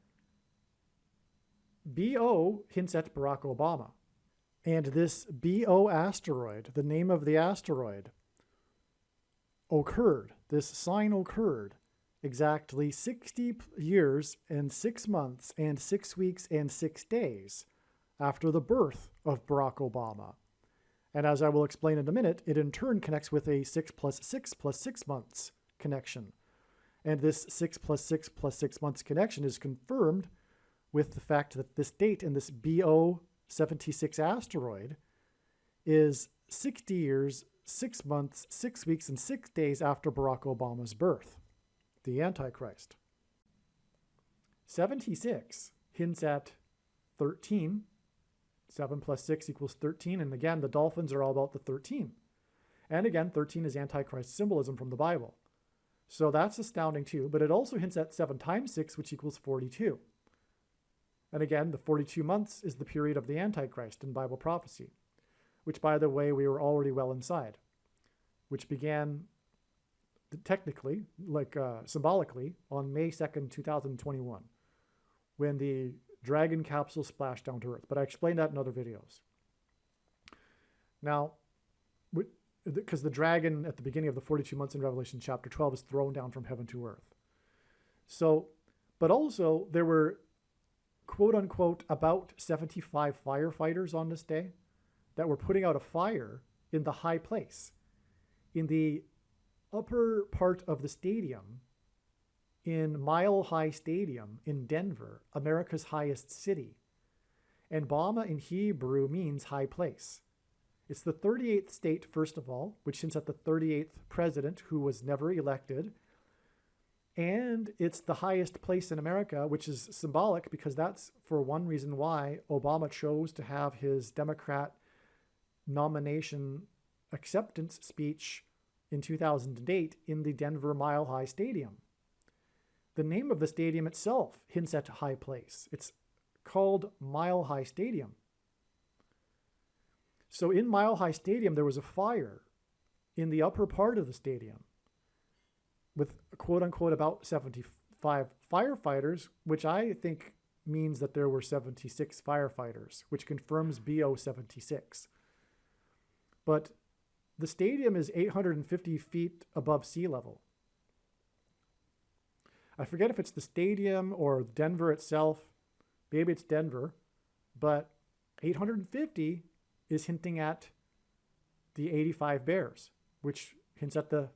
BO hints at Barack Obama. And this BO asteroid, the name of the asteroid, occurred. This sign occurred exactly 60 years and 6 months and 6 weeks and 6 days after the birth of Barack Obama. And as I will explain in a minute, it in turn connects with a 6 plus 6 plus 6 months connection. And this 6 plus 6 plus 6 months connection is confirmed with the fact that this date in this BO 76 asteroid is 60 years, 6 months, 6 weeks, and 6 days after Barack Obama's birth, the Antichrist. 76 hints at 13. 7 plus 6 equals 13. And again, the dolphins are all about the 13. And again, 13 is Antichrist symbolism from the Bible. So that's astounding too. But it also hints at 7 times 6, which equals 42. And again, the 42 months is the period of the Antichrist in Bible prophecy, which, by the way, we were already well inside, which began technically, symbolically, on May 2nd, 2021, when the Dragon capsule splashed down to Earth. But I explained that in other videos. Now, because the dragon at the beginning of the 42 months in Revelation chapter 12 is thrown down from heaven to earth. So, but also there were quote unquote about 75 firefighters on this day that were putting out a fire in the high place, in the upper part of the stadium, in Mile High Stadium in Denver, America's highest city. And Bama in Hebrew means high place. It's the 38th state, first of all, which hints at the 38th president who was never elected. And it's the highest place in America, which is symbolic because that's for one reason why Obama chose to have his Democrat nomination acceptance speech in 2008 in the Denver Mile High Stadium. The name of the stadium itself hints at high place. It's called Mile High Stadium. So in Mile High Stadium, there was a fire in the upper part of the stadium with quote unquote about 75 firefighters, which I think means that there were 76 firefighters, which confirms BO 76. But the stadium is 850 feet above sea level. I forget if it's the stadium or Denver itself. Maybe it's Denver, but 850 is hinting at the 85 Bears, which hints at the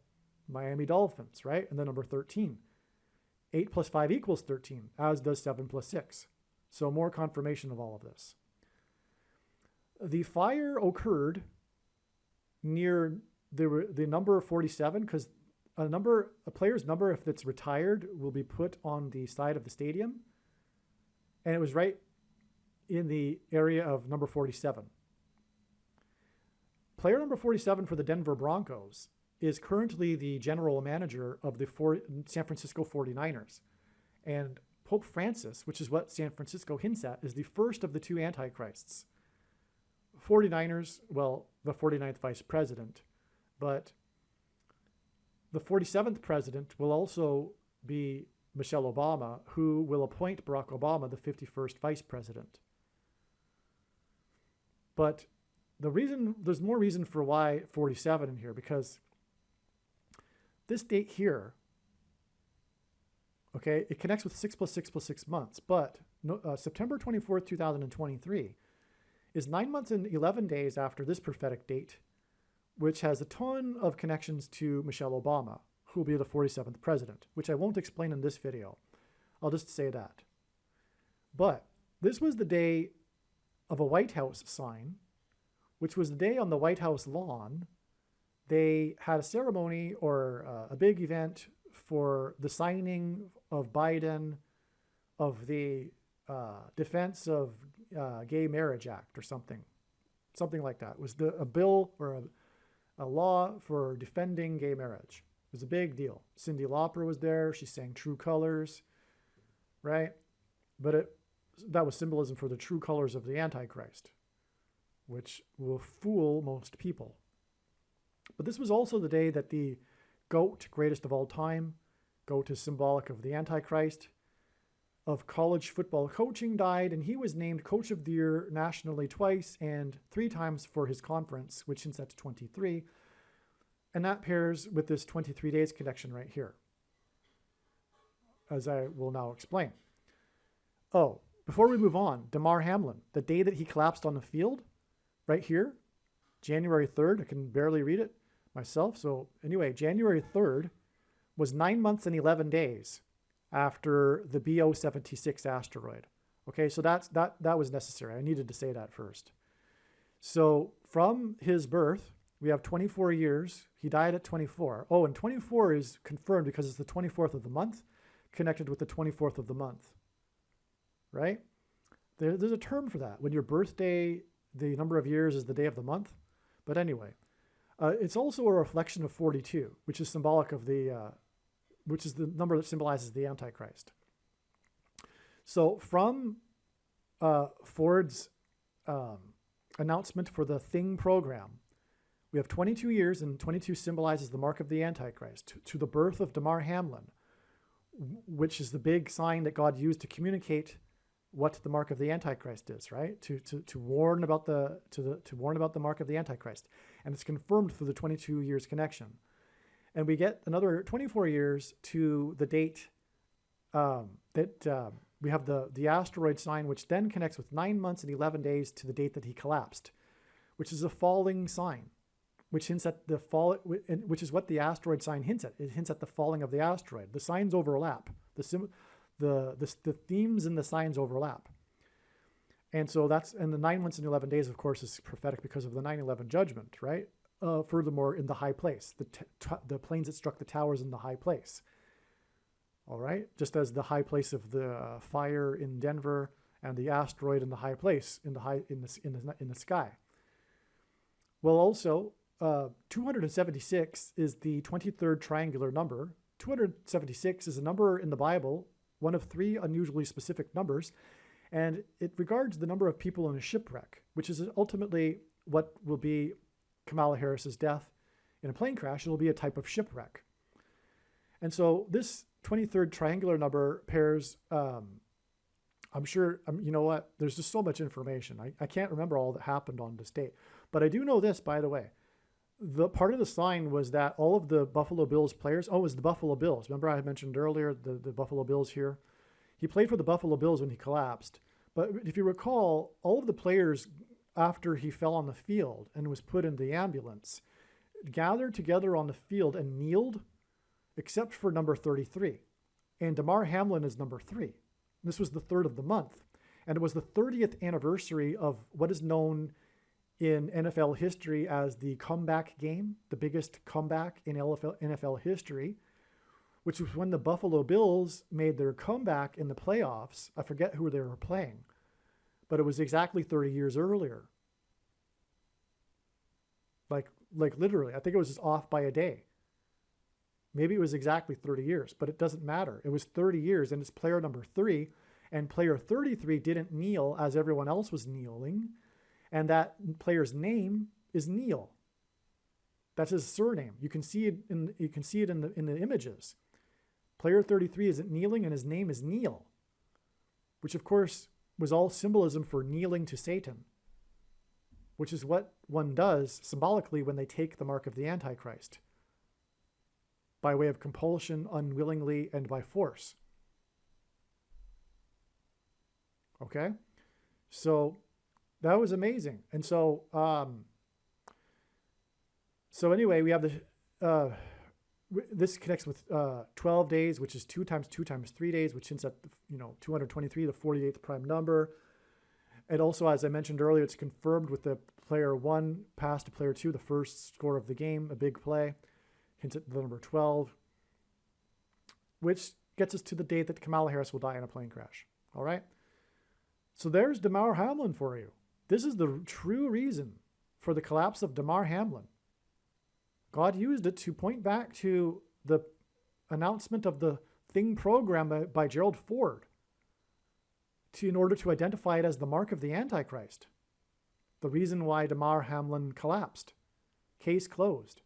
Miami Dolphins, right? And the number 13. 8 plus 5 equals 13, as does 7 plus 6. So more confirmation of all of this. The fire occurred near the number 47 because a player's number, if it's retired, will be put on the side of the stadium. And it was right in the area of number 47. Player number 47 for the Denver Broncos is currently the general manager of the San Francisco 49ers. And Pope Francis, which is what San Francisco hints at, is the first of the two antichrists. 49ers, well, the 49th vice president, but the 47th president will also be Michelle Obama, who will appoint Barack Obama the 51st vice president. But there's more reason for why 47 in here, because this date here, okay, it connects with 6 plus 6 plus 6 months, but September 24th, 2023 is 9 months and 11 days after this prophetic date, which has a ton of connections to Michelle Obama, who will be the 47th president, which I won't explain in this video. I'll just say that. But this was the day of a White House sign, which was the day on the White House lawn. They had a ceremony or a big event for the signing of Biden of the Defense of Gay Marriage Act or something like that. It was a bill or a law for defending gay marriage. It was a big deal. Cyndi Lauper was there. She sang True Colors, right? But that was symbolism for the true colors of the Antichrist, which will fool most people. But this was also the day that the GOAT, greatest of all time, GOAT is symbolic of the Antichrist, of college football coaching, died, and he was named Coach of the Year nationally twice and 3 times for his conference, which hints at 23. And that pairs with this 23 days connection right here. as I will now explain. Oh, before we move on, Damar Hamlin, the day that he collapsed on the field, right here, January 3rd, I can barely read it myself. So anyway, January 3rd was 9 months and 11 days after the BO-76 asteroid. Okay, so that was necessary. I needed to say that first. So from his birth, we have 24 years. He died at 24. Oh, and 24 is confirmed because it's the 24th of the month, connected with the 24th of the month, right? There's a term for that. When your birthday, the number of years is the day of the month. But anyway, it's also a reflection of 42, which is symbolic of which is the number that symbolizes the Antichrist. So from Ford's announcement for the Thing program, we have 22 years, and 22 symbolizes the mark of the Antichrist, to the birth of Damar Hamlin, which is the big sign that God used to communicate what the mark of the Antichrist is, right? To warn about to warn about the mark of the Antichrist, and it's confirmed through the 22 years connection, and we get another 24 years to the date that we have the asteroid sign, which then connects with 9 months and 11 days to the date that he collapsed, which is a falling sign, which hints at the fall, which is what the asteroid sign hints at. It hints at the falling of the asteroid. The signs overlap. The themes and the signs overlap. And so and the 9 months and 11 days, of course, is prophetic because of the 9/11 judgment, right? Furthermore, in the high place, the planes that struck the towers in the high place. All right, just as the high place of the fire in Denver and the asteroid in the high place in the sky. Well, also 276 is the 23rd triangular number. 276 is a number in the Bible, one of 3 unusually specific numbers, and it regards the number of people in a shipwreck, which is ultimately what will be Kamala Harris's death in a plane crash. It'll be a type of shipwreck. And so this 23rd triangular number pairs, I'm sure, you know what, there's just so much information. I can't remember all that happened on this date. But I do know this, by the way. The part of the sign was that all of the Buffalo Bills players, it was the Buffalo Bills. Remember I had mentioned earlier the Buffalo Bills here? He played for the Buffalo Bills when he collapsed. But if you recall, all of the players, after he fell on the field and was put in the ambulance, gathered together on the field and kneeled, except for number 33. And Damar Hamlin is number 3. This was the 3rd of the month. And it was the 30th anniversary of what is known in NFL history as the comeback game, the biggest comeback in NFL history, which was when the Buffalo Bills made their comeback in the playoffs. I forget who they were playing, but it was exactly 30 years earlier. Like literally, I think it was just off by a day. Maybe it was exactly 30 years, but it doesn't matter. It was 30 years, and it's player number 3, and player 33 didn't kneel as everyone else was kneeling, and that player's name is Neil. That's his surname. You can see it in the images. Player 33 isn't kneeling, and his name is Neil, which of course was all symbolism for kneeling to Satan, which is what one does symbolically when they take the mark of the Antichrist, by way of compulsion, unwillingly, and by force. Okay? So that was amazing. And so anyway, we have this connects with 12 days, which is 2 times 2 times 3 days, which hints at 223, the 48th prime number. And also, as I mentioned earlier, it's confirmed with the player 1 pass to player 2, the first score of the game, a big play. Hints at the number 12, which gets us to the date that Kamala Harris will die in a plane crash. All right? So there's Damar Hamlin for you. This is the true reason for the collapse of Damar Hamlin. God used it to point back to the announcement of the Thing program by Gerald Ford in order to identify it as the mark of the Antichrist. The reason why Damar Hamlin collapsed. Case closed.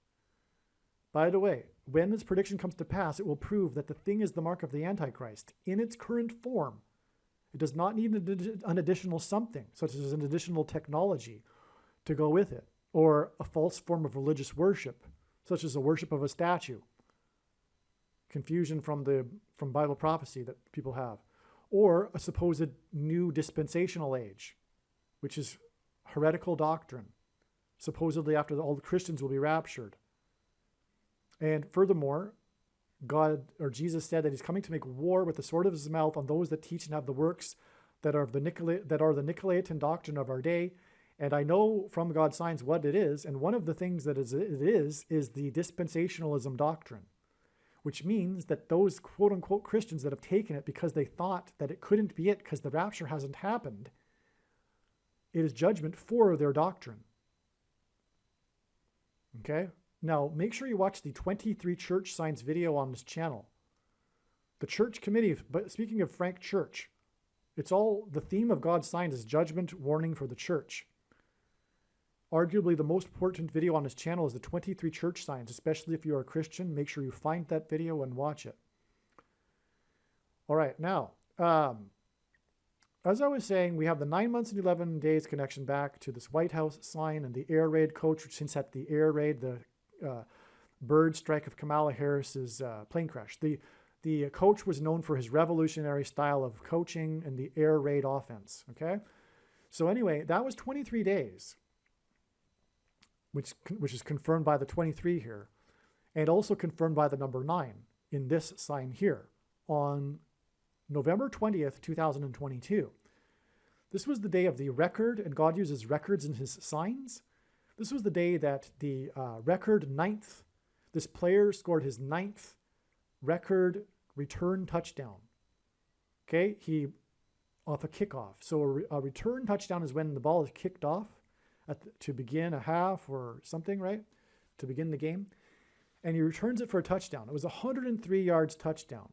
By the way, when this prediction comes to pass, it will prove that the Thing is the mark of the Antichrist in its current form. It does not need an additional something, such as an additional technology to go with it, or a false form of religious worship, such as the worship of a statue. confusion from Bible prophecy that people have, or a supposed new dispensational age, which is heretical doctrine. Supposedly after all the Christians will be raptured. And furthermore, God or Jesus said that he's coming to make war with the sword of his mouth on those that teach and have the works that are the Nicolaitan doctrine of our day. And I know from God's signs what it is, and one of the things that it is the dispensationalism doctrine, which means that those quote-unquote Christians that have taken it because they thought that it couldn't be it because the rapture hasn't happened, it is judgment for their doctrine. Okay? Now, make sure you watch the 23 church signs video on this channel. The church committee, but speaking of Frank Church, it's all, the theme of God's signs is judgment, warning for the church. Arguably the most important video on this channel is the 23 church signs, especially if you're a Christian. Make sure you find that video and watch it. All right, now, as I was saying, we have the 9 months and 11 days connection back to this White House sign and the air raid coach, which hints at the air raid, the bird strike of Kamala Harris's plane crash. The coach was known for his revolutionary style of coaching and the air raid offense, okay? So anyway, that was 23 days, which is confirmed by the 23 here, and also confirmed by the number 9 in this sign here on November 20th, 2022. This was the day of the record, and God uses records in his signs. This was the day that the record 9th, this player scored his 9th record return touchdown. Okay, he off a kickoff. So a return touchdown is when the ball is kicked off to begin a half or something, right? To begin the game. And he returns it for a touchdown. It was 103 yards touchdown,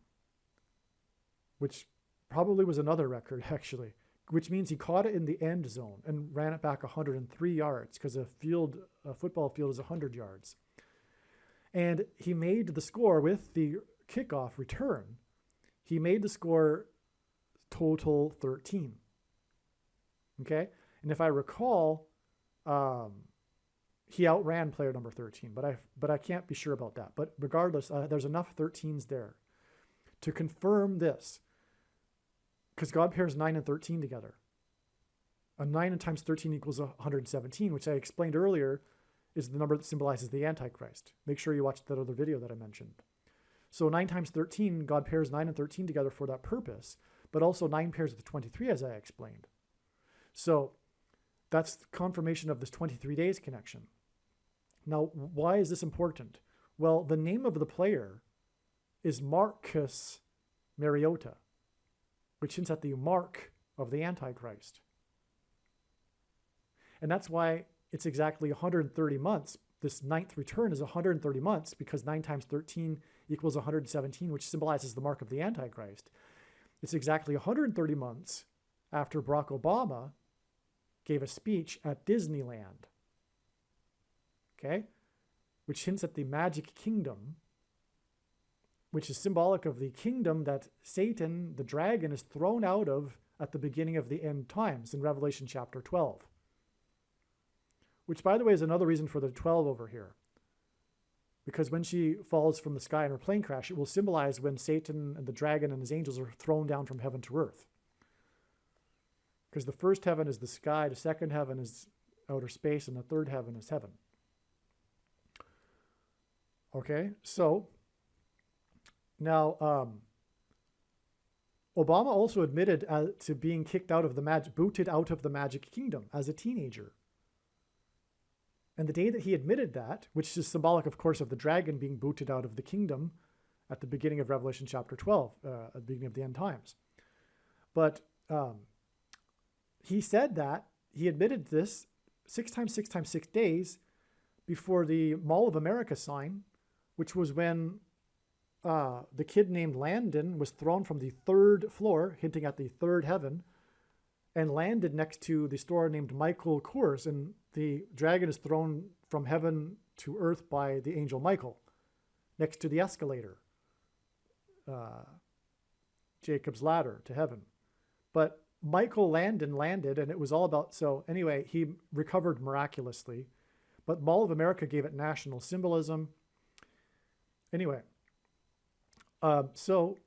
which probably was another record actually, which means he caught it in the end zone and ran it back 103 yards because a football field is 100 yards. And he made the score with the kickoff return. He made the score total 13. Okay? And if I recall, he outran player number 13, but I can't be sure about that. But regardless, there's enough 13s there to confirm this, because God pairs 9 and 13 together. A 9 times 13 equals 117, which I explained earlier is the number that symbolizes the Antichrist. Make sure you watch that other video that I mentioned. So 9 times 13, God pairs 9 and 13 together for that purpose, but also 9 pairs with 23, as I explained. So that's confirmation of this 23 days connection. Now, why is this important? Well, the name of the player is Marcus Mariota, which hints at the mark of the Antichrist. And that's why it's exactly 130 months. This 9th return is 130 months because 9 times 13 equals 117, which symbolizes the mark of the Antichrist. It's exactly 130 months after Barack Obama gave a speech at Disneyland, okay, which hints at the magic kingdom, which is symbolic of the kingdom that Satan, the dragon, is thrown out of at the beginning of the end times in Revelation chapter 12. Which, by the way, is another reason for the 12 over here. Because when she falls from the sky in her plane crash, it will symbolize when Satan and the dragon and his angels are thrown down from heaven to earth. Because the first heaven is the sky, the second heaven is outer space, and the third heaven is heaven. Okay, so now Obama also admitted to being kicked out of the booted out of the magic kingdom as a teenager. And the day that he admitted that, which is symbolic, of course, of the dragon being booted out of the kingdom at the beginning of Revelation chapter 12, at the beginning of the end times. But he said that, he admitted this 6 times 6 times 6 days before the Mall of America sign, which was when the kid named Landon was thrown from the 3rd floor, hinting at the 3rd heaven, and landed next to the store named Michael Kors, and the dragon is thrown from heaven to earth by the angel Michael, next to the escalator, Jacob's ladder to heaven. But Michael landed, and it was all about, so anyway, he recovered miraculously, but Mall of America gave it national symbolism. Anyway, So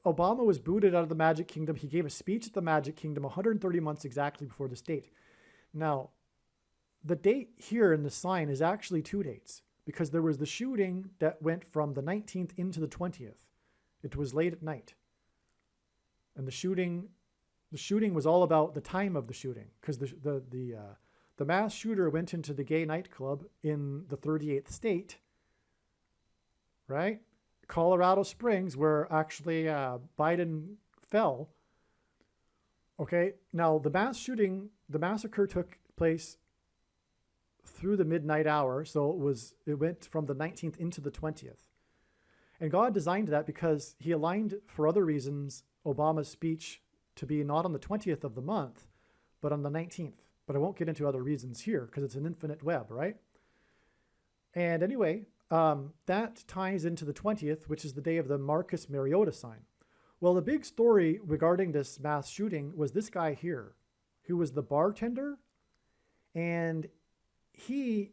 Obama was booted out of the Magic Kingdom. He gave a speech at the Magic Kingdom 130 months exactly before this date. Now, the date here in the sign is actually two dates because there was the shooting that went from the 19th into the 20th. It was late at night. And the shooting was all about the time of the shooting because the mass shooter went into the gay nightclub in the 38th state, right? Colorado Springs, where actually Biden fell. Okay, now the massacre took place through the midnight hour, so it went from the 19th into the 20th. And God designed that because he aligned, for other reasons, Obama's speech to be not on the 20th of the month, but on the 19th. But I won't get into other reasons here because it's an infinite web, right? And anyway, that ties into the 20th, which is the day of the Marcus Mariota sign. Well, the big story regarding this mass shooting was this guy here, who was the bartender, and he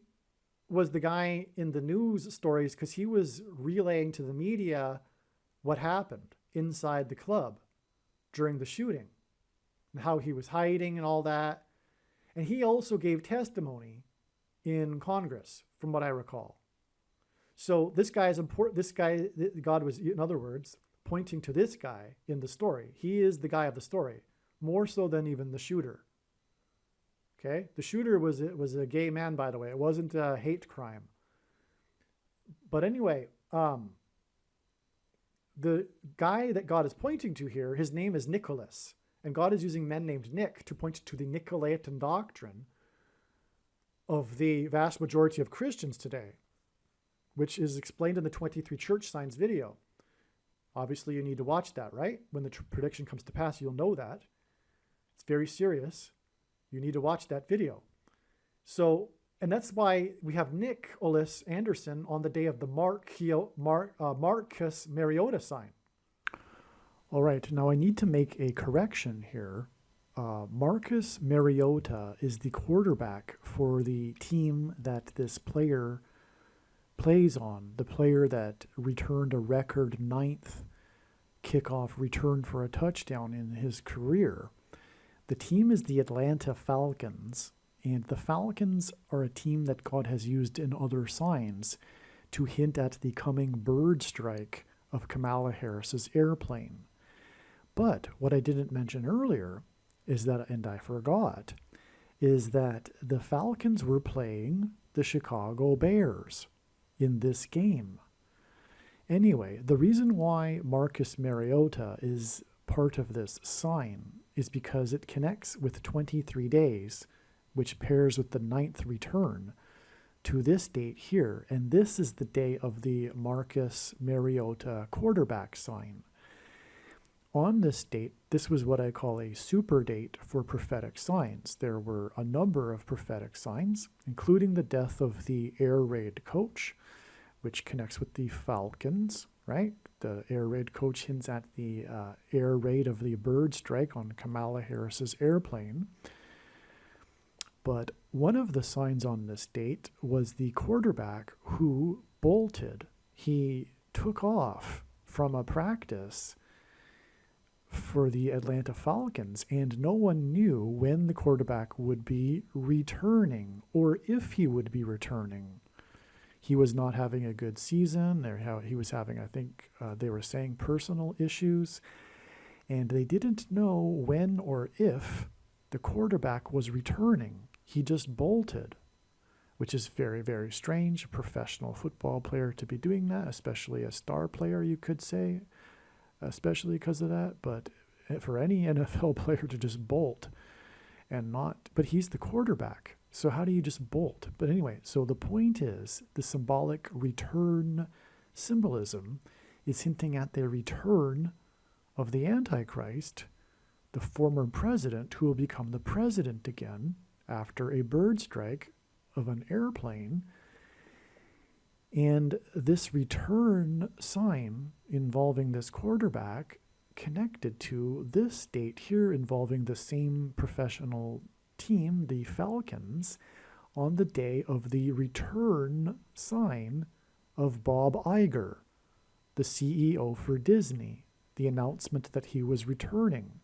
was the guy in the news stories because he was relaying to the media what happened inside the club during the shooting and how he was hiding and all that. And he also gave testimony in Congress, from what I recall. So this guy is important. This guy, God was, in other words, pointing to this guy in the story. He is the guy of the story, more so than even the shooter. Okay, the shooter was a gay man, by the way. It wasn't a hate crime. But anyway, the guy that God is pointing to here, his name is Nicholas. And God is using men named Nick to point to the Nicolaitan doctrine of the vast majority of Christians today, which is explained in the 23 Church Signs video. Obviously, you need to watch that, right? When the prediction comes to pass, you'll know that. It's very serious. You need to watch that video. So, and that's why we have Nicholas Anderson on the day of the Marcus Mariota sign. All right, now I need to make a correction here. Marcus Mariota is the quarterback for the team that this player plays on, the player that returned a record 9th kickoff return for a touchdown in his career. The team is the Atlanta Falcons, and the Falcons are a team that God has used in other signs to hint at the coming bird strike of Kamala Harris's airplane. But what I didn't mention earlier is that, and I forgot, is that the Falcons were playing the Chicago Bears in this game. Anyway, the reason why Marcus Mariota is part of this sign is because it connects with 23 days, which pairs with the 9th return to this date here. And this is the day of the Marcus Mariota quarterback sign. On this date, this was what I call a super date for prophetic signs. There were a number of prophetic signs, including the death of the air raid coach, which connects with the Falcons, right? The air raid coach hints at the air raid of the bird strike on Kamala Harris's airplane. But one of the signs on this date was the quarterback who bolted. He took off from a practice for the Atlanta Falcons, and no one knew when the quarterback would be returning or if he would be returning. He was not having a good season. He was having, I think they were saying, personal issues, and they didn't know when or if the quarterback was returning. He just bolted, which is very, very strange. A professional football player to be doing that, especially a star player, you could say, especially because of that. But for any NFL player to just bolt and not, but he's the quarterback. So how do you just bolt? But anyway, so the point is the symbolic return symbolism is hinting at the return of the Antichrist, the former president who will become the president again after a bird strike of an airplane. And this return sign involving this quarterback connected to this date here involving the same professional team, the Falcons, on the day of the return sign of Bob Iger, the CEO for Disney, the announcement that he was returning.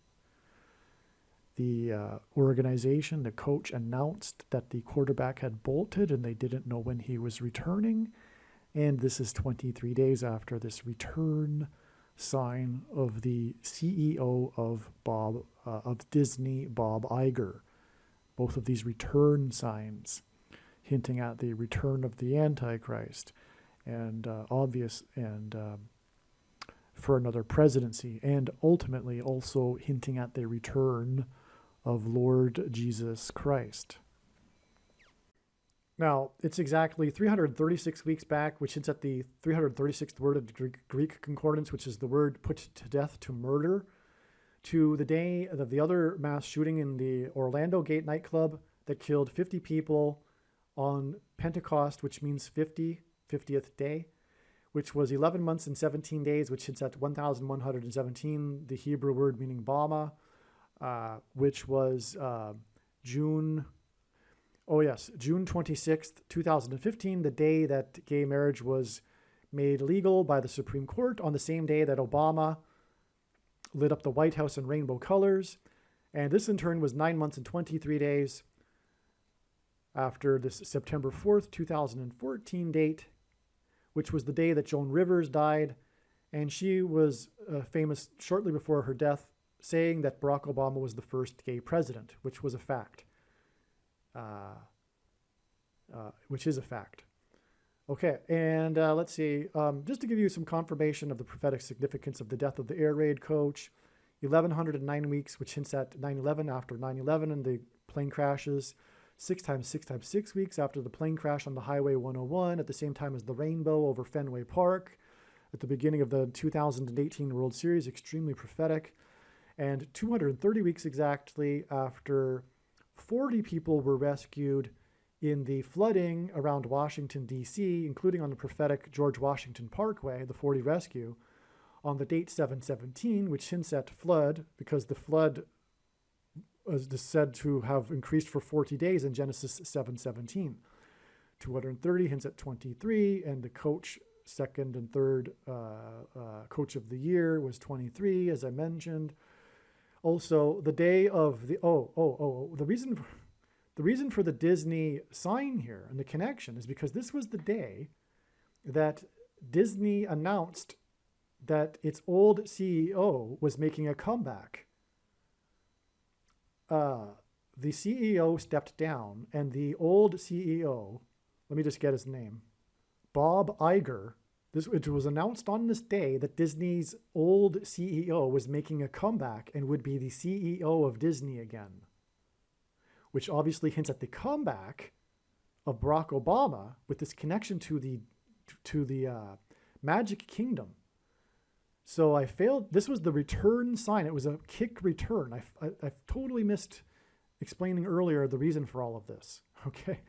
The organization, the coach, announced that the quarterback had bolted and they didn't know when he was returning. And this is 23 days after this return sign of the CEO of Disney, Bob Iger. Both of these return signs hinting at the return of the Antichrist and for another presidency, and ultimately also hinting at the return of Lord Jesus Christ. Now, it's exactly 336 weeks back, which hints at the 336th word of the Greek concordance, which is the word put to death, to murder, to the day of the other mass shooting in the Orlando Gate nightclub that killed 50 people on Pentecost, which means 50th day, which was 11 months and 17 days, which hints at 1,117, the Hebrew word meaning Bama, which was June 26th, 2015, the day that gay marriage was made legal by the Supreme Court, on the same day that Obama lit up the White House in rainbow colors. And this in turn was 9 months and 23 days after this September 4th, 2014 date, which was the day that Joan Rivers died. And she was famous shortly before her death, saying that Barack Obama was the first gay president, which was a fact. Which is a fact. Okay, and let's see, just to give you some confirmation of the prophetic significance of the death of the air raid coach, 1,109 weeks, which hints at 9/11, after 9/11 and the plane crashes, 6 times 6 times 6 weeks after the plane crash on the Highway 101, at the same time as the rainbow over Fenway Park, at the beginning of the 2018 World Series, extremely prophetic, and 230 weeks exactly after 40 people were rescued in the flooding around Washington, D.C., including on the prophetic George Washington Parkway, the 40 rescue, on the date 7/17, which hints at flood, because the flood was said to have increased for 40 days in Genesis 7:17. 230 hints at 23, and the coach, second and third coach of the year, was 23, as I mentioned. Also, the day of the the reason for the Disney sign here and the connection is because this was the day that Disney announced that its old CEO was making a comeback. The CEO stepped down, and the old CEO, let me just get his name, Bob Iger. It was announced on this day that Disney's old CEO was making a comeback and would be the CEO of Disney again, which obviously hints at the comeback of Barack Obama with this connection to the Magic Kingdom. So I failed. This was the return sign. It was a kick return. I totally missed explaining earlier the reason for all of this. Okay.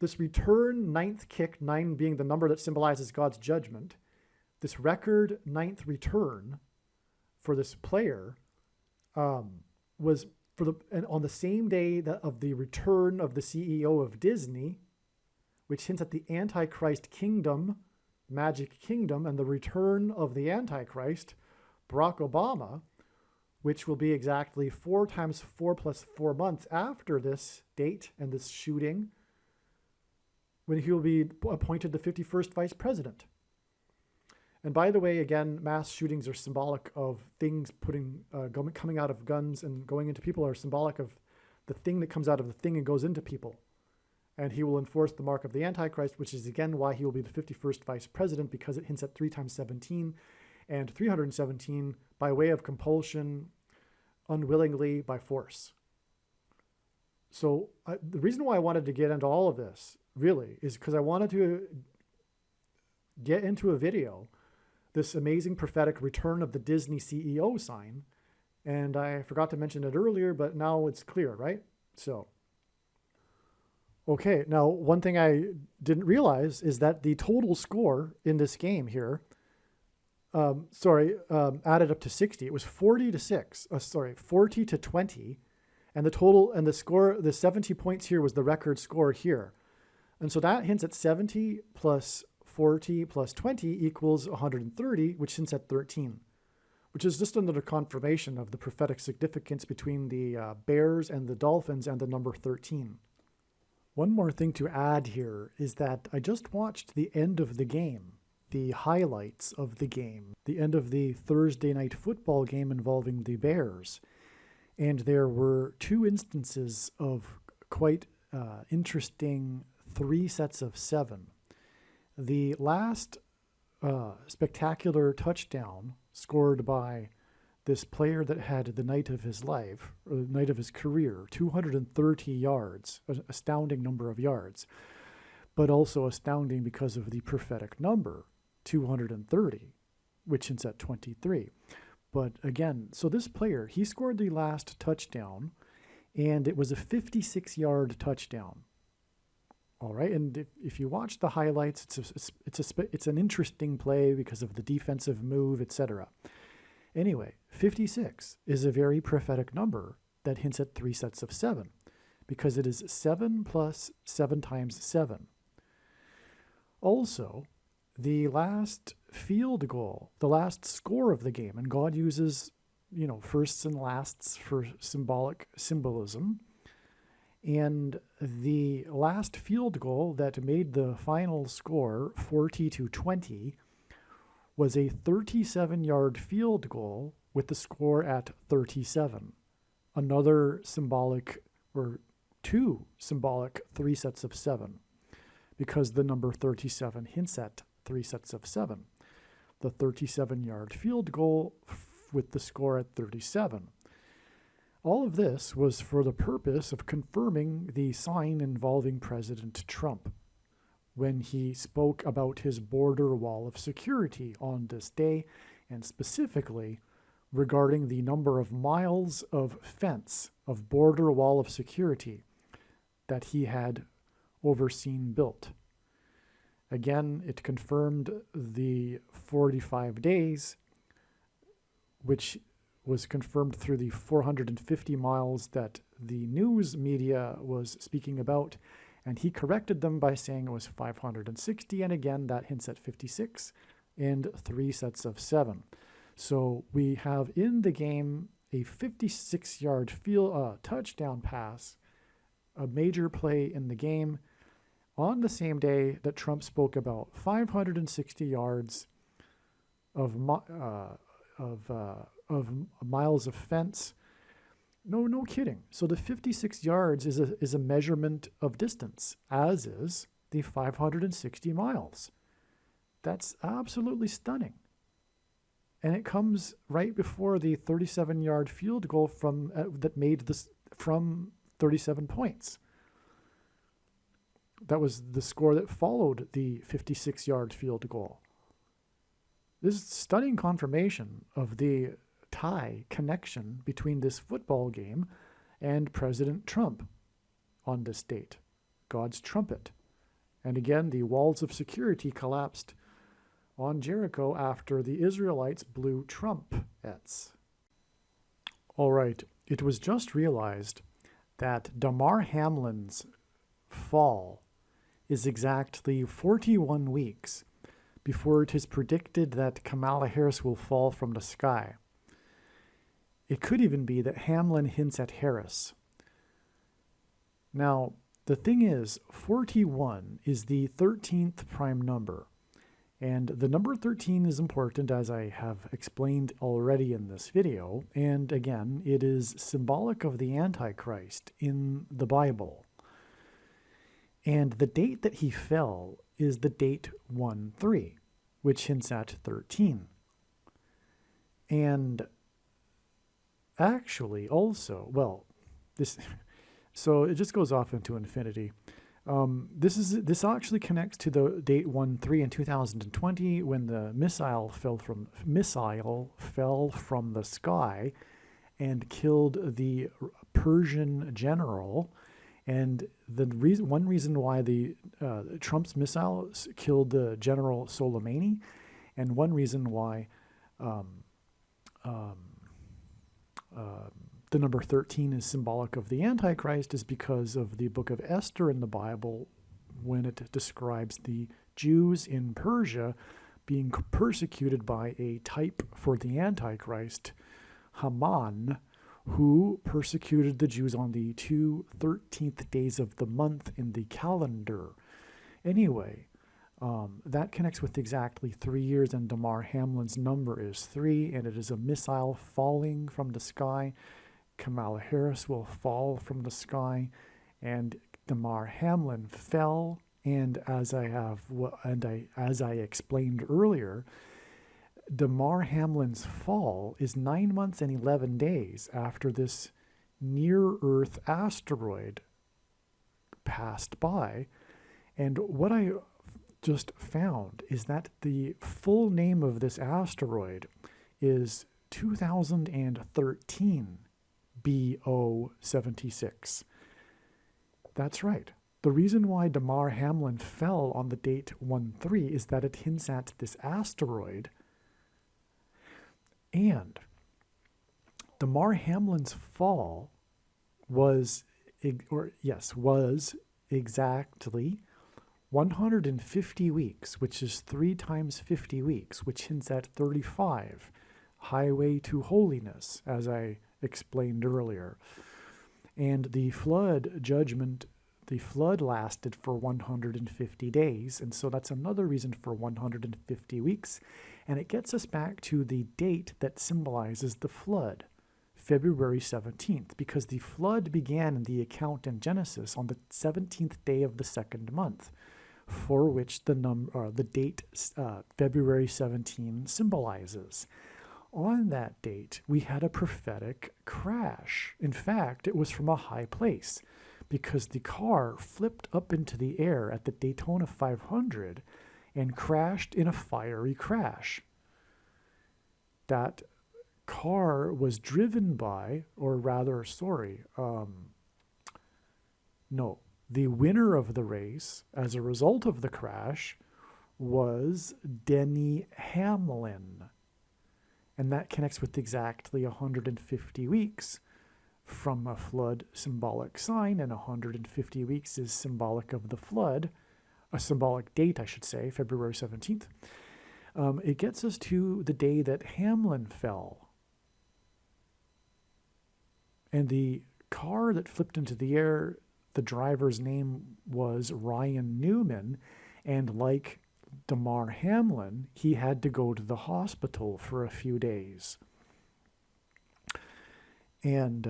This return ninth kick, 9 being the number that symbolizes God's judgment, this record ninth return for this player was on the same day of the return of the CEO of Disney, which hints at the Antichrist kingdom, Magic Kingdom, and the return of the Antichrist, Barack Obama, which will be exactly 4 times 4 plus 4 months after this date and this shooting, when he will be appointed the 51st vice president. And by the way, again, mass shootings are symbolic of things coming out of guns and going into people, are symbolic of the thing that comes out of the thing and goes into people. And he will enforce the mark of the Antichrist, which is again why he will be the 51st vice president, because it hints at 3 times 17 and 317 by way of compulsion, unwillingly, by force. So the reason why I wanted to get into all of this really is because I wanted to get into a video this amazing prophetic return of the Disney CEO sign. And I forgot to mention it earlier, but now it's clear, right? So, okay. Now, one thing I didn't realize is that the total score in this game here, added up to 60. It was 40 to 20. And the total and the score, the 70 points here was the record score here. And so that hints at 70 plus 40 plus 20 equals 130, which hints at 13, which is just another confirmation of the prophetic significance between the Bears and the Dolphins and the number 13. One more thing to add here is that I just watched the end of the game, the highlights of the game, the end of the Thursday night football game involving the Bears. And there were two instances of quite interesting 3 sets of 7. The last spectacular touchdown scored by this player that had the night of his life, or the night of his career, 230 yards, an astounding number of yards, but also astounding because of the prophetic number, 230, which hints at 23. But again, so this player, he scored the last touchdown, and it was a 56-yard touchdown. All right, and if you watch the highlights, it's an interesting play because of the defensive move, etc. Anyway, 56 is a very prophetic number that hints at 3 sets of 7, because it is 7 plus 7 times 7. Also, the last field goal, the last score of the game, and God uses, firsts and lasts for symbolism. And the last field goal that made the final score 40-20 was a 37-yard field goal with the score at 37. Another symbolic, or 2 symbolic 3 sets of 7, because the number 37 hints at 3 sets of 7. The 37-yard field goal with the score at 37. All of this was for the purpose of confirming the sign involving President Trump when he spoke about his border wall of security on this day, and specifically regarding the number of miles of fence, of border wall of security that he had overseen built. Again, it confirmed the 45 days, which was confirmed through the 450 miles that the news media was speaking about, and he corrected them by saying it was 560, and again, that hints at 56 and 3 sets of 7. So we have in the game a 56-yard touchdown pass, a major play in the game, on the same day that Trump spoke about 560 yards of miles of fence. No kidding. So the 56 yards is a measurement of distance, as is the 560 miles. That's absolutely stunning. And it comes right before the 37-yard field goal that made this from 37 points. That was the score that followed the 56-yard field goal. This is stunning confirmation of the connection between this football game and President Trump on this date, God's trumpet. And again, the walls of security collapsed on Jericho after the Israelites blew trumpets. All right, it was just realized that DAMAR HAMLIN's fall is exactly 41 weeks before it is predicted that Kamala Harris will fall from the sky. It could even be that Hamlin hints at Harris. Now, the thing is, 41 is the 13th prime number. And the number 13 is important, as I have explained already in this video. And again, it is symbolic of the Antichrist in the Bible. And the date that he fell is the date 1-3, which hints at 13. And actually also, so it just goes off into infinity. This actually connects to the date 1-3 in 2020 when the missile fell from the sky and killed the Persian general. And one reason why the Trump's missile killed the General Soleimani, and one reason why the number 13 is symbolic of the Antichrist is because of the book of Esther in the Bible when it describes the Jews in Persia being persecuted by a type for the Antichrist, Haman, who persecuted the Jews on the 13th days of the month in the calendar. Anyway, that connects with exactly 3 years, and Damar Hamlin's number is 3, and it is a missile falling from the sky. Kamala Harris will fall from the sky, and Damar Hamlin fell. And as I explained earlier, Damar Hamlin's fall is 9 months and 11 days after this near-Earth asteroid passed by. And what I just found is that the full name of this asteroid is 2013 BO76. That's right. The reason why Damar Hamlin fell on the date 1-3 is that it hints at this asteroid. And Damar Hamlin's fall was exactly 150 weeks, which is 3 times 50 weeks, which hints at 35, highway to holiness, as I explained earlier. And the flood lasted for 150 days, and so that's another reason for 150 weeks. And it gets us back to the date that symbolizes the flood, February 17th, because the flood began in the account in Genesis on the 17th day of the second month, for which the date February 17 symbolizes. On that date, we had a prophetic crash. In fact, it was from a high place, because the car flipped up into the air at the Daytona 500 and crashed in a fiery crash. That car was driven by, the winner of the race as a result of the crash was Denny Hamlin. And that connects with exactly 150 weeks from a flood symbolic sign, and 150 weeks is symbolic of the flood, a symbolic date, I should say, February 17th. It gets us to the day that Hamlin fell. And the car that flipped into the air, the driver's name was Ryan Newman, and like Damar Hamlin, he had to go to the hospital for a few days. And,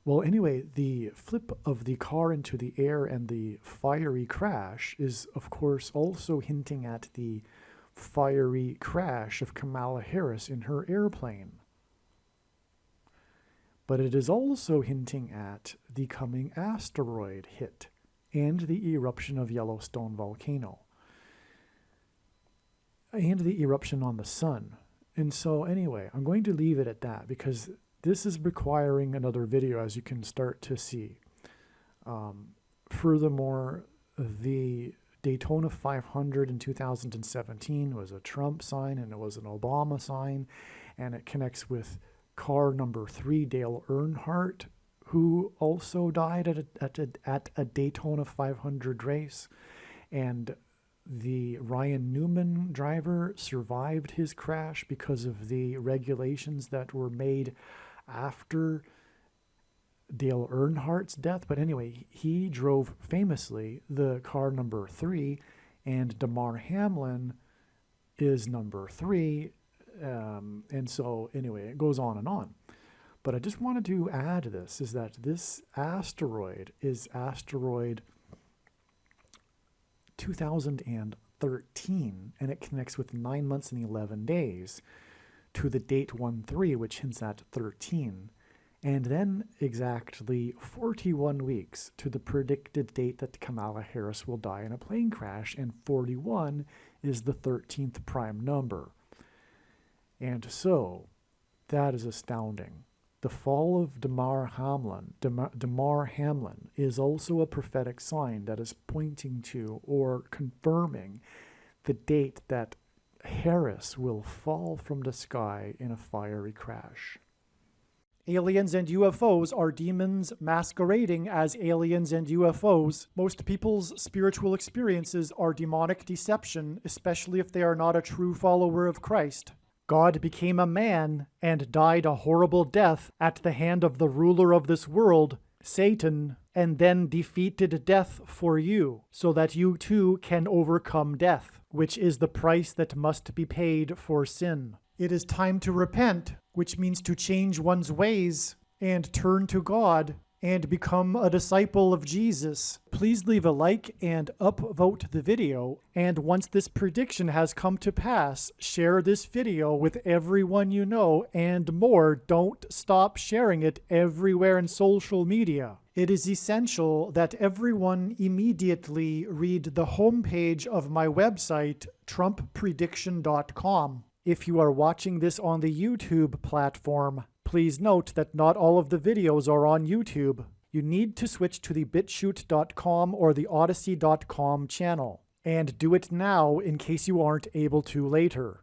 anyway, the flip of the car into the air and the fiery crash is, of course, also hinting at the fiery crash of Kamala Harris in her airplane. But it is also hinting at the coming asteroid hit and the eruption of Yellowstone volcano and the eruption on the sun. And so anyway, I'm going to leave it at that because this is requiring another video, as you can start to see. Furthermore, the Daytona 500 in 2017 was a Trump sign, and it was an Obama sign, and it connects with car number 3, Dale Earnhardt, who also died at a Daytona 500 race. And the Ryan Newman driver survived his crash because of the regulations that were made after Dale Earnhardt's death. But anyway, he drove famously the car number 3, and Damar Hamlin is number 3. And so anyway, it goes on and on. But I just wanted to add this, is that this asteroid is asteroid 2013, and it connects with 9 months and 11 days to the date 1-3, which hints at 13, and then exactly 41 weeks to the predicted date that Kamala Harris will die in a plane crash, and 41 is the 13th prime number. And so, that is astounding. The fall of Damar Hamlin is also a prophetic sign that is pointing to or confirming the date that Harris will fall from the sky in a fiery crash. aliens and UFOs are demons masquerading as aliens and UFOs. Most people's spiritual experiences are demonic deception, especially if they are not a true follower of Christ. God became a man and died a horrible death at the hand of the ruler of this world, Satan, and then defeated death for you, so that you too can overcome death, which is the price that must be paid for sin. It is time to repent, which means to change one's ways and turn to God and become a disciple of Jesus. Please leave a like and upvote the video, and once this prediction has come to pass, share this video with everyone you know, and more, don't stop sharing it everywhere in social media. It is essential that everyone immediately read the homepage of my website, TrumpPrediction.com. If you are watching this on the YouTube platform, please note that not all of the videos are on YouTube. You need to switch to the BitChute.com or the Odyssey.com channel. And do it now in case you aren't able to later.